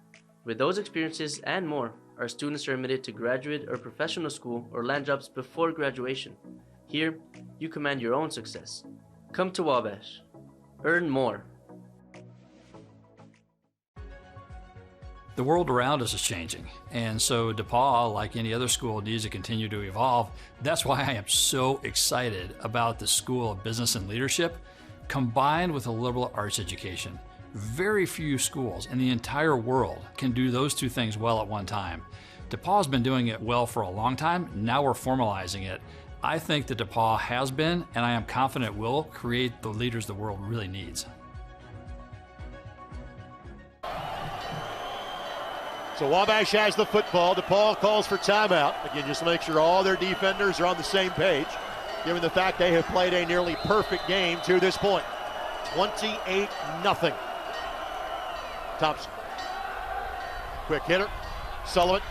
[SPEAKER 11] With those experiences and more, our students are admitted to graduate or professional school or land jobs before graduation. Here, you command your own success. Come to Wabash. Earn more.
[SPEAKER 12] The world around us is changing, and so DePauw, like any other school, needs to continue to evolve. That's why I am so excited about the School of Business and Leadership, combined with a liberal arts education. Very few schools in the entire world can do those two things well at one time. DePauw's been doing it well for a long time. Now we're formalizing it. I think that DePauw has been, and I am confident will, create the leaders the world really needs.
[SPEAKER 1] So Wabash has the football. DePauw calls for timeout. Again, just to make sure all their defenders are on the same page, given the fact they have played a nearly perfect game to this point. 28-0. Thompson. Quick hitter. Sullivan.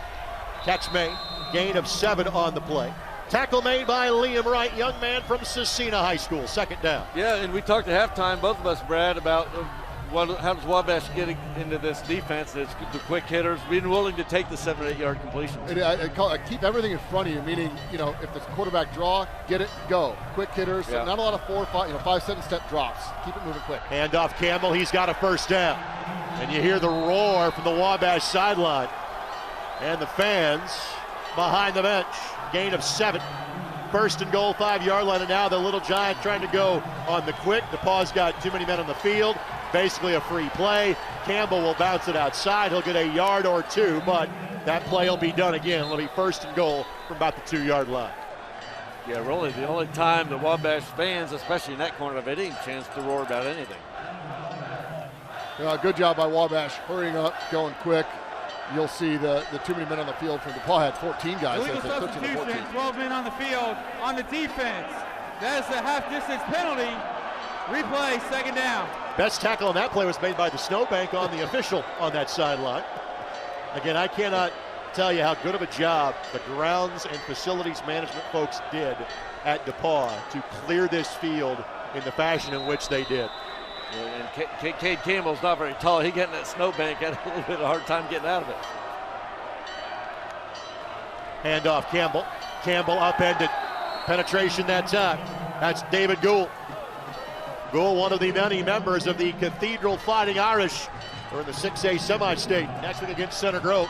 [SPEAKER 1] Catch made. Gain of 7 on the play. Tackle made by Liam Wright, young man from Cecina High School. Second down.
[SPEAKER 2] Yeah, and we talked at halftime, both of us, Brad, about how does Wabash get into this defense? It's the quick hitters, being willing to take the 7 or 8 yard completions.
[SPEAKER 3] I keep everything in front of you, meaning, if the quarterback draw, get it, go. Quick hitters, not a lot of 4 or 5, 5-7 step drops. Keep it moving quick.
[SPEAKER 1] Handoff Campbell, he's got a first down. And you hear the roar from the Wabash sideline. And the fans behind the bench. Gain of 7. First and goal, 5-yard line, and now the Little Giant trying to go on the quick. DePauw's got too many men on the field. Basically a free play. Campbell will bounce it outside. He'll get a yard or 2, but that play will be done again. It'll be first and goal from about the 2-yard line.
[SPEAKER 2] Yeah, really the only time the Wabash fans, especially in that corner, have any chance to roar about anything.
[SPEAKER 3] Good job by Wabash, hurrying up, going quick. You'll see the too many men on the field from DePauw had 14 guys.
[SPEAKER 10] Illegal substitution, 12 men on the field on the defense. That is a half-distance penalty. Replay, second down.
[SPEAKER 1] Best tackle on that play was made by the Snowbank on the official on that sideline. Again, I cannot tell you how good of a job the grounds and facilities management folks did at DePauw to clear this field in the fashion in which they did.
[SPEAKER 2] And Cade Campbell's not very tall. He getting that Snowbank, had a little bit of a hard time getting out of it.
[SPEAKER 1] Handoff Campbell. Campbell upended. Penetration that time. That's David Gould. Gould, one of the many members of the Cathedral Fighting Irish. They're in the 6A semi-state next week against Center Grove.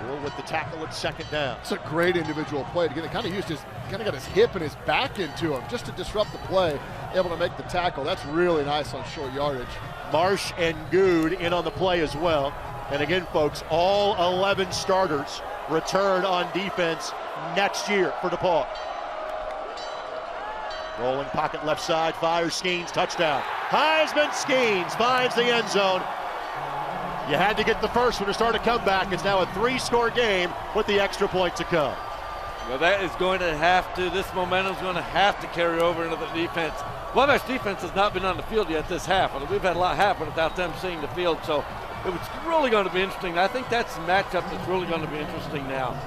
[SPEAKER 1] Gould with the tackle at second down.
[SPEAKER 3] It's a great individual play. Again, it kind of got his hip and his back into him just to disrupt the play, able to make the tackle. That's really nice on short yardage.
[SPEAKER 1] Marsh and Gould in on the play as well. And again, folks, all 11 starters return on defense next year for DePauw. Rolling pocket left side, fires Skeens, touchdown. Heisman Skeens finds the end zone. You had to get the first one to start a comeback. It's now a 3-score game with the extra point to come.
[SPEAKER 2] Well, that is going to have to, this momentum is going to have to carry over into the defense. Wabash defense has not been on the field yet this half. We've had a lot happen without them seeing the field, so it was really going to be interesting. I think that's a matchup that's really going to be interesting now.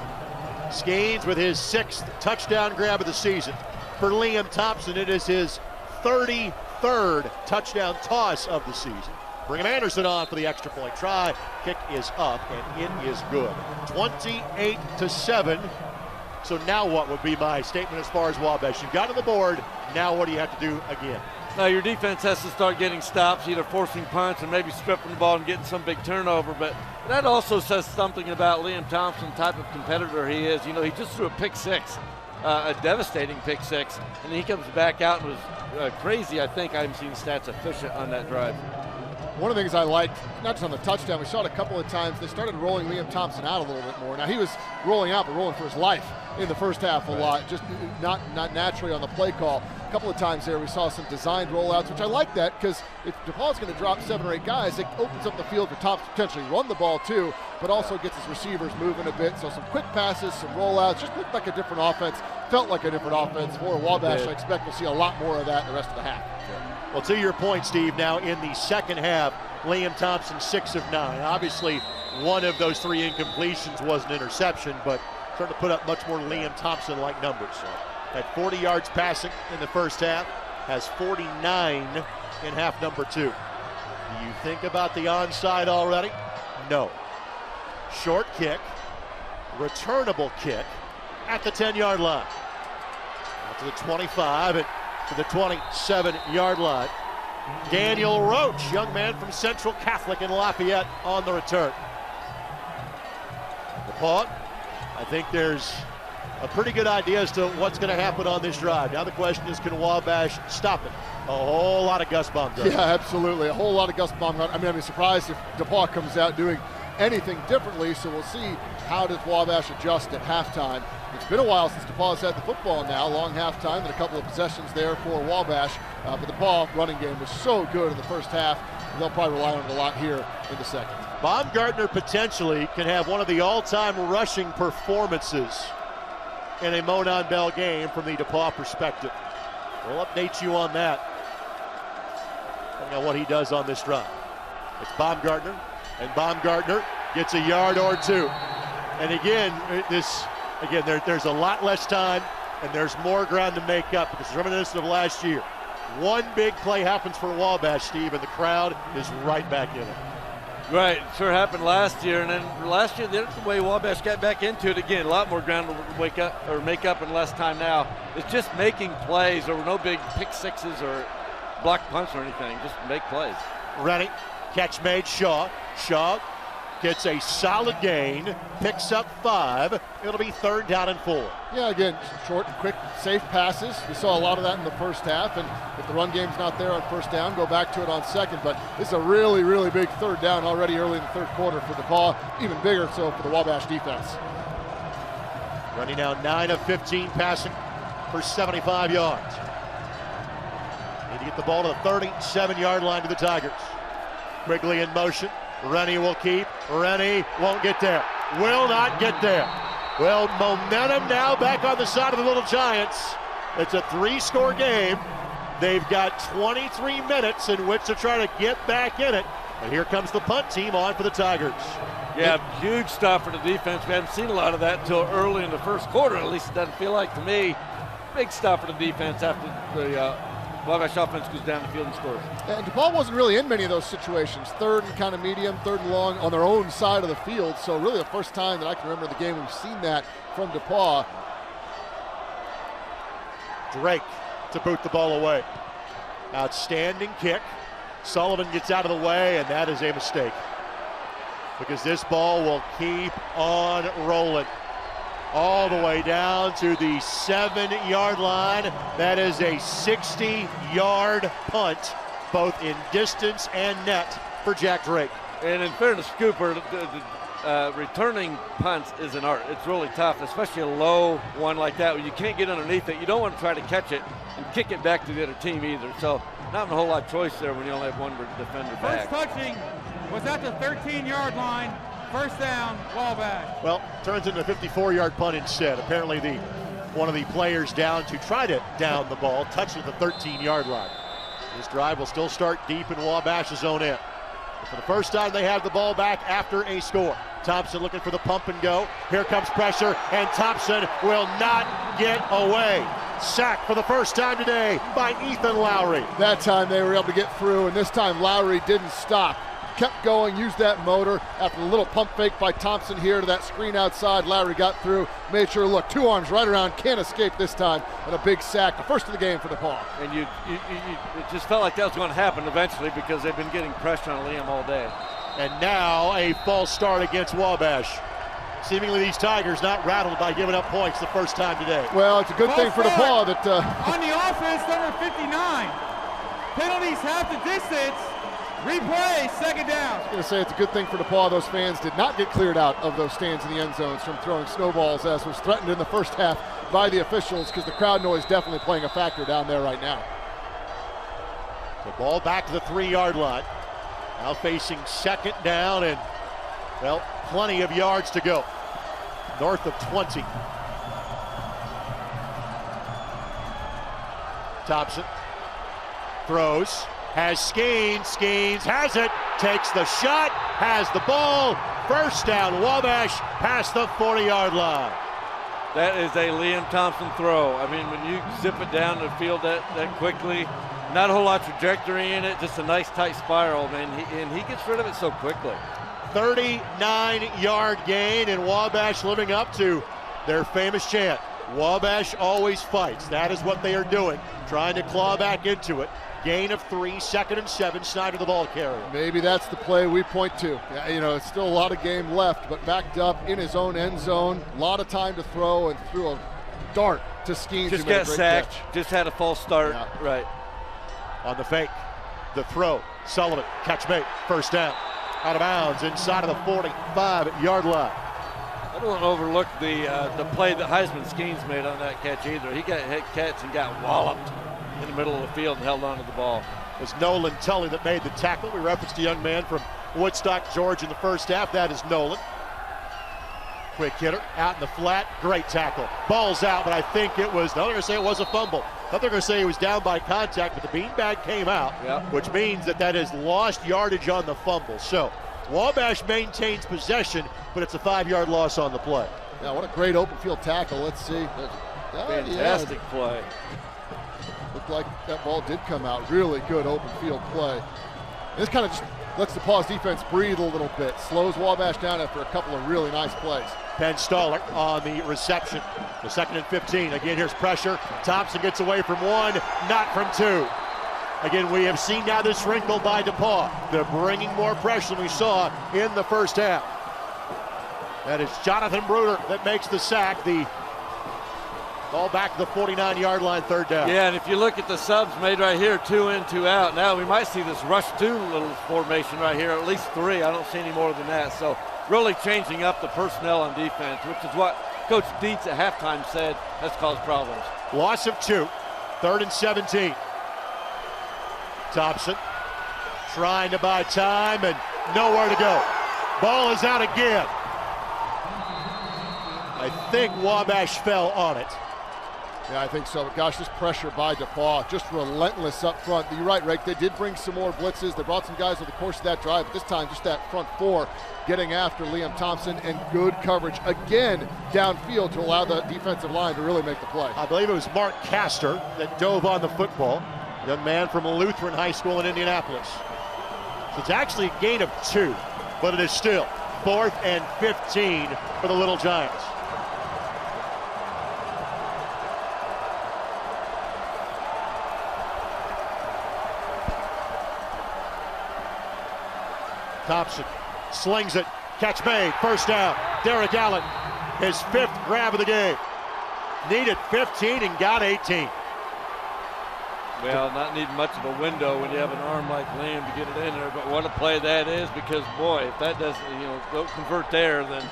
[SPEAKER 1] Skeens with his 6th touchdown grab of the season. For Liam Thompson, it is his 33rd touchdown toss of the season. Brigham Anderson on for the extra point try. Kick is up, and it is good. 28-7. So now what would be my statement as far as Wabash? You've got on the board. Now what do you have to do again?
[SPEAKER 2] Now your defense has to start getting stops, either forcing punts and maybe stripping the ball and getting some big turnover. But that also says something about Liam Thompson, the type of competitor he is. You know, he just threw a pick 6, a devastating pick 6, and he comes back out and was crazy. I think I haven't seen stats efficient on that drive.
[SPEAKER 3] One of the things I liked, not just on the touchdown, we saw it a couple of times, they started rolling Liam Thompson out a little bit more. Now he was rolling out, but rolling for his life in the first half a lot, just not naturally on the play call. A couple of times there we saw some designed rollouts, which I like that, because if DePauw's going to drop 7 or 8 guys, it opens up the field for Thompson to potentially run the ball too, but also gets his receivers moving a bit. So some quick passes, some rollouts, just looked like a different offense, felt like a different offense for Wabash. I expect we'll see a lot more of that in the rest of the half.
[SPEAKER 1] Well, to your point, Steve, now in the second half, Liam Thompson 6 of 9. Obviously, one of those 3 incompletions was an interception, but starting to put up much more Liam Thompson-like numbers. At 40 yards passing in the first half, has 49 in half number 2. Do you think about the onside already? No. Short kick, returnable kick at the 10-yard line. Out to the 25 and to the 27-yard line. Daniel Roach, young man from Central Catholic in Lafayette, on the return. DePauw, I think there's a pretty good idea as to what's going to happen on this drive. Now the question is, can Wabash stop it? A whole lot of Gus Baumgartner.
[SPEAKER 3] Yeah, absolutely. A whole lot of Gus Baumgartner. I mean, I'd be surprised if DePauw comes out doing anything differently, so we'll see how does Wabash adjust at halftime. It's been a while since DePauw's had the football now, long halftime and a couple of possessions there for Wabash. But the DePauw running game was so good in the first half, they'll probably rely on it a lot here in the second.
[SPEAKER 1] Baumgartner potentially can have one of the all-time rushing performances in a Monon Bell game from the DePauw perspective. We'll update you on that, depending on what he does on this drive. It's Baumgartner, and Baumgartner gets a yard or 2. And again, there's a lot less time, and there's more ground to make up, because it's reminiscent of last year. One big play happens for Wabash, Steve, and the crowd is right back in it.
[SPEAKER 2] Right, it sure happened last year, and then last year the way Wabash got back into it again, a lot more ground to make up in less time now. It's just making plays. There were no big pick 6s or block punts or anything, just make plays.
[SPEAKER 1] Ready, catch made, Shaw gets a solid gain, picks up 5. It'll be 3rd down and 4.
[SPEAKER 3] Yeah, again, short and quick, safe passes. We saw a lot of that in the first half, and if the run game's not there on first down, go back to it on second. But this is a really, really big 3rd down already early in the 3rd quarter for DePauw, even bigger so for the Wabash defense.
[SPEAKER 1] Running now 9 of 15 passing for 75 yards. Need to get the ball to the 37-yard line to the Tigers. Quigley in motion. Rennie will keep. Rennie won't get there. Will not get there. Well, momentum now back on the side of the Little Giants. It's a 3-score game. They've got 23 minutes in which to try to get back in it. And here comes the punt team on for the Tigers.
[SPEAKER 2] Yeah, huge stop for the defense. We haven't seen a lot of that until early in the first quarter. At least it doesn't feel like to me. Big stop for the defense after the Wabash offense goes down the field and scores.
[SPEAKER 3] And DePauw wasn't really in many of those situations. 3rd and kind of medium, 3rd and long on their own side of the field. So really the first time that I can remember the game we've seen that from DePauw.
[SPEAKER 1] Drake to boot the ball away. Outstanding kick. Sullivan gets out of the way, and that is a mistake, because this ball will keep on rolling all the way down to the 7-yard line. That is a 60-yard punt, both in distance and net for Jack Drake.
[SPEAKER 2] And in fairness, Cooper, the returning punts is an art. It's really tough, especially a low one like that where you can't get underneath it. You don't want to try to catch it. and kick it back to the other team either. So not a whole lot of choice there when you only have one defender back.
[SPEAKER 10] First touching was at the 13-yard line. First down, Wabash.
[SPEAKER 1] Well, turns into a 54-yard punt instead. Apparently one of the players down to try to down the ball touched at the 13-yard line. This drive will still start deep in Wabash's own end. But for the first time, they have the ball back after a score. Thompson looking for the pump and go. Here comes pressure, and Thompson will not get away. Sacked for the first time today by Ethan Lowry.
[SPEAKER 3] That time they were able to get through, and this time Lowry didn't stop. Kept going, used that motor. After the little pump fake by Thompson here to that screen outside, Lowry got through, made sure, look, two arms right around, can't escape this time, and a big sack, the first of the game for DePauw.
[SPEAKER 2] And it just felt like that was going to happen eventually because they've been getting pressure on Liam all day.
[SPEAKER 1] And now a false start against Wabash. Seemingly these Tigers not rattled by giving up points the first time today.
[SPEAKER 3] Well, it's a good thing for DePauw that...
[SPEAKER 10] On the offense, number 59. Penalties half the distance. Replay, second down.
[SPEAKER 3] I was going to say it's a good thing for DePauw those fans did not get cleared out of those stands in the end zones from throwing snowballs, as was threatened in the first half by the officials, because the crowd noise definitely playing a factor down there right now.
[SPEAKER 1] The ball back to the 3-yard line. Now facing second down and, well, plenty of yards to go. North of 20. Thompson throws, has Skeens has it, takes the shot, has the ball. First down, Wabash past the 40-yard line.
[SPEAKER 2] That is a Liam Thompson throw. I mean, when you zip it down the field that quickly, not a whole lot of trajectory in it, just a nice tight spiral, man, and he gets rid of it so quickly.
[SPEAKER 1] 39-yard gain, and Wabash living up to their famous chant, Wabash always fights. That is what they are doing, trying to claw back into it. Gain of 3, 2nd and 7, Snyder the ball carrier.
[SPEAKER 3] Maybe that's the play we point to. You know, it's still a lot of game left, but backed up in his own end zone, a lot of time to throw, and threw a dart to Skeens.
[SPEAKER 2] Just got sacked, just had a false start, right.
[SPEAKER 1] On the fake, the throw, Sullivan, catch made, first down. Out of bounds, inside of the 45-yard line.
[SPEAKER 2] I don't want to overlook the play that Heisman Skeens made on that catch either. He got hit catch and got walloped in the middle of the field and held on to the ball.
[SPEAKER 1] It was Nolan Tully that made the tackle. We referenced a young man from Woodstock, Georgia in the first half. That is Nolan. Quick hitter, out in the flat, great tackle. Ball's out, but I think it was, no, they're going to say it was a fumble. I thought they were going to say he was down by contact, but the beanbag came out, which means that is lost yardage on the fumble. So Wabash maintains possession, but it's a 5-yard loss on the play.
[SPEAKER 3] Yeah, what a great open field tackle. Let's see.
[SPEAKER 2] Fantastic play.
[SPEAKER 3] Looked like that ball did come out. Really good open field play. And this kind of just lets DePauw's defense breathe a little bit. Slows Wabash down after a couple of really nice plays.
[SPEAKER 1] Penn Stoller on the reception. The 2nd and 15. Again, here's pressure. Thompson gets away from 1, not from 2. Again, we have seen now this wrinkle by DePauw. They're bringing more pressure than we saw in the first half. That is Jonathan Bruder that makes the sack. The ball back to the 49-yard line, 3rd down.
[SPEAKER 2] Yeah, and if you look at the subs made right here, 2 in, 2 out. Now we might see this rush 2 little formation right here, at least 3. I don't see any more than that. So really changing up the personnel on defense, which is what Coach Dietz at halftime said has caused problems.
[SPEAKER 1] Loss of 2, 3rd and 17. Thompson trying to buy time and nowhere to go. Ball is out again. I think Wabash fell on it.
[SPEAKER 3] Yeah, I think so. But gosh, this pressure by DePauw, just relentless up front. You're right, Rick. They did bring some more blitzes. They brought some guys over the course of that drive, but this time just that front 4 getting after Liam Thompson, and good coverage again downfield to allow the defensive line to really make the play.
[SPEAKER 1] I believe it was Mark Castor that dove on the football. Young man from Lutheran High School in Indianapolis. So it's actually a gain of 2, but it is still 4th and 15 for the Little Giants. Thompson slings it, catch made, first down. Derek Allen, his 5th grab of the game. Needed 15 and got 18.
[SPEAKER 2] Well, not needing much of a window when you have an arm like Liam to get it in there, but what a play that is, because boy, if that doesn't, don't convert there, then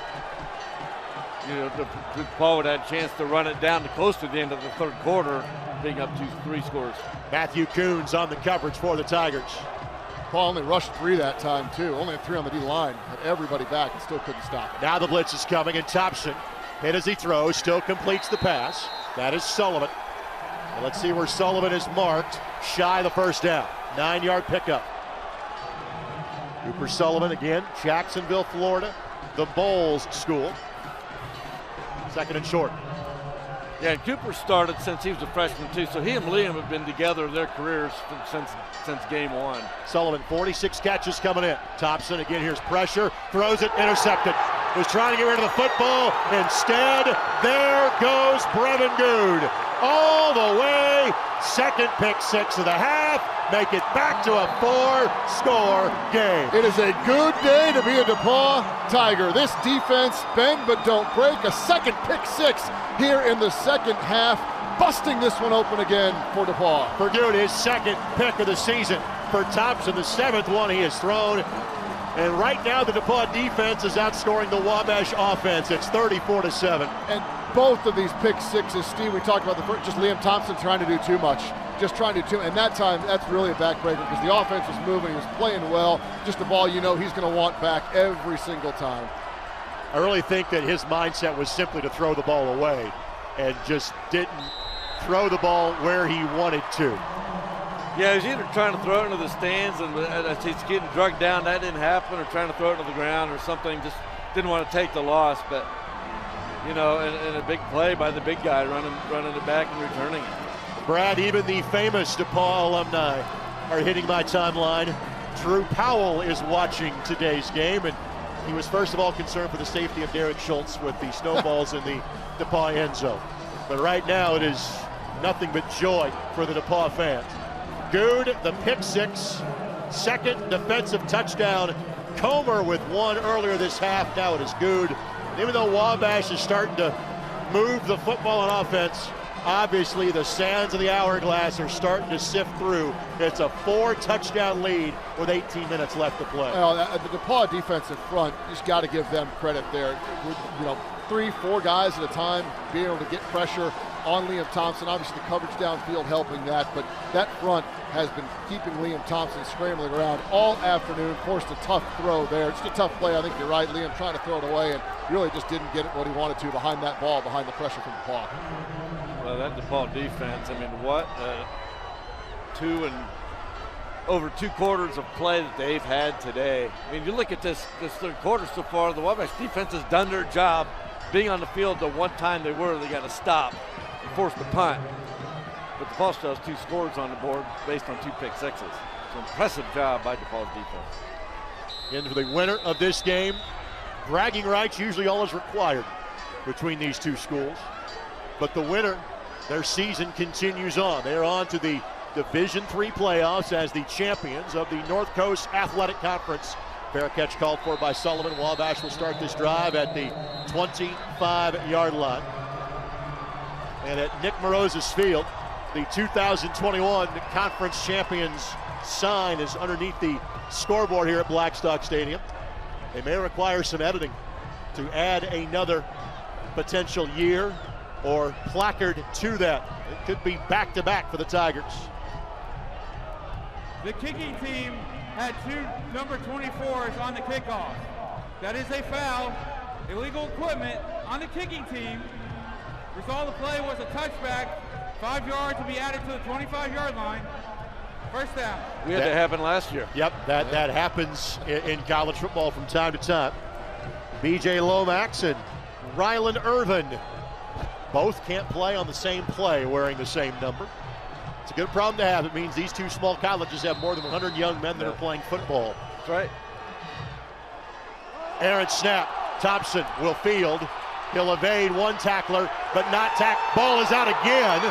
[SPEAKER 2] DePauw would have a chance to run it down to close to the end of the 3rd quarter. being up 3 scores.
[SPEAKER 1] Matthew Coons on the coverage for the Tigers.
[SPEAKER 3] Paul only rushed 3 that time, too. Only had 3 on the D line. Had everybody back and still couldn't stop it.
[SPEAKER 1] Now the blitz is coming, and Thompson, hit as he throws, still completes the pass. That is Sullivan. And let's see where Sullivan is marked. Shy of the first down. 9-yard pickup. Cooper Sullivan again, Jacksonville, Florida, the Bowles School. 2nd and short.
[SPEAKER 2] Yeah, and Cooper started since he was a freshman too, so he and Liam have been together their careers since game 1.
[SPEAKER 1] Sullivan, 46 catches coming in. Thompson, again, here's pressure, throws it, intercepted. Was trying to get rid of the football. Instead, there goes Brevin Good. All the way, 2nd pick 6 of the half. Make it back to a 4-score game.
[SPEAKER 3] It is a good day to be a DePauw Tiger. This defense, bend but don't break. A 2nd pick 6 here in the second half, busting this one open again for DePauw.
[SPEAKER 1] For Good, his 2nd pick of the season. For Thompson, the 7th one he has thrown. And right now the DePauw defense is outscoring the Wabash offense. It's 34-7.
[SPEAKER 3] And both of these pick 6s, Steve, we talked about the first, just Liam Thompson trying to do too much. Just trying to do too much. And that time, that's really a backbreaker because the offense was moving, he was playing well. Just a ball he's going to want back every single time.
[SPEAKER 1] I really think that his mindset was simply to throw the ball away and just didn't throw the ball where he wanted to.
[SPEAKER 2] Yeah, he was either trying to throw it into the stands and as he's getting drugged down, that didn't happen, or trying to throw it into the ground or something, just didn't want to take the loss. But, you know, and a big play by the big guy running it back and returning it.
[SPEAKER 1] Brad, even the famous DePauw alumni are hitting my timeline. Drew Powell is watching today's game, and he was first of all concerned for the safety of Derek Schultz with the snowballs in the DePauw end zone. But right now it is nothing but joy for the DePauw fans. Good, the pick 6, 2nd defensive touchdown. Comer with 1 earlier this half. Now it is Good. Even though Wabash is starting to move the football on offense, obviously the sands of the hourglass are starting to sift through. It's a 4-touchdown lead with 18 minutes left to play.
[SPEAKER 3] Well, the DePauw defensive front, you just got to give them credit there. You know, 3-4 guys at a time, being able to get pressure on Liam Thompson. Obviously the coverage downfield helping that, but that front has been keeping Liam Thompson scrambling around all afternoon. Forced a tough throw there. Just a tough play. I think you're right. Liam trying to throw it away and really just didn't get it what he wanted to behind that ball, behind the pressure from DePauw.
[SPEAKER 2] Well, that DePauw defense, I mean, what over 2 quarters of play that they've had today. I mean, you look at this 3rd quarter so far, the Wabash defense has done their job being on the field. The one time they got to stop and force the punt. But DePauw still has 2 scores on the board based on 2 pick 6s. It's an impressive job by DePauw's defense.
[SPEAKER 1] Into the winner of this game, bragging rights usually all is required between these 2 schools. But the winner, their season continues on. They're on to the Division III playoffs as the champions of the North Coast Athletic Conference. Fair catch called for by Sullivan. Wabash will start this drive at the 25-yard line. And at Nick Mourouzis Field, the 2021 conference champions sign is underneath the scoreboard here at Blackstock Stadium. They may require some editing to add another potential year or placard to that. It could be back-to-back for the Tigers.
[SPEAKER 10] The kicking team had 2 number 24s on the kickoff. That is a foul. Illegal equipment on the kicking team. Result of the play was a touchback. 5 yards to be added to the 25-yard line. First down.
[SPEAKER 2] We had that happen last year.
[SPEAKER 1] Yep, that happens in college football from time to time. B.J. Lomax and Rylan Irvin both can't play on the same play wearing the same number. It's a good problem to have. It means these 2 small colleges have more than 100 young men that are playing football.
[SPEAKER 2] That's right.
[SPEAKER 1] Aaron snap. Thompson will field. He'll evade 1 tackler, but not Ball is out again,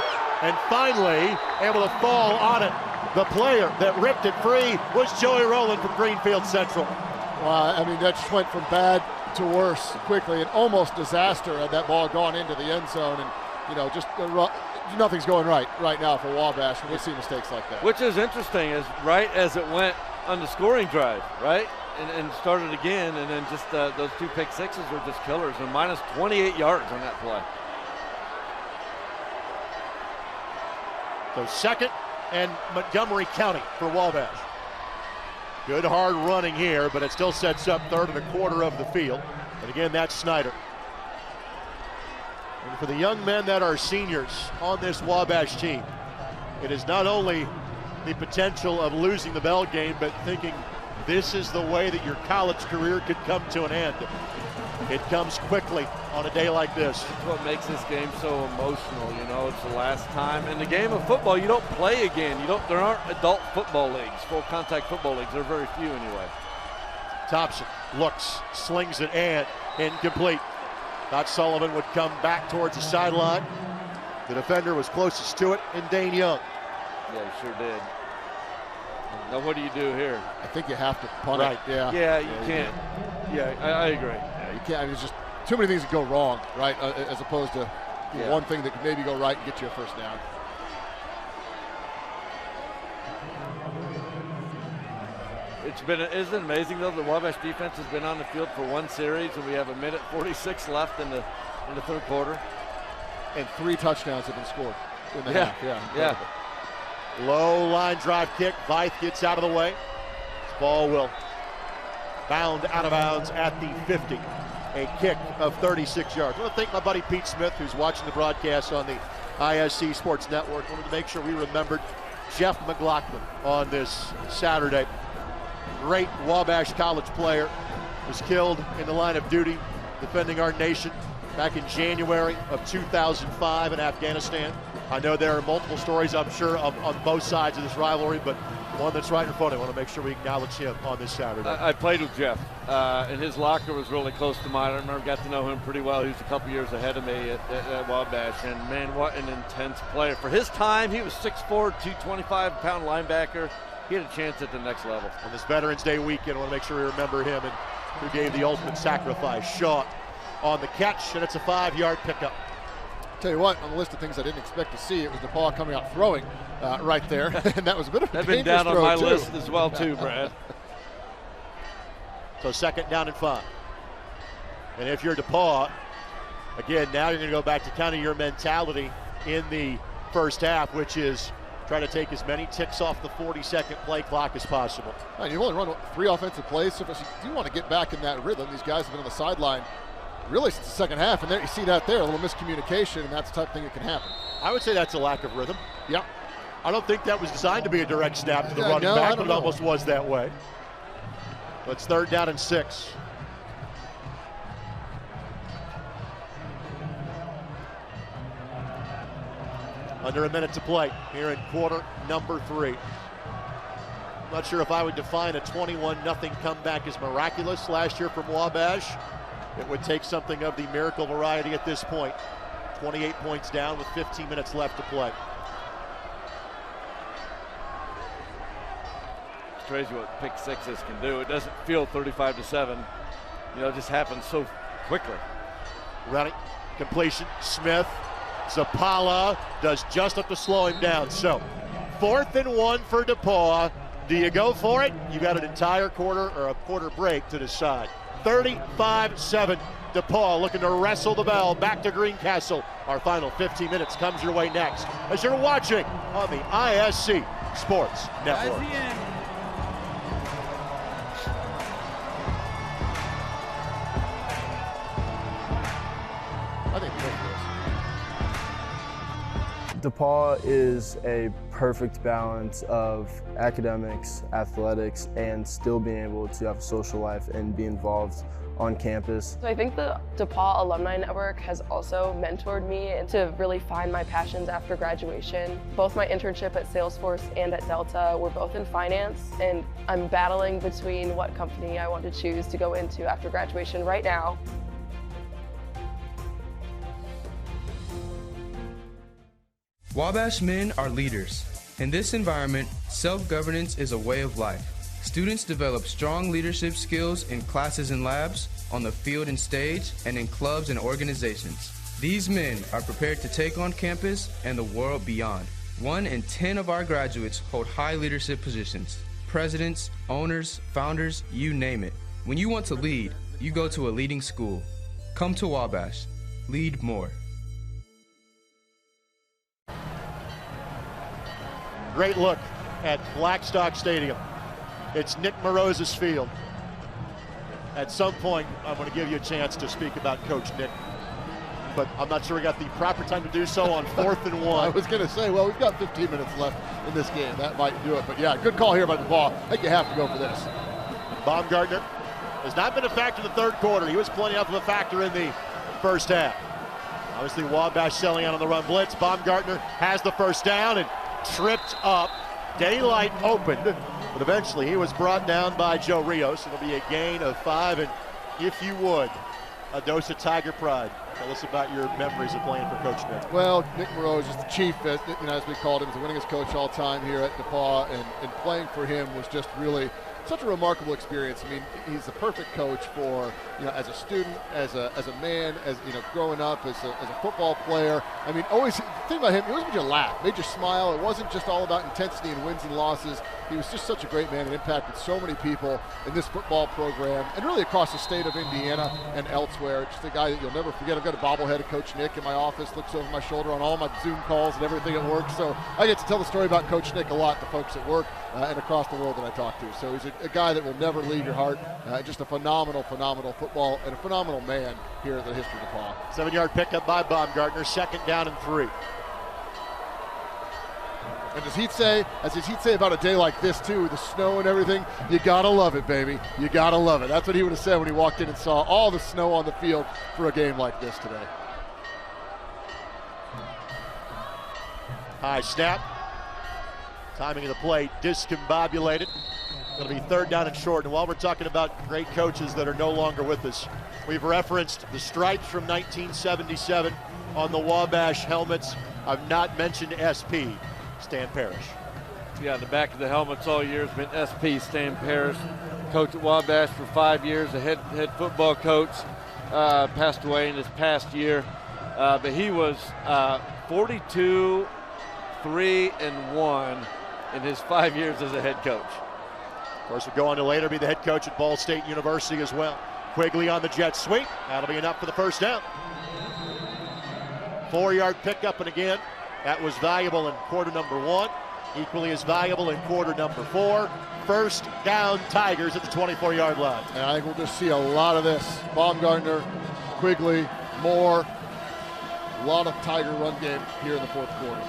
[SPEAKER 1] and finally able to fall on it. The player that ripped it free was Joey Rowland from Greenfield Central.
[SPEAKER 3] Well, I mean, that just went from bad to worse quickly, and almost disaster had that ball gone into the end zone, and you know, just nothing's going right now for Wabash when we see mistakes like that.
[SPEAKER 2] Which is interesting, is right as it went on the scoring drive, right? And started again, and then just those 2 pick 6s were just killers, and minus 28 yards on that play.
[SPEAKER 1] So second and Montgomery County for Wabash. Good hard running here, but it still sets up 3rd and a quarter of the field. And again, that's Snyder. And for the young men that are seniors on this Wabash team, it is not only the potential of losing the Bell game, but thinking this is the way that your college career could come to an end. It comes quickly on a day like this.
[SPEAKER 2] That's what makes this game so emotional. You know, it's the last time. In the game of football, you don't play again. There aren't adult football leagues, full contact football leagues. There are very few anyway.
[SPEAKER 1] Thompson looks, slings it, and incomplete. Thought Sullivan would come back towards the sideline. The defender was closest to it, and Dane Young.
[SPEAKER 2] Yeah, he sure did. Now what do you do here?
[SPEAKER 3] I think you have to punt it. Yeah.
[SPEAKER 2] Yeah, you can't. Yeah, I agree.
[SPEAKER 3] Yeah, you can't. I mean, it's just too many things that go wrong, right? As opposed to one thing that could maybe go right and get you a first down.
[SPEAKER 2] Isn't it amazing though? The Wabash defense has been on the field for one series, and we have 1:46 left in the 3rd quarter.
[SPEAKER 3] And 3 touchdowns have been scored in the half.
[SPEAKER 2] Yeah.
[SPEAKER 1] Low line drive kick. Veith gets out of the way. This ball will bound out of bounds at the 50. A kick of 36 yards. I want to thank my buddy Pete Smith, who's watching the broadcast on the ISC Sports Network. I wanted to make sure we remembered Jeff McLaughlin on this Saturday. Great Wabash college player. Was killed in the line of duty defending our nation back in January of 2005 in Afghanistan. I know there are multiple stories, I'm sure, on both sides of this rivalry, but one that's right in front of me. I want to make sure we acknowledge him on this Saturday.
[SPEAKER 2] I played with Jeff, and his locker was really close to mine. I remember got to know him pretty well. He was a couple years ahead of me at Wabash, and man, what an intense player. For his time, he was 6'4", 225-pound linebacker. He had a chance at the next level.
[SPEAKER 1] On this Veterans Day weekend, I want to make sure we remember him and who gave the ultimate sacrifice. Shaw on the catch, and it's a 5-yard pickup.
[SPEAKER 3] Tell you what, on the list of things I didn't expect to see, it was DePauw coming out throwing right there, and that was a bit of a dangerous throw.
[SPEAKER 2] That's been down on my list as well too, Brad.
[SPEAKER 1] So 2nd down and 5. And if you're DePauw, again, now you're going to go back to kind of your mentality in the first half, which is try to take as many ticks off the 40-second play clock as possible.
[SPEAKER 3] And you've only run 3 offensive plays, so if you want to get back in that rhythm, these guys have been on the sideline really since the second half, and there you see that there, a little miscommunication, and that's the type of thing that can happen.
[SPEAKER 1] I would say that's a lack of rhythm.
[SPEAKER 3] Yeah.
[SPEAKER 1] I don't think that was designed to be a direct snap to the running back, but it almost was that way. But it's 3rd down and 6. Under a minute to play here in quarter number 3. I'm not sure if I would define a 21-0 comeback as miraculous last year from Wabash. It would take something of the miracle variety at this point. 28 points down with 15 minutes left to play.
[SPEAKER 2] It's crazy what pick sixes can do. It doesn't feel 35-7. You know, it just happens so quickly.
[SPEAKER 1] Running, completion, Smith. Zapala does just enough to slow him down. So 4th and 1 for DePauw. Do you go for it? You got an entire quarter or a quarter break to decide. 35-7. DePauw looking to wrestle the bell back to Greencastle. Our final 15 minutes comes your way next as you're watching on the ISC Sports Network.
[SPEAKER 3] I think
[SPEAKER 7] DePauw is a perfect balance of academics, athletics, and still being able to have a social life and be involved on campus.
[SPEAKER 8] So I think the DePauw Alumni Network has also mentored me to really find my passions after graduation. Both my internship at Salesforce and at Delta were both in finance, and I'm battling between what company I want to choose to go into after graduation right now.
[SPEAKER 14] Wabash men are leaders. In this environment, self-governance is a way of life. Students develop strong leadership skills in classes and labs, on the field and stage, and in clubs and organizations. These men are prepared to take on campus and the world beyond. 1 in 10 of our graduates hold high leadership positions. Presidents, owners, founders, you name it. When you want to lead, you go to a leading school. Come to Wabash. Lead more.
[SPEAKER 1] Great look at Blackstock Stadium. It's Nick Mourouzis Field. At some point, I'm going to give you a chance to speak about Coach Nick, but I'm not sure we got the proper time to do so on 4th and 1.
[SPEAKER 3] I was going to say, well, we've got 15 minutes left in this game. That might do it. But yeah, good call here by DePauw. I think you have to go for this.
[SPEAKER 1] Baumgartner has not been a factor in the third quarter. He was plenty of a factor in the first half. Obviously, Wabash selling out on the run blitz. Baumgartner has the first down and tripped up. Daylight opened, but eventually he was brought down by Joe Rios. It'll be a gain of 5, and if you would, a dose of Tiger pride. Tell us about your memories of playing for Coach Nick.
[SPEAKER 3] Well, Nick Mourouzis, the chief, as we called him, is the winningest coach all time here at DePauw, and playing for him was just really such a remarkable experience. I mean, he's the perfect coach for, as a student, as a man, as growing up as a football player. I mean, always think about him. He always made you laugh, made you smile. It wasn't just all about intensity and wins and losses. He was just such a great man and impacted so many people in this football program and really across the state of Indiana and elsewhere. Just a guy that you'll never forget. I've got a bobblehead of Coach Nick in my office, looks over my shoulder on all my Zoom calls and everything at work. So I get to tell the story about Coach Nick a lot to folks at work and across the world that I talk to. So he's a guy that will never leave your heart. Just a phenomenal football and a phenomenal man here at the history of DePauw.
[SPEAKER 1] 7-yard pickup by Baumgartner, 2nd down and 3.
[SPEAKER 3] And as he'd say about a day like this too, with the snow and everything, you gotta love it, baby. You gotta love it. That's what he would have said when he walked in and saw all the snow on the field for a game like this today.
[SPEAKER 1] High snap. Timing of the play discombobulated. It'll be 3rd down and short. And while we're talking about great coaches that are no longer with us, we've referenced the stripes from 1977 on the Wabash helmets. I've not mentioned SP, Stan Parrish.
[SPEAKER 2] Yeah, the back of the helmets all year has been SP, Stan Parrish. Coach at Wabash for 5 years, the head football coach. Passed away in this past year. But he was 42-3-1 in his 5 years as a head coach.
[SPEAKER 1] Of course, he'll go on to later be the head coach at Ball State University as well. Quigley on the jet sweep. That'll be enough for the first down. 4-yard pickup, and again, that was valuable in quarter number 1. Equally as valuable in quarter number 4. First down, Tigers at the 24-yard line.
[SPEAKER 3] And I think we'll just see a lot of this. Baumgartner, Quigley, Moore. A lot of Tiger run game here in the 4th quarter.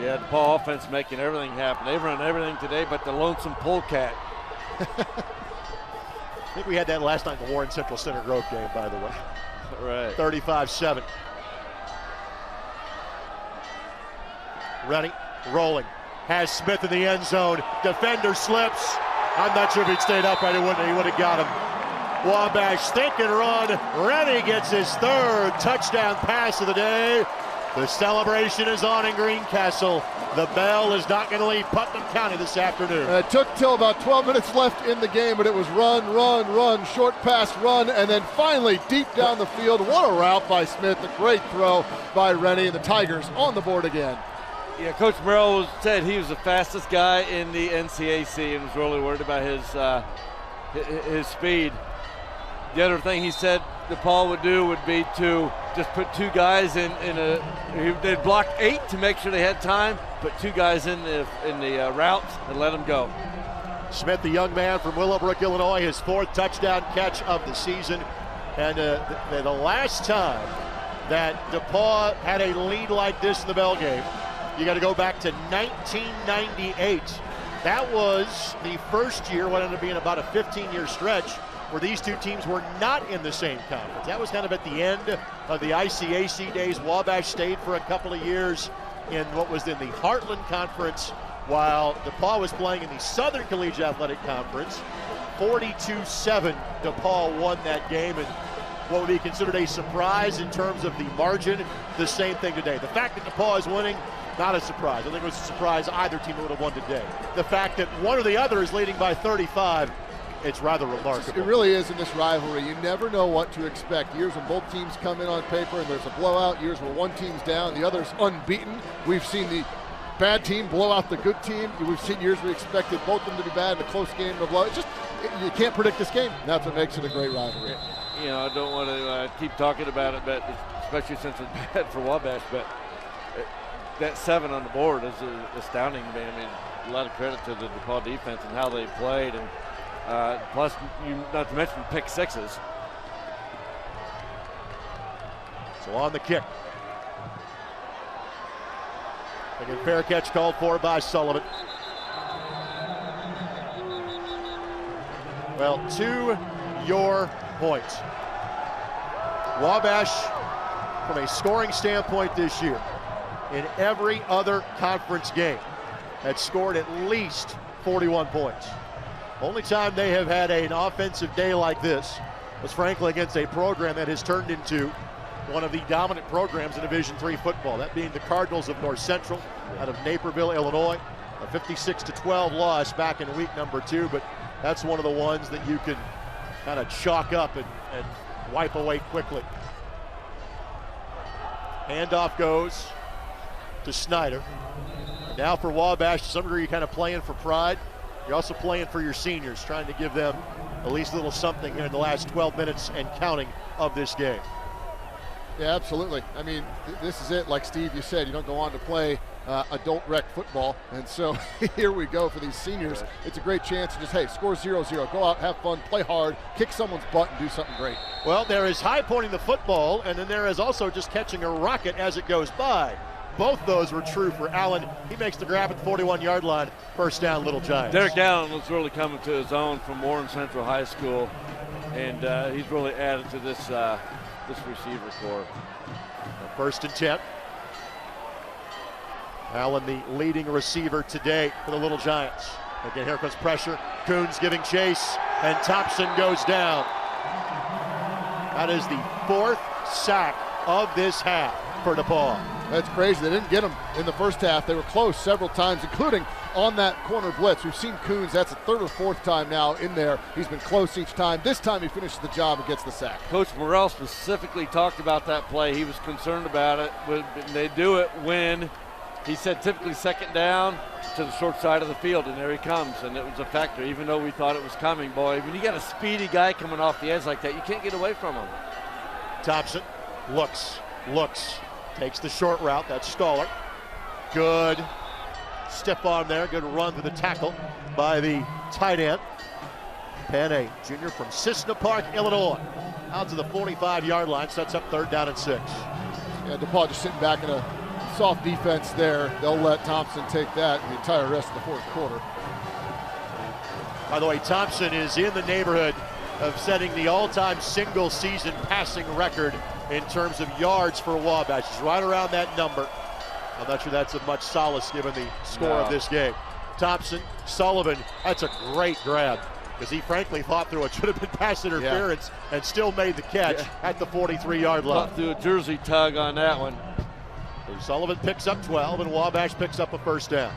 [SPEAKER 2] Yeah, the DePauw offense making everything happen. They've run everything today but the lonesome polecat.
[SPEAKER 1] I think we had that last night in the Warren Central Center Grove game, by the way.
[SPEAKER 2] Right.
[SPEAKER 1] 35-7. Ready, rolling. Has Smith in the end zone. Defender slips. I'm not sure if he'd stayed upright. He would have got him. Wabash think and run. Rennie gets his 3rd touchdown pass of the day. The celebration is on in Greencastle. The bell is not going to leave Putnam County this afternoon.
[SPEAKER 3] It took till about 12 minutes left in the game, but it was run, short pass, run, and then finally deep down the field. What a route by Smith. A great throw by Rennie, and the Tigers on the board again.
[SPEAKER 2] Yeah, Coach Merrill said he was the fastest guy in the NCAC and was really worried about his speed. The other thing he said DePauw would do would be to just put 2 guys they'd block 8 to make sure they had time, put 2 guys in the route and let them go.
[SPEAKER 1] Smith, the young man from Willowbrook, Illinois, his 4th touchdown catch of the season. And the last time that DePauw had a lead like this in the Bell game, you got to go back to 1998. That was the first year, what ended up being about a 15-year stretch, where these two teams were not in the same conference. That was kind of at the end of the ICAC days. Wabash stayed for a couple of years in what was then the Heartland Conference, while DePauw was playing in the Southern Collegiate Athletic Conference. 42-7, DePauw won that game, and what would be considered a surprise in terms of the margin, the same thing today. The fact that DePauw is winning, not a surprise. I think it was a surprise either team would have won today. The fact that one or the other is leading by 35, it's rather remarkable.
[SPEAKER 3] It really is in this rivalry. You never know what to expect. Years when both teams come in on paper and there's a blowout. Years where one team's down, the other's unbeaten. We've seen the bad team blow out the good team. We've seen years we expected both of them to be bad in a close game. You can't predict this game. That's what makes it a great rivalry.
[SPEAKER 2] I don't want to keep talking about it, but especially since it's bad for Wabash, but that 7 on the board is astounding, man. I mean, a lot of credit to the DePauw defense and how they played, and plus, not to mention pick sixes.
[SPEAKER 1] So on the kick. Again, fair catch called for by Sullivan. Well, to your point, Wabash, from a scoring standpoint this year, in every other conference game, had scored at least 41 points. Only time they have had an offensive day like this was frankly against a program that has turned into one of the dominant programs in Division III football, that being the Cardinals of North Central out of Naperville, Illinois. A 56-12 loss back in week number 2, but that's one of the ones that you can kind of chalk up and wipe away quickly. Handoff goes to Snyder. Now for Wabash, to some degree, you're kind of playing for pride. You're also playing for your seniors, trying to give them at least a little something here in the last 12 minutes and counting of this game.
[SPEAKER 3] Yeah, absolutely. I mean, this is it. Like Steve, you said, you don't go on to play adult rec football. And so here we go for these seniors. It's a great chance to just, hey, score 0-0. Go out, have fun, play hard, kick someone's butt, and do something great. Well,
[SPEAKER 1] there is high pointing the football, and then there is also just catching a rocket as it goes by. Both those were true for Allen. He makes the grab at the 41-yard line. First down, Little Giants.
[SPEAKER 2] Derek Allen was really coming to his own from Warren Central High School, and he's really added to this receiver corps.
[SPEAKER 1] First and 10. Allen, the leading receiver today for the Little Giants. Again, here comes pressure. Coons giving chase, and Thompson goes down. That is the 4th sack of this half for DePauw.
[SPEAKER 3] That's crazy. They didn't get him in the first half. They were close several times, including on that corner blitz. We've seen Coons, that's the 3rd or 4th time now in there. He's been close each time. This time he finishes the job and gets the sack.
[SPEAKER 2] Coach Morrell specifically talked about that play. He was concerned about it. They do it when, he said, typically second down to the short side of the field, and there he comes, and it was a factor. Even though we thought it was coming, boy, when you got a speedy guy coming off the edge like that, you can't get away from him.
[SPEAKER 1] Thompson looks, takes the short route. That's Stoller. Good stiff arm there. Good run to the tackle by the tight end. Penn, a junior from Cissna Park, Illinois. Out to the 45-yard line. Sets up 3rd down and 6.
[SPEAKER 3] Yeah, DePauw just sitting back in a soft defense there. They'll let Thompson take that the entire rest of the 4th quarter.
[SPEAKER 1] By the way, Thompson is in the neighborhood of setting the all-time single-season passing record in terms of yards for Wabash. He's right around that number. I'm not sure that's of much solace given the score of this game. Thompson, Sullivan, that's a great grab because he frankly thought through what should have been pass interference and still made the catch at the 43-yard line.
[SPEAKER 2] Thought through a jersey tug on that one.
[SPEAKER 1] So Sullivan picks up 12 and Wabash picks up a first down.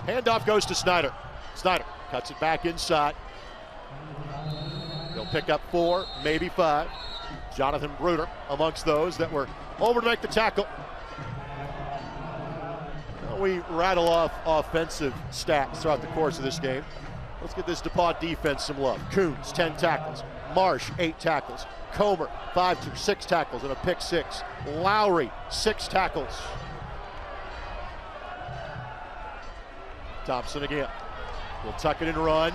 [SPEAKER 1] Handoff goes to Snyder. Snyder cuts it back inside. He'll pick up 4, maybe 5. Jonathan Bruder amongst those that were over to make the tackle. Well, we rattle off offensive stats throughout the course of this game. Let's get this DePauw defense some love. Coons, 10 tackles. Marsh, 8 tackles. Comer, 6 tackles and a pick 6. Lowry, 6 tackles. Thompson again. Will tuck it and run.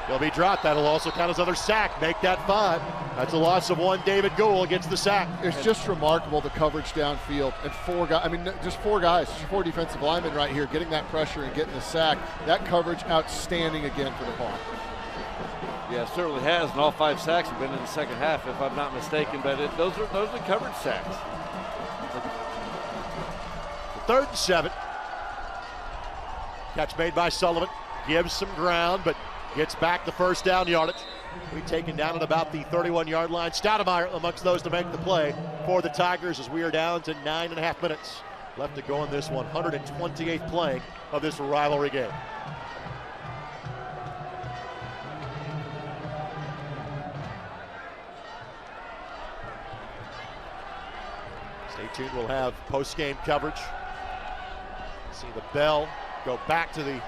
[SPEAKER 1] He'll be dropped. That'll also count as another sack. Make that 5. That's a loss of 1. David Gould gets the sack.
[SPEAKER 3] It's just remarkable, the coverage downfield. And 4 guys, I mean, just 4 guys, 4 defensive linemen right here getting that pressure and getting the sack. That coverage outstanding again for DePauw.
[SPEAKER 2] Yeah, it certainly has, and all 5 sacks have been in the second half, if I'm not mistaken. But those are coverage sacks.
[SPEAKER 1] 3rd and 7. Catch made by Sullivan. Gives some ground, but gets back the first down yardage. We've taken down at about the 31-yard line. Stoudemire amongst those to make the play for the Tigers as we are down to 9.5 minutes left to go in this 128th play of this rivalry game. Stay tuned, we'll have post-game coverage. See the bell go back to the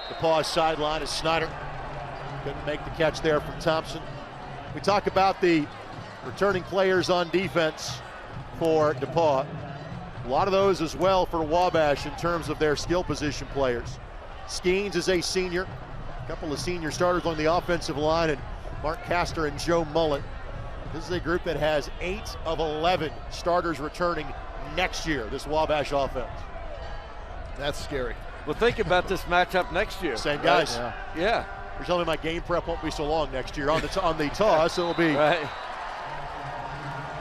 [SPEAKER 1] DePauw sideline as Snyder couldn't make the catch there from Thompson. We talk about the returning players on defense for DePauw. A lot of those as well for Wabash in terms of their skill position players. Skeens is a senior. A couple of senior starters on the offensive line, and Mark Castor and Joe Mullen. This is a group that has 8 of 11 starters returning next year, this Wabash offense.
[SPEAKER 3] That's scary.
[SPEAKER 2] Well, think about this matchup next year.
[SPEAKER 1] Same guys.
[SPEAKER 2] Right? Yeah.
[SPEAKER 1] You're telling me my game prep won't be so long next year on the toss. It'll be
[SPEAKER 2] right.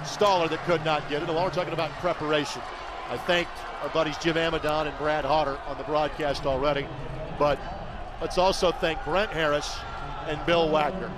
[SPEAKER 1] Staller that could not get it. While we're talking about preparation, I thanked our buddies Jim Amadon and Brad Hodder on the broadcast already, but let's also thank Brent Harris and Bill Wagner.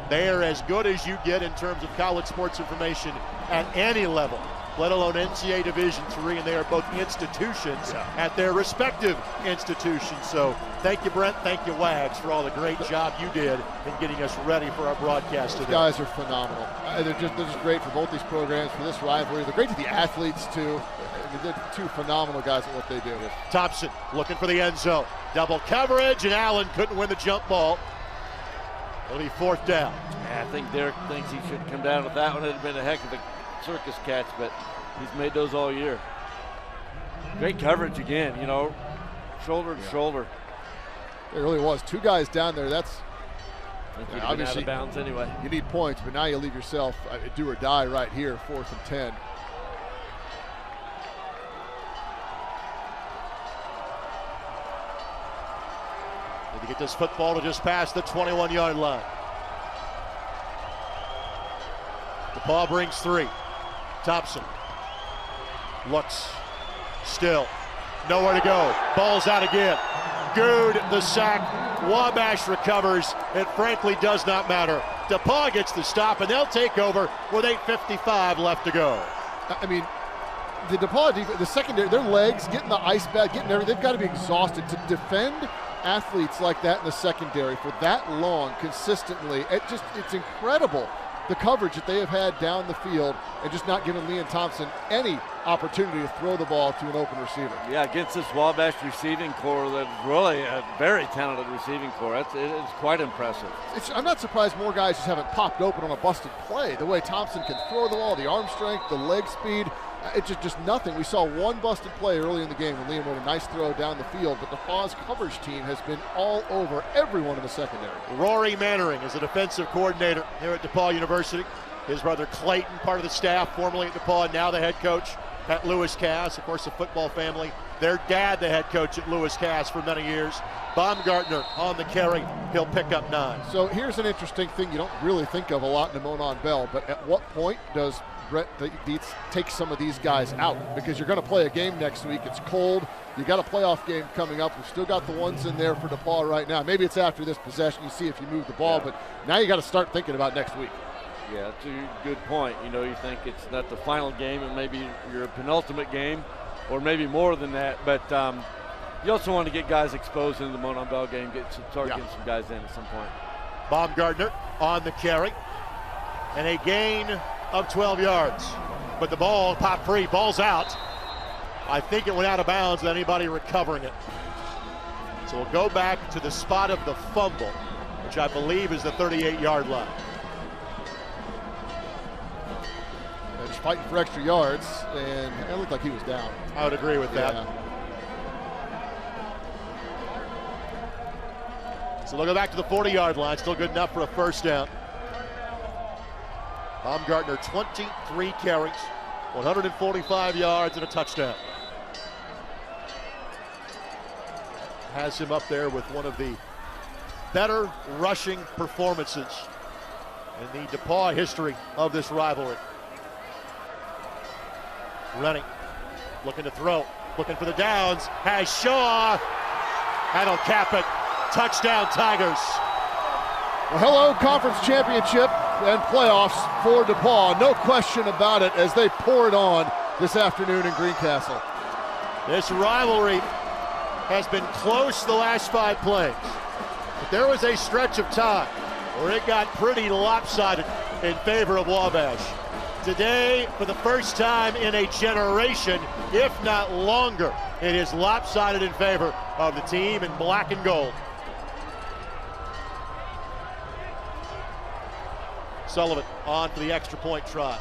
[SPEAKER 1] They are as good as you get in terms of college sports information at any level, let alone NCAA Division III, and they are both institutions at their respective institutions. So thank you, Brent, thank you, Wags, for all the great job you did in getting us ready for our broadcast today.
[SPEAKER 3] These guys are phenomenal. They're just great for both these programs, for this rivalry. They're great to the athletes, too. They're two phenomenal guys at what they do.
[SPEAKER 1] Thompson looking for the end zone. Double coverage, and Allen couldn't win the jump ball. It'll be 4th down.
[SPEAKER 2] Yeah, I think Derek thinks he should come down with that one. It'd have been a heck of a circus catch, but he's made those all year. Great coverage again, you know, shoulder to shoulder.
[SPEAKER 3] It really was. 2 guys down there. That's
[SPEAKER 2] obviously out of bounds anyway.
[SPEAKER 3] You need points, but now you leave yourself a do or die right here, 4th and 10.
[SPEAKER 1] Need to get this football to just past the 21-yard line. DePauw brings 3. Thompson looks, still, nowhere to go. Ball's out again. Good the sack. Wabash recovers. It frankly does not matter. DePauw gets the stop, and they'll take over with 8:55 left to go.
[SPEAKER 3] I mean, the DePauw defense, the secondary, their legs, getting the ice bag, getting everything, they've got to be exhausted to defend athletes like that in the secondary for that long consistently. It's incredible the coverage that they have had down the field and just not giving Liam Thompson any opportunity to throw the ball to an open receiver.
[SPEAKER 2] Yeah, against this Wabash receiving core that's really a very talented receiving core. It is quite impressive.
[SPEAKER 3] I'm not surprised more guys just haven't popped open on a busted play. The way Thompson can throw the ball, the arm strength, the leg speed, it's just nothing. We saw one busted play early in the game when Liam made a nice throw down the field, but DePauw's coverage team has been all over everyone in the secondary.
[SPEAKER 1] Rory Mannering is the defensive coordinator here at DePauw University. His brother Clayton, part of the staff, formerly at DePauw, now the head coach at Lewis Cass, of course, a football family. Their dad, the head coach at Lewis Cass for many years. Baumgartner on the carry. He'll pick up 9.
[SPEAKER 3] So here's an interesting thing you don't really think of a lot in the Monon Bell, but at what point does Brett Dietz take some of these guys out? Because you're going to play a game next week. It's cold. You got a playoff game coming up. We've still got the ones in there for DePauw right now. Maybe it's after this possession. You see if you move the ball, but now you got to start thinking about next week.
[SPEAKER 2] Yeah, that's a good point. You know, you think it's not the final game and maybe your penultimate game or maybe more than that. But you also want to get guys exposed in the Monon Bell game, start getting some guys in at some point.
[SPEAKER 1] Baumgartner on the carry. And a gain of 12 yards. But the ball popped free. Ball's out. I think it went out of bounds without anybody recovering it. So we'll go back to the spot of the fumble, which I believe is the 38-yard line.
[SPEAKER 3] Just fighting for extra yards, and it looked like he was down.
[SPEAKER 1] I would agree with that. So they'll go back to the 40-yard line. Still good enough for a first down. Baumgartner, 23 carries, 145 yards, and a touchdown. Has him up there with one of the better rushing performances in the DePauw history of this rivalry. Running, looking to throw, looking for the downs, has Shaw, that'll cap it. Touchdown, Tigers.
[SPEAKER 3] Well, hello, conference championship and playoffs for DePauw. No question about it as they pour it on this afternoon in Greencastle.
[SPEAKER 1] This rivalry has been close the last 5 plays, but there was a stretch of time where it got pretty lopsided in favor of Wabash. Today, for the first time in a generation, if not longer, it is lopsided in favor of the team in black and gold. Sullivan on for the extra point try.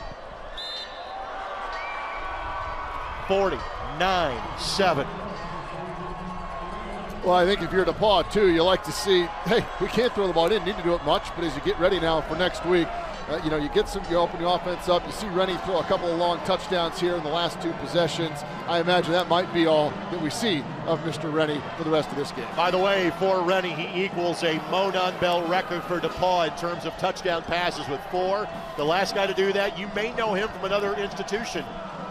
[SPEAKER 1] 49-7.
[SPEAKER 3] Well, I think if you're DePauw, too, you like to see, hey, we can't throw the ball. Didn't need to do it much, but as you get ready now for next week, you open the offense up. You see Rennie throw a couple of long touchdowns here in the last 2 possessions. I imagine that might be all that we see of Mr. Rennie for the rest of this game.
[SPEAKER 1] By the way, for Rennie, he equals a Monon Bell record for DePauw in terms of touchdown passes with 4. The last guy to do that, you may know him from another institution.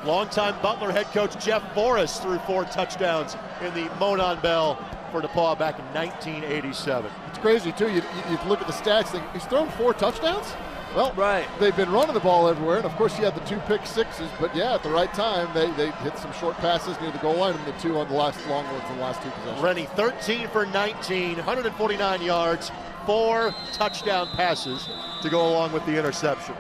[SPEAKER 1] Longtime Butler head coach Jeff Forrest threw 4 touchdowns in the Monon Bell for DePauw back in 1987.
[SPEAKER 3] It's crazy, too. You look at the stats, think, he's thrown 4 touchdowns? Well, they've been running the ball everywhere, and of course you had the 2 pick sixes, but yeah, at the right time, they hit some short passes near the goal line and the 2 on the last long ones in the last 2 possessions.
[SPEAKER 1] Rennie 13 for 19, 149 yards, 4 touchdown passes to go along with the interception.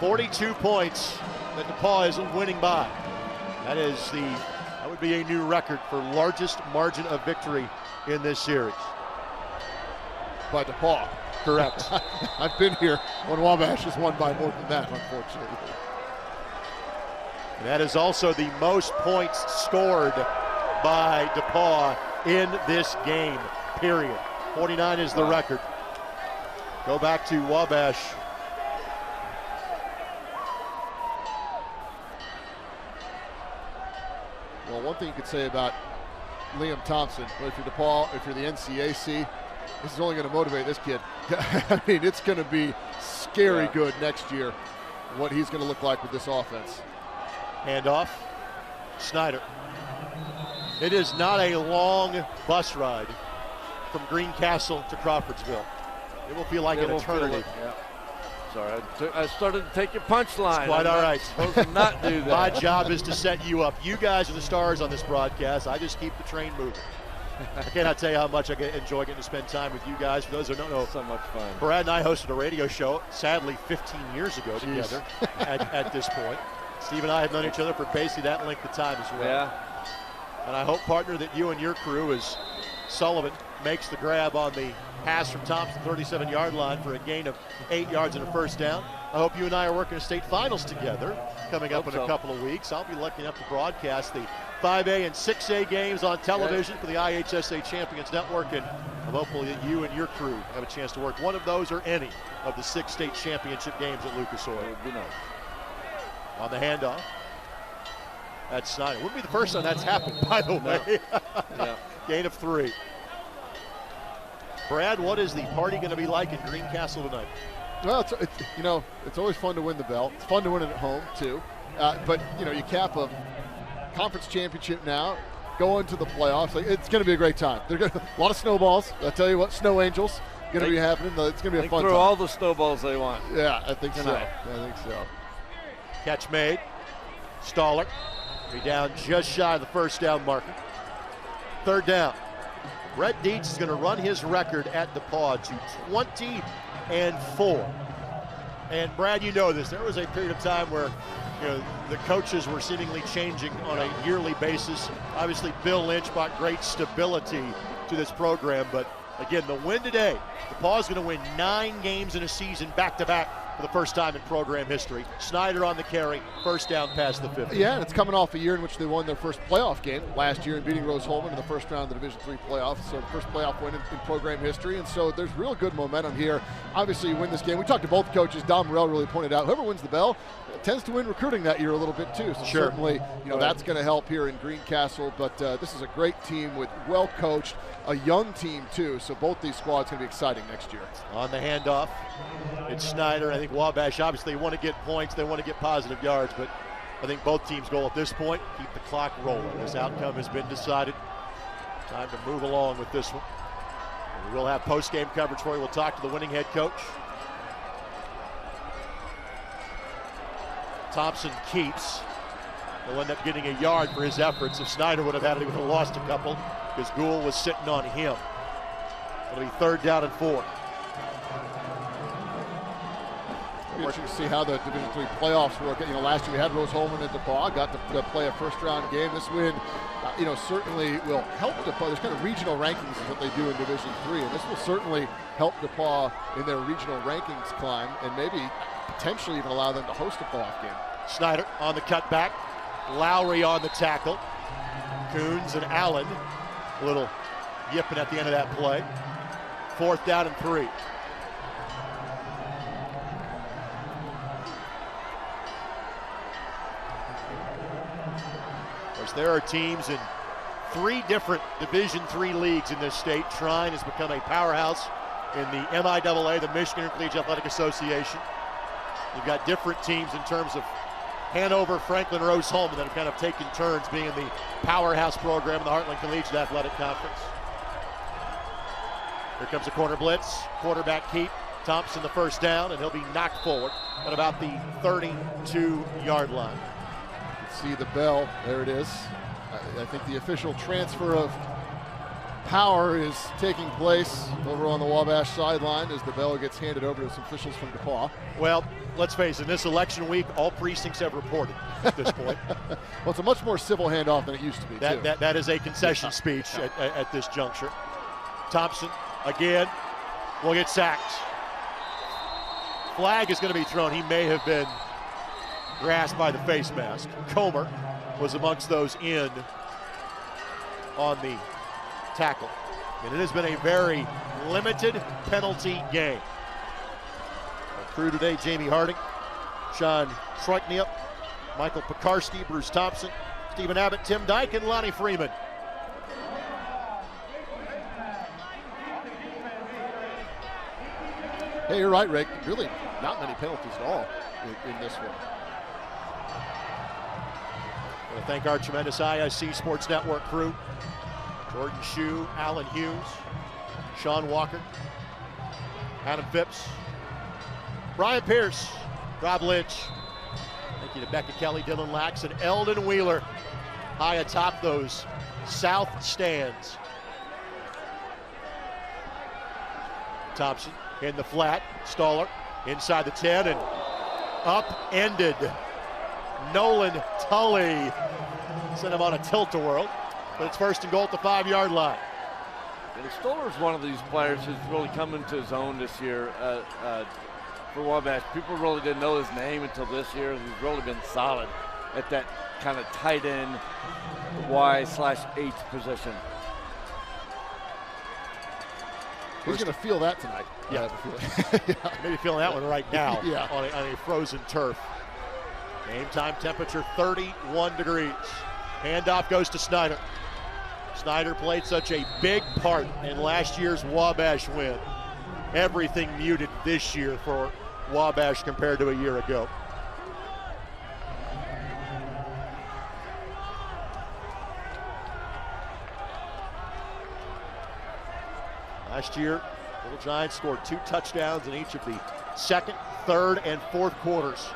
[SPEAKER 1] $42 points that DePauw is winning by. That would be a new record for largest margin of victory in this series.
[SPEAKER 3] By DePauw.
[SPEAKER 1] Correct.
[SPEAKER 3] I've been here when Wabash has won by more than that, unfortunately.
[SPEAKER 1] And that is also the most points scored by DePauw in this game, period. 49 is the record. Go back to Wabash.
[SPEAKER 3] Well, one thing you could say about Liam Thompson, if you're DePauw, if you're the NCAC, this is only going to motivate this kid. I mean, it's going to be scary good next year, what he's going to look like with this offense.
[SPEAKER 1] Handoff, Snyder. It is not a long bus ride from Greencastle to Crawfordsville. It will feel like an eternity.
[SPEAKER 2] Sorry, I started to take your punchline.
[SPEAKER 1] Quite all right.
[SPEAKER 2] Supposed to not do that.
[SPEAKER 1] My job is to set you up. You guys are the stars on this broadcast. I just keep the train moving. I cannot tell you how much I enjoy getting to spend time with you guys. For those who don't know,
[SPEAKER 2] so much fun.
[SPEAKER 1] Brad and I hosted a radio show, sadly 15 years ago together at this point. Steve and I have known each other for basically that length of time as well.
[SPEAKER 2] Yeah.
[SPEAKER 1] And I hope, partner, that you and your crew, as Sullivan makes the grab on the pass from Thompson, 37-yard line for a gain of 8 yards and a first down. I hope you and I are working at state finals together coming up in a couple of weeks. I'll be lucky enough to broadcast the 5A and 6A games on television for the IHSA Champions Network, and I'm hopeful that you and your crew have a chance to work one of those or any of the 6 state championship games at Lucas Oil.
[SPEAKER 2] It would be nice.
[SPEAKER 1] On the handoff, that's Snyder. Wouldn't be the first time that's happened, by the way.
[SPEAKER 2] Yeah.
[SPEAKER 1] Gain of 3. Brad, what is the party going to be like in Greencastle tonight?
[SPEAKER 3] Well, it's always fun to win the Bell. It's fun to win it at home too. But you cap a conference championship now, go into the playoffs. It's going to be a great time. There's a lot of snowballs. I tell you what, snow angels going to be happening. It's going to be a fun time.
[SPEAKER 2] Throw all the snowballs they want.
[SPEAKER 3] Yeah, I think so.
[SPEAKER 1] Catch made. Staller. Be down just shy of the first down marker. 3rd down. Brett Dietz is going to run his record at DePauw to 20-4. And Brad, you know this. There was a period of time where the coaches were seemingly changing on a yearly basis. Obviously, Bill Lynch brought great stability to this program. But again, the win today, DePauw is going to win 9 games in a season back-to-back for the first time in program history. Snyder on the carry, first down past the 50.
[SPEAKER 3] Yeah, and it's coming off a year in which they won their first playoff game last year in beating Rose-Hulman in the first round of the Division III playoffs. So the first playoff win in program history, and so there's real good momentum here. Obviously, you win this game. We talked to both coaches. Don Morell really pointed out, whoever wins the Bell tends to win recruiting that year a little bit too. So certainly, that's going to help here in Greencastle. But this is a great team with well coached, a young team too. So both these squads going to be exciting next year.
[SPEAKER 1] On the handoff, it's Snyder. I think Wabash obviously want to get points. They want to get positive yards, but I think both teams' goal at this point, keep the clock rolling. This outcome has been decided. Time to move along with this one. And we will have post-game coverage for you. We'll talk to the winning head coach. Thompson keeps. He'll end up getting a yard for his efforts. If Snyder would have had it, he would have lost a couple because Gould was sitting on him. It'll be 3rd down and 4.
[SPEAKER 3] interesting to see how the Division III playoffs work. Last year we had Rose Holman and DePauw, got to play a first-round game. This win, certainly will help DePauw. There's kind of regional rankings is what they do in Division III, and this will certainly help DePauw in their regional rankings climb, and maybe potentially even allow them to host a playoff game.
[SPEAKER 1] Snyder on the cutback, Lowry on the tackle, Coons and Allen, a little yipping at the end of that play. 4th down and 3. There are teams in 3 different Division III leagues in this state. Trine has become a powerhouse in the MIAA, the Michigan Intercollegiate Athletic Association. You've got different teams in terms of Hanover, Franklin, Rose Holman that have kind of taken turns being in the powerhouse program in the Heartland Collegiate Athletic Conference. Here comes a corner blitz, quarterback keep. Thompson the first down, and he'll be knocked forward at about the 32-yard line.
[SPEAKER 3] See the bell, there it is. I think the official transfer of power is taking place over on the Wabash sideline as the bell gets handed over to some officials from DePauw.
[SPEAKER 1] Well, let's face it, this election week, all precincts have reported at this point.
[SPEAKER 3] Well, it's a much more civil handoff than it used to be, too.
[SPEAKER 1] That is a concession speech at this juncture. Thompson, again, will get sacked. Flag is going to be thrown. He may have been grasped by the face mask. Comer was amongst those in on the tackle. And it has been a very limited penalty game. Our crew today, Jamie Harding, Sean Schreckniep, Michael Pekarski, Bruce Thompson, Stephen Abbott, Tim Dyke, and Lonnie Freeman.
[SPEAKER 3] Hey, you're right, Rick. Really not many penalties at all in this one.
[SPEAKER 1] I want to thank our tremendous ISC Sports Network crew. Jordan Shue, Alan Hughes, Sean Walker, Adam Phipps, Brian Pierce, Rob Lynch. Thank you to Becca Kelly, Dylan Lax, and Eldon Wheeler high atop those south stands. Thompson in the flat, Stoller inside the 10 and upended. Nolan Tully sent him on a tilt-a-whirl, but it's 1st and goal at the 5-yard line.
[SPEAKER 2] And Stoller's one of these players who's really come into his own this year for Wabash. People really didn't know his name until this year. He's really been solid at that kind of tight end Y/8 position.
[SPEAKER 3] He's going to feel that tonight.
[SPEAKER 1] Yeah. Maybe feeling that one right now on a frozen turf. Game time temperature 31 degrees. Handoff goes to Snyder. Snyder played such a big part in last year's Wabash win. Everything muted this year for Wabash compared to a year ago. Last year, Little Giants scored 2 touchdowns in each of the 2nd, 3rd, and 4th quarters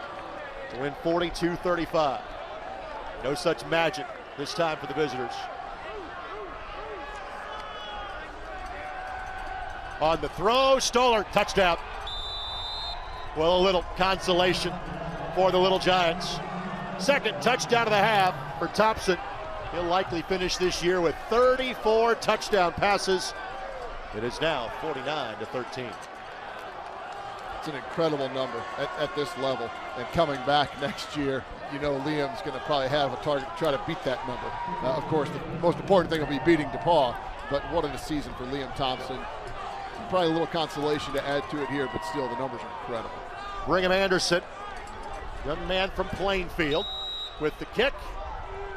[SPEAKER 1] to win 42-35. No such magic this time for the visitors. On the throw, Stoller, touchdown. Well, a little consolation for the Little Giants. 2nd touchdown of the half for Thompson. He'll likely finish this year with 34 touchdown passes. It is now 49-13.
[SPEAKER 3] It's an incredible number at this level. And coming back next year, Liam's going to probably have a target to try to beat that number. Of course, the most important thing will be beating DePauw, but what a season for Liam Thompson. Probably a little consolation to add to it here, but still the numbers are incredible.
[SPEAKER 1] Brigham Anderson, young man from Plainfield, with the kick.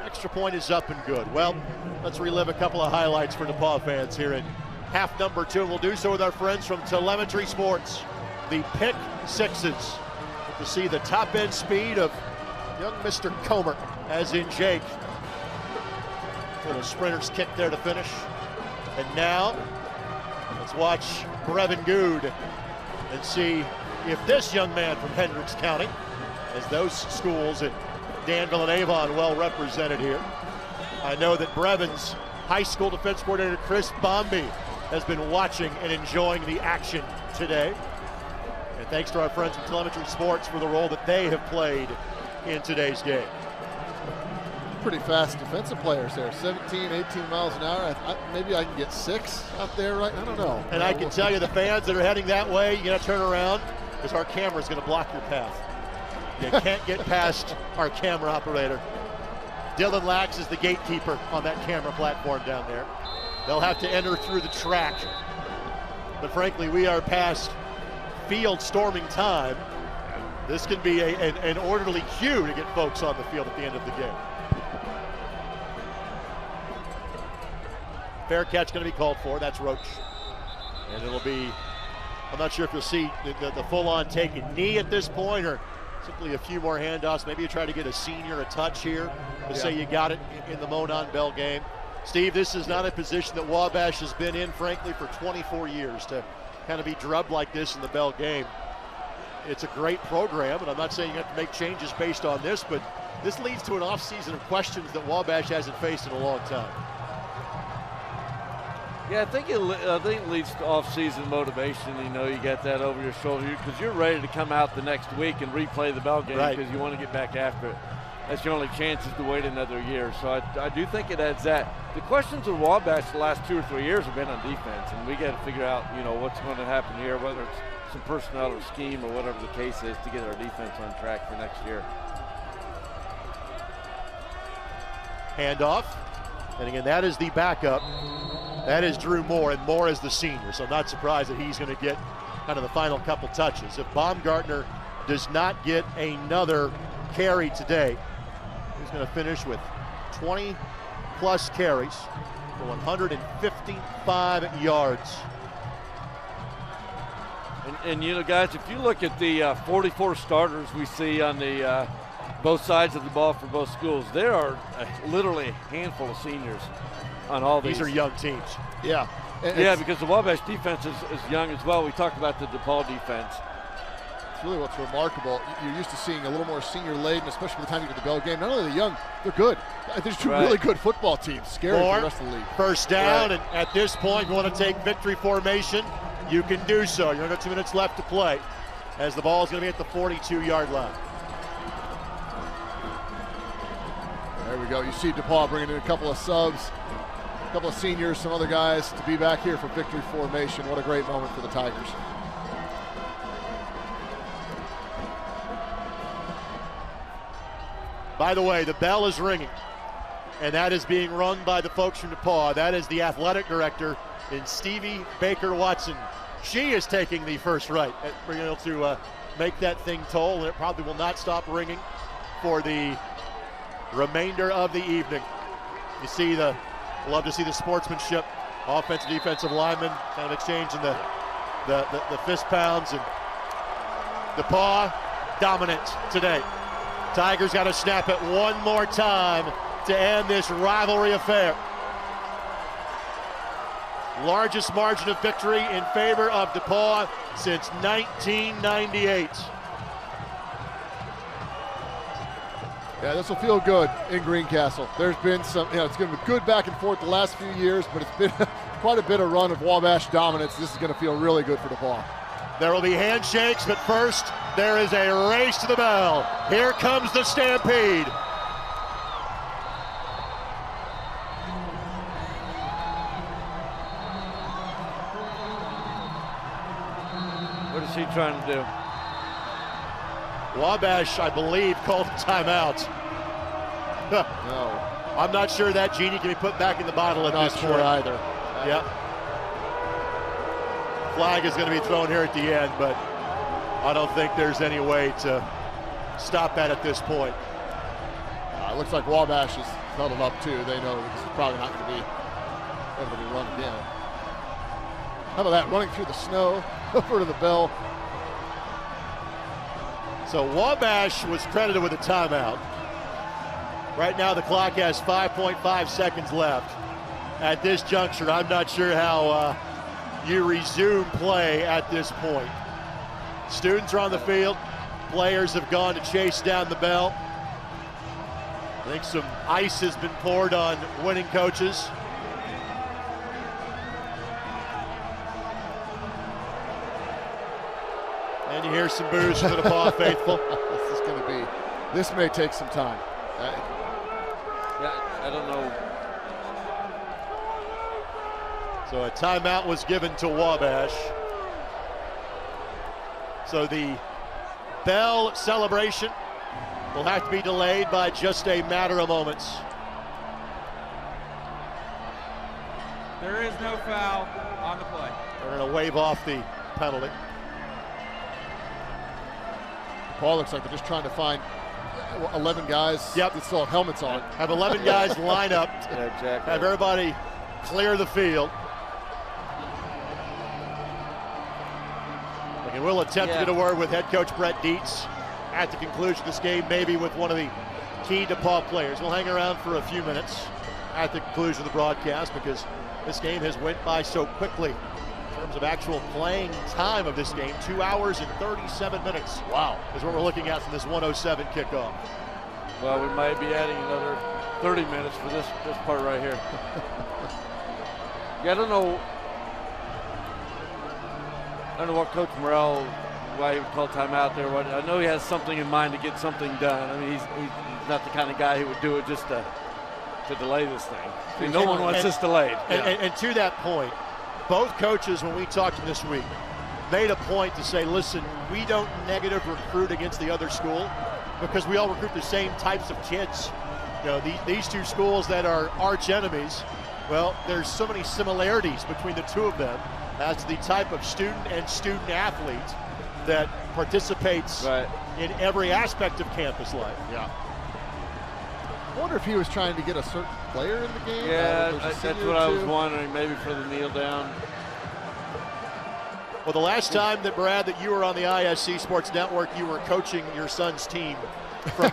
[SPEAKER 1] Extra point is up and good. Well, let's relive a couple of highlights for DePauw fans here in half number 2, and we'll do so with our friends from Telemetry Sports. The pick sixes. To see the top end speed of young Mr. Comer, as in Jake. Little sprinter's kick there to finish. And now, let's watch Brevin Good and see if this young man from Hendricks County, as those schools at Danville and Avon well represented here. I know that Brevin's high school defense coordinator Chris Bombi has been watching and enjoying the action today. And thanks to our friends from Telemetry Sports for the role that they have played in today's game.
[SPEAKER 3] Pretty fast defensive players there, 17, 18 miles an hour. Maybe I can get 6 out there, right? I don't know.
[SPEAKER 1] And I can tell you, the fans that are heading that way, you got to turn around because our camera's going to block your path. You can't get past our camera operator. Dylan Lax is the gatekeeper on that camera platform down there. They'll have to enter through the track. But frankly, we are past field storming time. This can be an orderly cue to get folks on the field at the end of the game. Fair catch going to be called for. That's Roach. And it'll be, I'm not sure if you'll see the full-on taken knee at this point or simply a few more handoffs. Maybe you try to get a senior a touch here to say you got it in the Monon Bell game. Steve, this is not a position that Wabash has been in, frankly, for 24 years to kind of be drubbed like this in the Bell game. It's a great program, and I'm not saying you have to make changes based on this, but this leads to an offseason of questions that Wabash hasn't faced in a long time.
[SPEAKER 2] Yeah, I think it leads to off-season motivation. You know, you got that over your shoulder because you're ready to come out the next week and replay the Bell game because you want to get back after it. That's your only chance is to wait another year. So I do think it adds that. The questions of Wabash the last 2 or 3 years have been on defense, and we got to figure out, you know, what's going to happen here, whether it's some personnel or scheme or whatever the case is to get our defense on track for next year.
[SPEAKER 1] Handoff. And again, that is the backup. That is Drew Moore, and Moore is the senior. So I'm not surprised that he's going to get kind of the final couple touches. If Baumgartner does not get another carry today, he's going to finish with 20-plus carries for 155 yards.
[SPEAKER 2] And you know, guys, if you look at the 44 starters we see on the both sides of the ball for both schools, there are literally a handful of seniors on all these.
[SPEAKER 1] These are young teams.
[SPEAKER 3] Yeah.
[SPEAKER 2] Yeah, because the Wabash defense is young as well. We talked about the DePauw defense.
[SPEAKER 3] It's really what's remarkable. You're used to seeing a little more senior laden, especially by the time you get to the Bell game. Not only are they young, they're good. There's two really good football teams. Scary for the rest of the league.
[SPEAKER 1] First down, and at this point, you want to take victory formation. You can do so. You've got 2 minutes left to play as the ball is going to be at the 42-yard line.
[SPEAKER 3] There we go. You see DePauw bringing in a couple of subs, a couple of seniors, some other guys to be back here for victory formation. What a great moment for the Tigers.
[SPEAKER 1] By the way, the bell is ringing, and that is being rung by the folks from DePauw. That is the athletic director in Stevie Baker-Watson. She is taking the first right at being able to make that thing toll, and it probably will not stop ringing for the remainder of the evening. You see love to see the sportsmanship, offensive, defensive linemen kind of exchanging the fist pounds, and DePauw dominant today. Tigers got to snap it one more time to end this rivalry affair. Largest margin of victory in favor of DePauw since 1998.
[SPEAKER 3] Yeah, this will feel good in Greencastle. There's been some, it's going to be good back and forth the last few years, but it's been quite a bit of run of Wabash dominance. This is going to feel really good for DePauw.
[SPEAKER 1] There will be handshakes, but first, there is a race to the bell. Here comes the Stampede.
[SPEAKER 2] What is he trying to do?
[SPEAKER 1] Wabash, I believe, called a timeout.
[SPEAKER 3] No.
[SPEAKER 1] I'm not sure that genie can be put back in the bottle at this point.
[SPEAKER 3] Not sure either.
[SPEAKER 1] Yep. Flag is going to be thrown here at the end, but I don't think there's any way to stop that at this point.
[SPEAKER 3] It looks like Wabash is huddled up too. They know this is probably not going to be able to be run again. How about that, running through the snow over to the bell.
[SPEAKER 1] So Wabash was credited with a timeout. Right now the clock has 5.5 seconds left. At this juncture, I'm not sure how you resume play at this point. Students are on the field. Players have gone to chase down the bell. I think some ice has been poured on winning coaches. And you hear some boos from the DePauw faithful.
[SPEAKER 3] This may take some time.
[SPEAKER 2] Yeah, I don't know.
[SPEAKER 1] So a timeout was given to Wabash. So the Bell celebration will have to be delayed by just a matter of moments.
[SPEAKER 10] There is no foul on the play.
[SPEAKER 1] They're going to wave off the penalty.
[SPEAKER 3] Paul looks like they're just trying to find 11 guys that still have helmets on.
[SPEAKER 1] Have 11 guys line up.
[SPEAKER 2] Yeah, exactly.
[SPEAKER 1] Have everybody clear the field. And we'll attempt to get a word with head coach Brett Dietz at the conclusion of this game, maybe with one of the key DePauw players. We'll hang around for a few minutes at the conclusion of the broadcast because this game has went by so quickly in terms of actual playing time of this game. 2 hours and 37 minutes. Wow, is what we're looking at from this 107 kickoff.
[SPEAKER 2] Well, we might be adding another 30 minutes for this part right here. Yeah, I don't know what Coach Morrell, why he would call timeout there. I know he has something in mind to get something done. I mean, he's not the kind of guy who would do it just to delay this thing. I mean, no one wants this delayed.
[SPEAKER 1] And to that point, both coaches, when we talked to them this week, made a point to say, listen, we don't negative recruit against the other school because we all recruit the same types of kids. You know, these two schools that are arch enemies, well, there's so many similarities between the two of them as to the type of student and student athlete that participates in every aspect of campus life.
[SPEAKER 3] Yeah. I wonder if he was trying to get a certain player in the game.
[SPEAKER 2] Yeah, that's what I was wondering, maybe for the kneel down.
[SPEAKER 1] Well, the last time that, Brad, that you were on the ISC Sports Network, you were coaching your son's team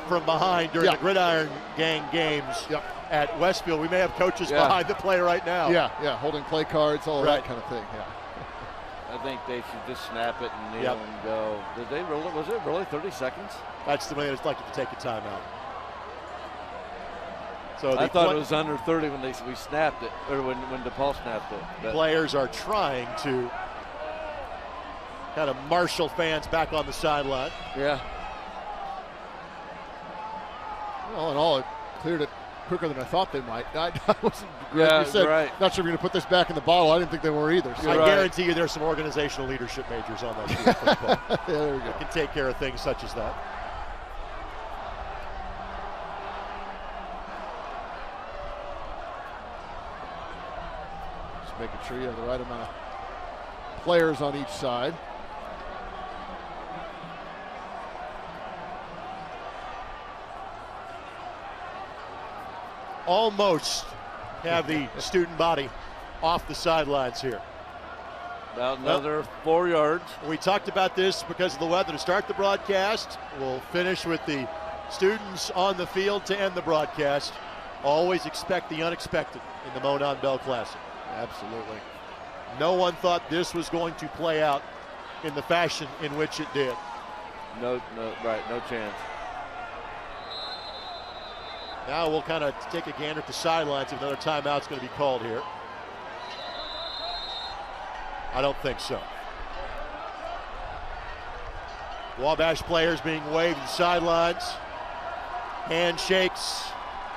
[SPEAKER 1] from behind during the Gridiron Gang games at Westfield. We may have coaches behind the play right now.
[SPEAKER 3] Yeah, holding play cards, all that kind of thing,
[SPEAKER 2] I think they should just snap it and kneel and go. Did they really? Was it really 30 seconds?
[SPEAKER 1] That's the way it's like to take a timeout. So
[SPEAKER 2] I thought it was under 30 when we snapped it, or when DePauw snapped it.
[SPEAKER 1] But players are trying to kind of marshal fans back on the sideline.
[SPEAKER 2] Yeah.
[SPEAKER 3] Well, in all, it cleared it quicker than I thought they might. I wasn't.
[SPEAKER 2] Yeah,
[SPEAKER 3] you said,
[SPEAKER 2] right.
[SPEAKER 3] Not sure we're going to put this back in the bottle. I didn't think they were either. So.
[SPEAKER 1] I guarantee you there's some organizational leadership majors on that team.
[SPEAKER 3] Yeah, there we go.
[SPEAKER 1] Can take care of things such as that.
[SPEAKER 3] Just making sure you have the right amount of players on each side.
[SPEAKER 1] Almost have the student body off the sidelines here.
[SPEAKER 2] About another 4 yards.
[SPEAKER 1] We talked about this because of the weather to start the broadcast. We'll finish with the students on the field to end the broadcast. Always expect the unexpected in the Monon Bell Classic.
[SPEAKER 3] Absolutely.
[SPEAKER 1] No one thought this was going to play out in the fashion in which it did.
[SPEAKER 2] No chance.
[SPEAKER 1] Now we'll kind of take a gander at the sidelines if another timeout's going to be called here. I don't think so. Wabash players being waved to the sidelines. Handshakes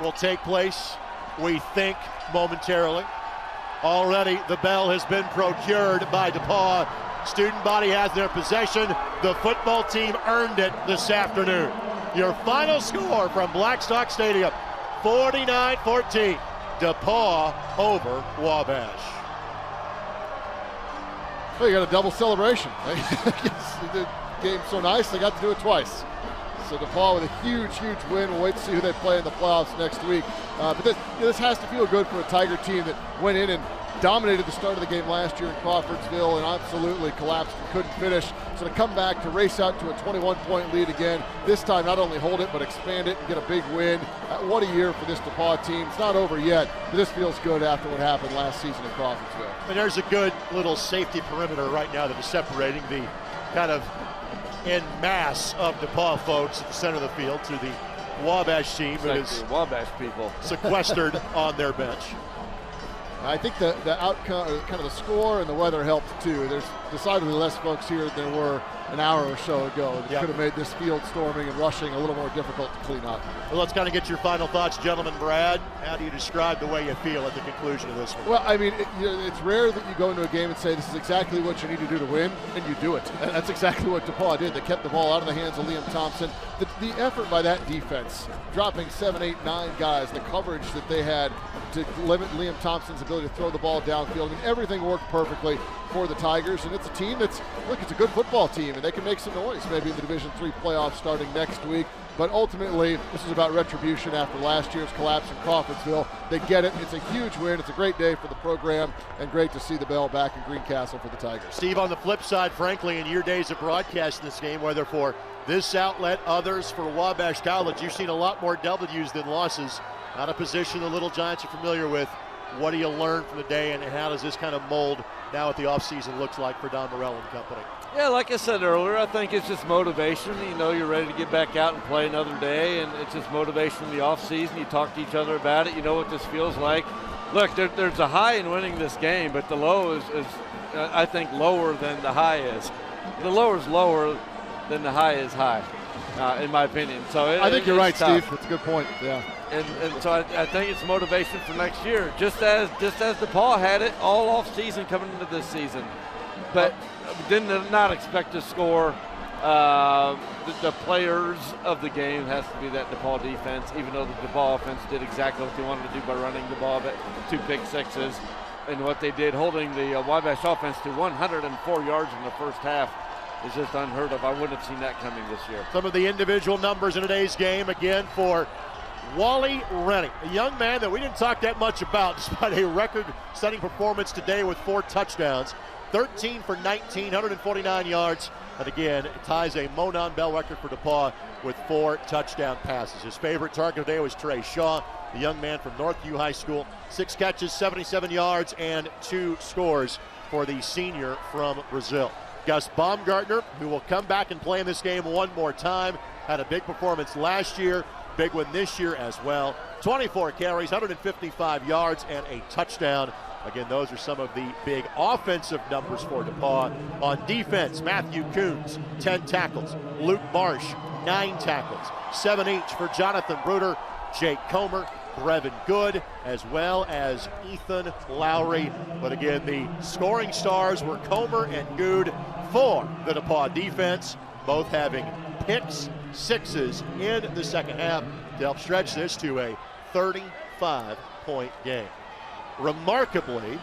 [SPEAKER 1] will take place, we think, momentarily. Already the bell has been procured by DePauw. Student body has their possession. The football team earned it this afternoon. Your final score from Blackstock Stadium, 49-14, DePauw over Wabash.
[SPEAKER 3] Well, you got a double celebration. The game's so nice, they got to do it twice. So DePauw with a huge, huge win. We'll wait to see who they play in the playoffs next week. But this has to feel good for a Tiger team that went in and dominated the start of the game last year in Crawfordsville and absolutely collapsed and couldn't finish. So to come back to race out to a 21-point lead again, this time not only hold it but expand it and get a big win. What a year for this DePauw team. It's not over yet, but this feels good after what happened last season in Crawfordsville.
[SPEAKER 1] And there's a good little safety perimeter right now that is separating the kind of en masse of DePauw folks at the center of the field to the Wabash team that is
[SPEAKER 2] Wabash people
[SPEAKER 1] sequestered on their bench.
[SPEAKER 3] I think the outcome, kind of the score and the weather helped too. There's decidedly less folks here than there were an hour or so ago. That could have made this field storming and rushing a little more difficult to clean up.
[SPEAKER 1] Well, let's kind of get your final thoughts, gentlemen. Brad, how do you describe the way you feel at the conclusion of this one?
[SPEAKER 3] Well, I mean, it's rare that you go into a game and say this is exactly what you need to do to win, and you do it. And that's exactly what DePauw did. They kept the ball out of the hands of Liam Thompson. The effort by that defense, dropping 7, 8, 9 guys, the coverage that they had to limit Liam Thompson's ability to throw the ball downfield, and everything worked perfectly for the Tigers. And it's a team that's, look, it's a good football team, and they can make some noise maybe in the Division III playoffs starting next week. But ultimately, this is about retribution after last year's collapse in Crawfordsville. They get it. It's a huge win. It's a great day for the program, and great to see the Bell back in Greencastle for the Tigers.
[SPEAKER 1] Steve, on the flip side, frankly, in your days of broadcasting this game, whether for this outlet, others, for Wabash College, you've seen a lot more W's than losses. Out of position the Little Giants are familiar with. What do you learn from the day, and how does this kind of mold now what the offseason looks like for Don Morell and company?
[SPEAKER 2] Yeah, like I said earlier, I think it's just motivation. You know, you're ready to get back out and play another day, and it's just motivation in the offseason. You talk to each other about it. You know what this feels like. Look, there's a high in winning this game, but the low is I think, lower than the high is. The lower is lower than the high is high, in my opinion. So
[SPEAKER 3] I think you're right,
[SPEAKER 2] tough.
[SPEAKER 3] Steve. That's a good point. Yeah.
[SPEAKER 2] And so I think it's motivation for next year, just as DePauw had it all off season coming into this season, but did not expect to score. The players of the game has to be that DePauw defense, even though the DePauw offense did exactly what they wanted to do by running the ball, but 2 pick sixes, and what they did holding the Wabash offense to 104 yards in the first half is just unheard of. I wouldn't have seen that coming this year.
[SPEAKER 1] Some of the individual numbers in today's game, again, for Wally Rennie, a young man that we didn't talk that much about, despite a record-setting performance today with 4 touchdowns. 13 for 19, 149 yards. And again, it ties a Monon Bell record for DePauw with 4 touchdown passes. His favorite target today was Trey Shaw, the young man from Northview High School. 6 catches, 77 yards, and 2 scores for the senior from Brazil. Gus Baumgartner, who will come back and play in this game one more time, had a big performance last year, big one this year as well. 24 carries, 155 yards, and a touchdown. Again, those are some of the big offensive numbers for DePauw. On defense, Matthew Coons, 10 tackles. Luke Marsh, 9 tackles. 7 each for Jonathan Bruder, Jake Comer, Brevin Good, as well as Ethan Lowry. But again, the scoring stars were Comer and Good for the DePauw defense, both having picks, sixes in the second half to help stretch this to a 35-point game. Remarkably,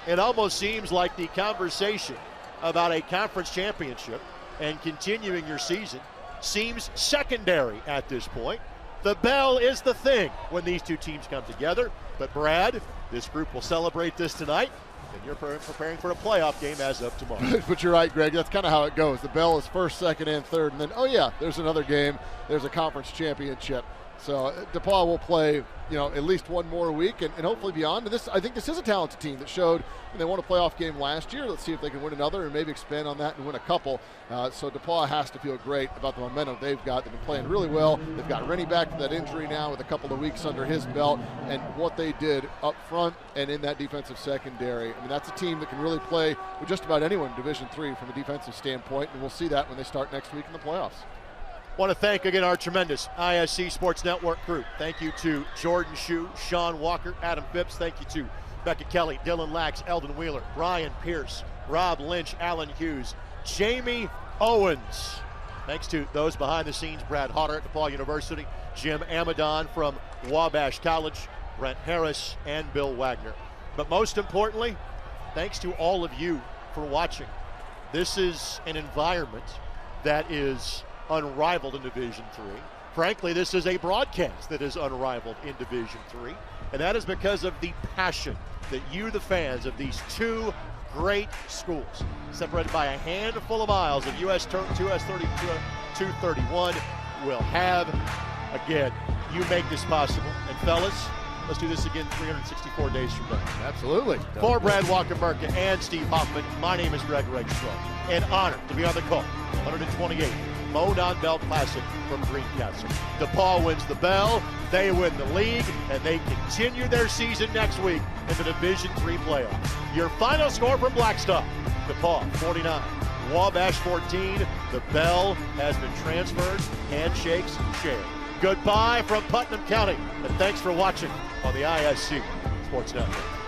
[SPEAKER 1] it almost seems like the conversation about a conference championship and continuing your season seems secondary at this point. The bell is the thing when these two teams come together. But Brad, this group will celebrate this tonight, and you're preparing for a playoff game as of tomorrow.
[SPEAKER 3] But you're right, Greg. That's kind of how it goes. The bell is first, second, and third, and then, oh yeah, there's another game. There's a conference championship. So DePauw will play, at least one more week and hopefully beyond. And I think this is a talented team that showed they won a playoff game last year. Let's see if they can win another and maybe expand on that and win a couple. So DePauw has to feel great about the momentum they've got. They've been playing really well. They've got Rennie back from that injury now with a couple of weeks under his belt, and what they did up front and in that defensive secondary. I mean, that's a team that can really play with just about anyone in Division III from a defensive standpoint, and we'll see that when they start next week in the playoffs.
[SPEAKER 1] Want to thank again our tremendous ISC Sports Network crew. Thank you to Jordan Shue, Sean Walker, Adam Phipps. Thank you to Becca Kelly, Dylan Lax, Eldon Wheeler, Ryan Pierce, Rob Lynch, Alan Hughes, Jamie Owens. Thanks to those behind the scenes, Brad Hodder at DePauw University, Jim Amadon from Wabash College, Brent Harris, and Bill Wagner. But most importantly, thanks to all of you for watching. This is an environment that is unrivaled in Division III. Frankly, this is a broadcast that is unrivaled in Division III, and that is because of the passion that you, the fans of these two great schools, separated by a handful of miles of US 231, will have. Again, you make this possible. And fellas, let's do this again 364 days from now.
[SPEAKER 3] Absolutely.
[SPEAKER 1] For Brad Walker-Burke and Steve Hoffman, my name is Greg Regstrong. An honor to be on the call. 128 Monon Bell Classic from Greencastle. DePauw wins the Bell, they win the league, and they continue their season next week in the Division III playoff. Your final score from Blackstock: DePauw 49, Wabash 14. The Bell has been transferred, handshakes shared. Goodbye from Putnam County, and thanks for watching on the ISC Sports Network.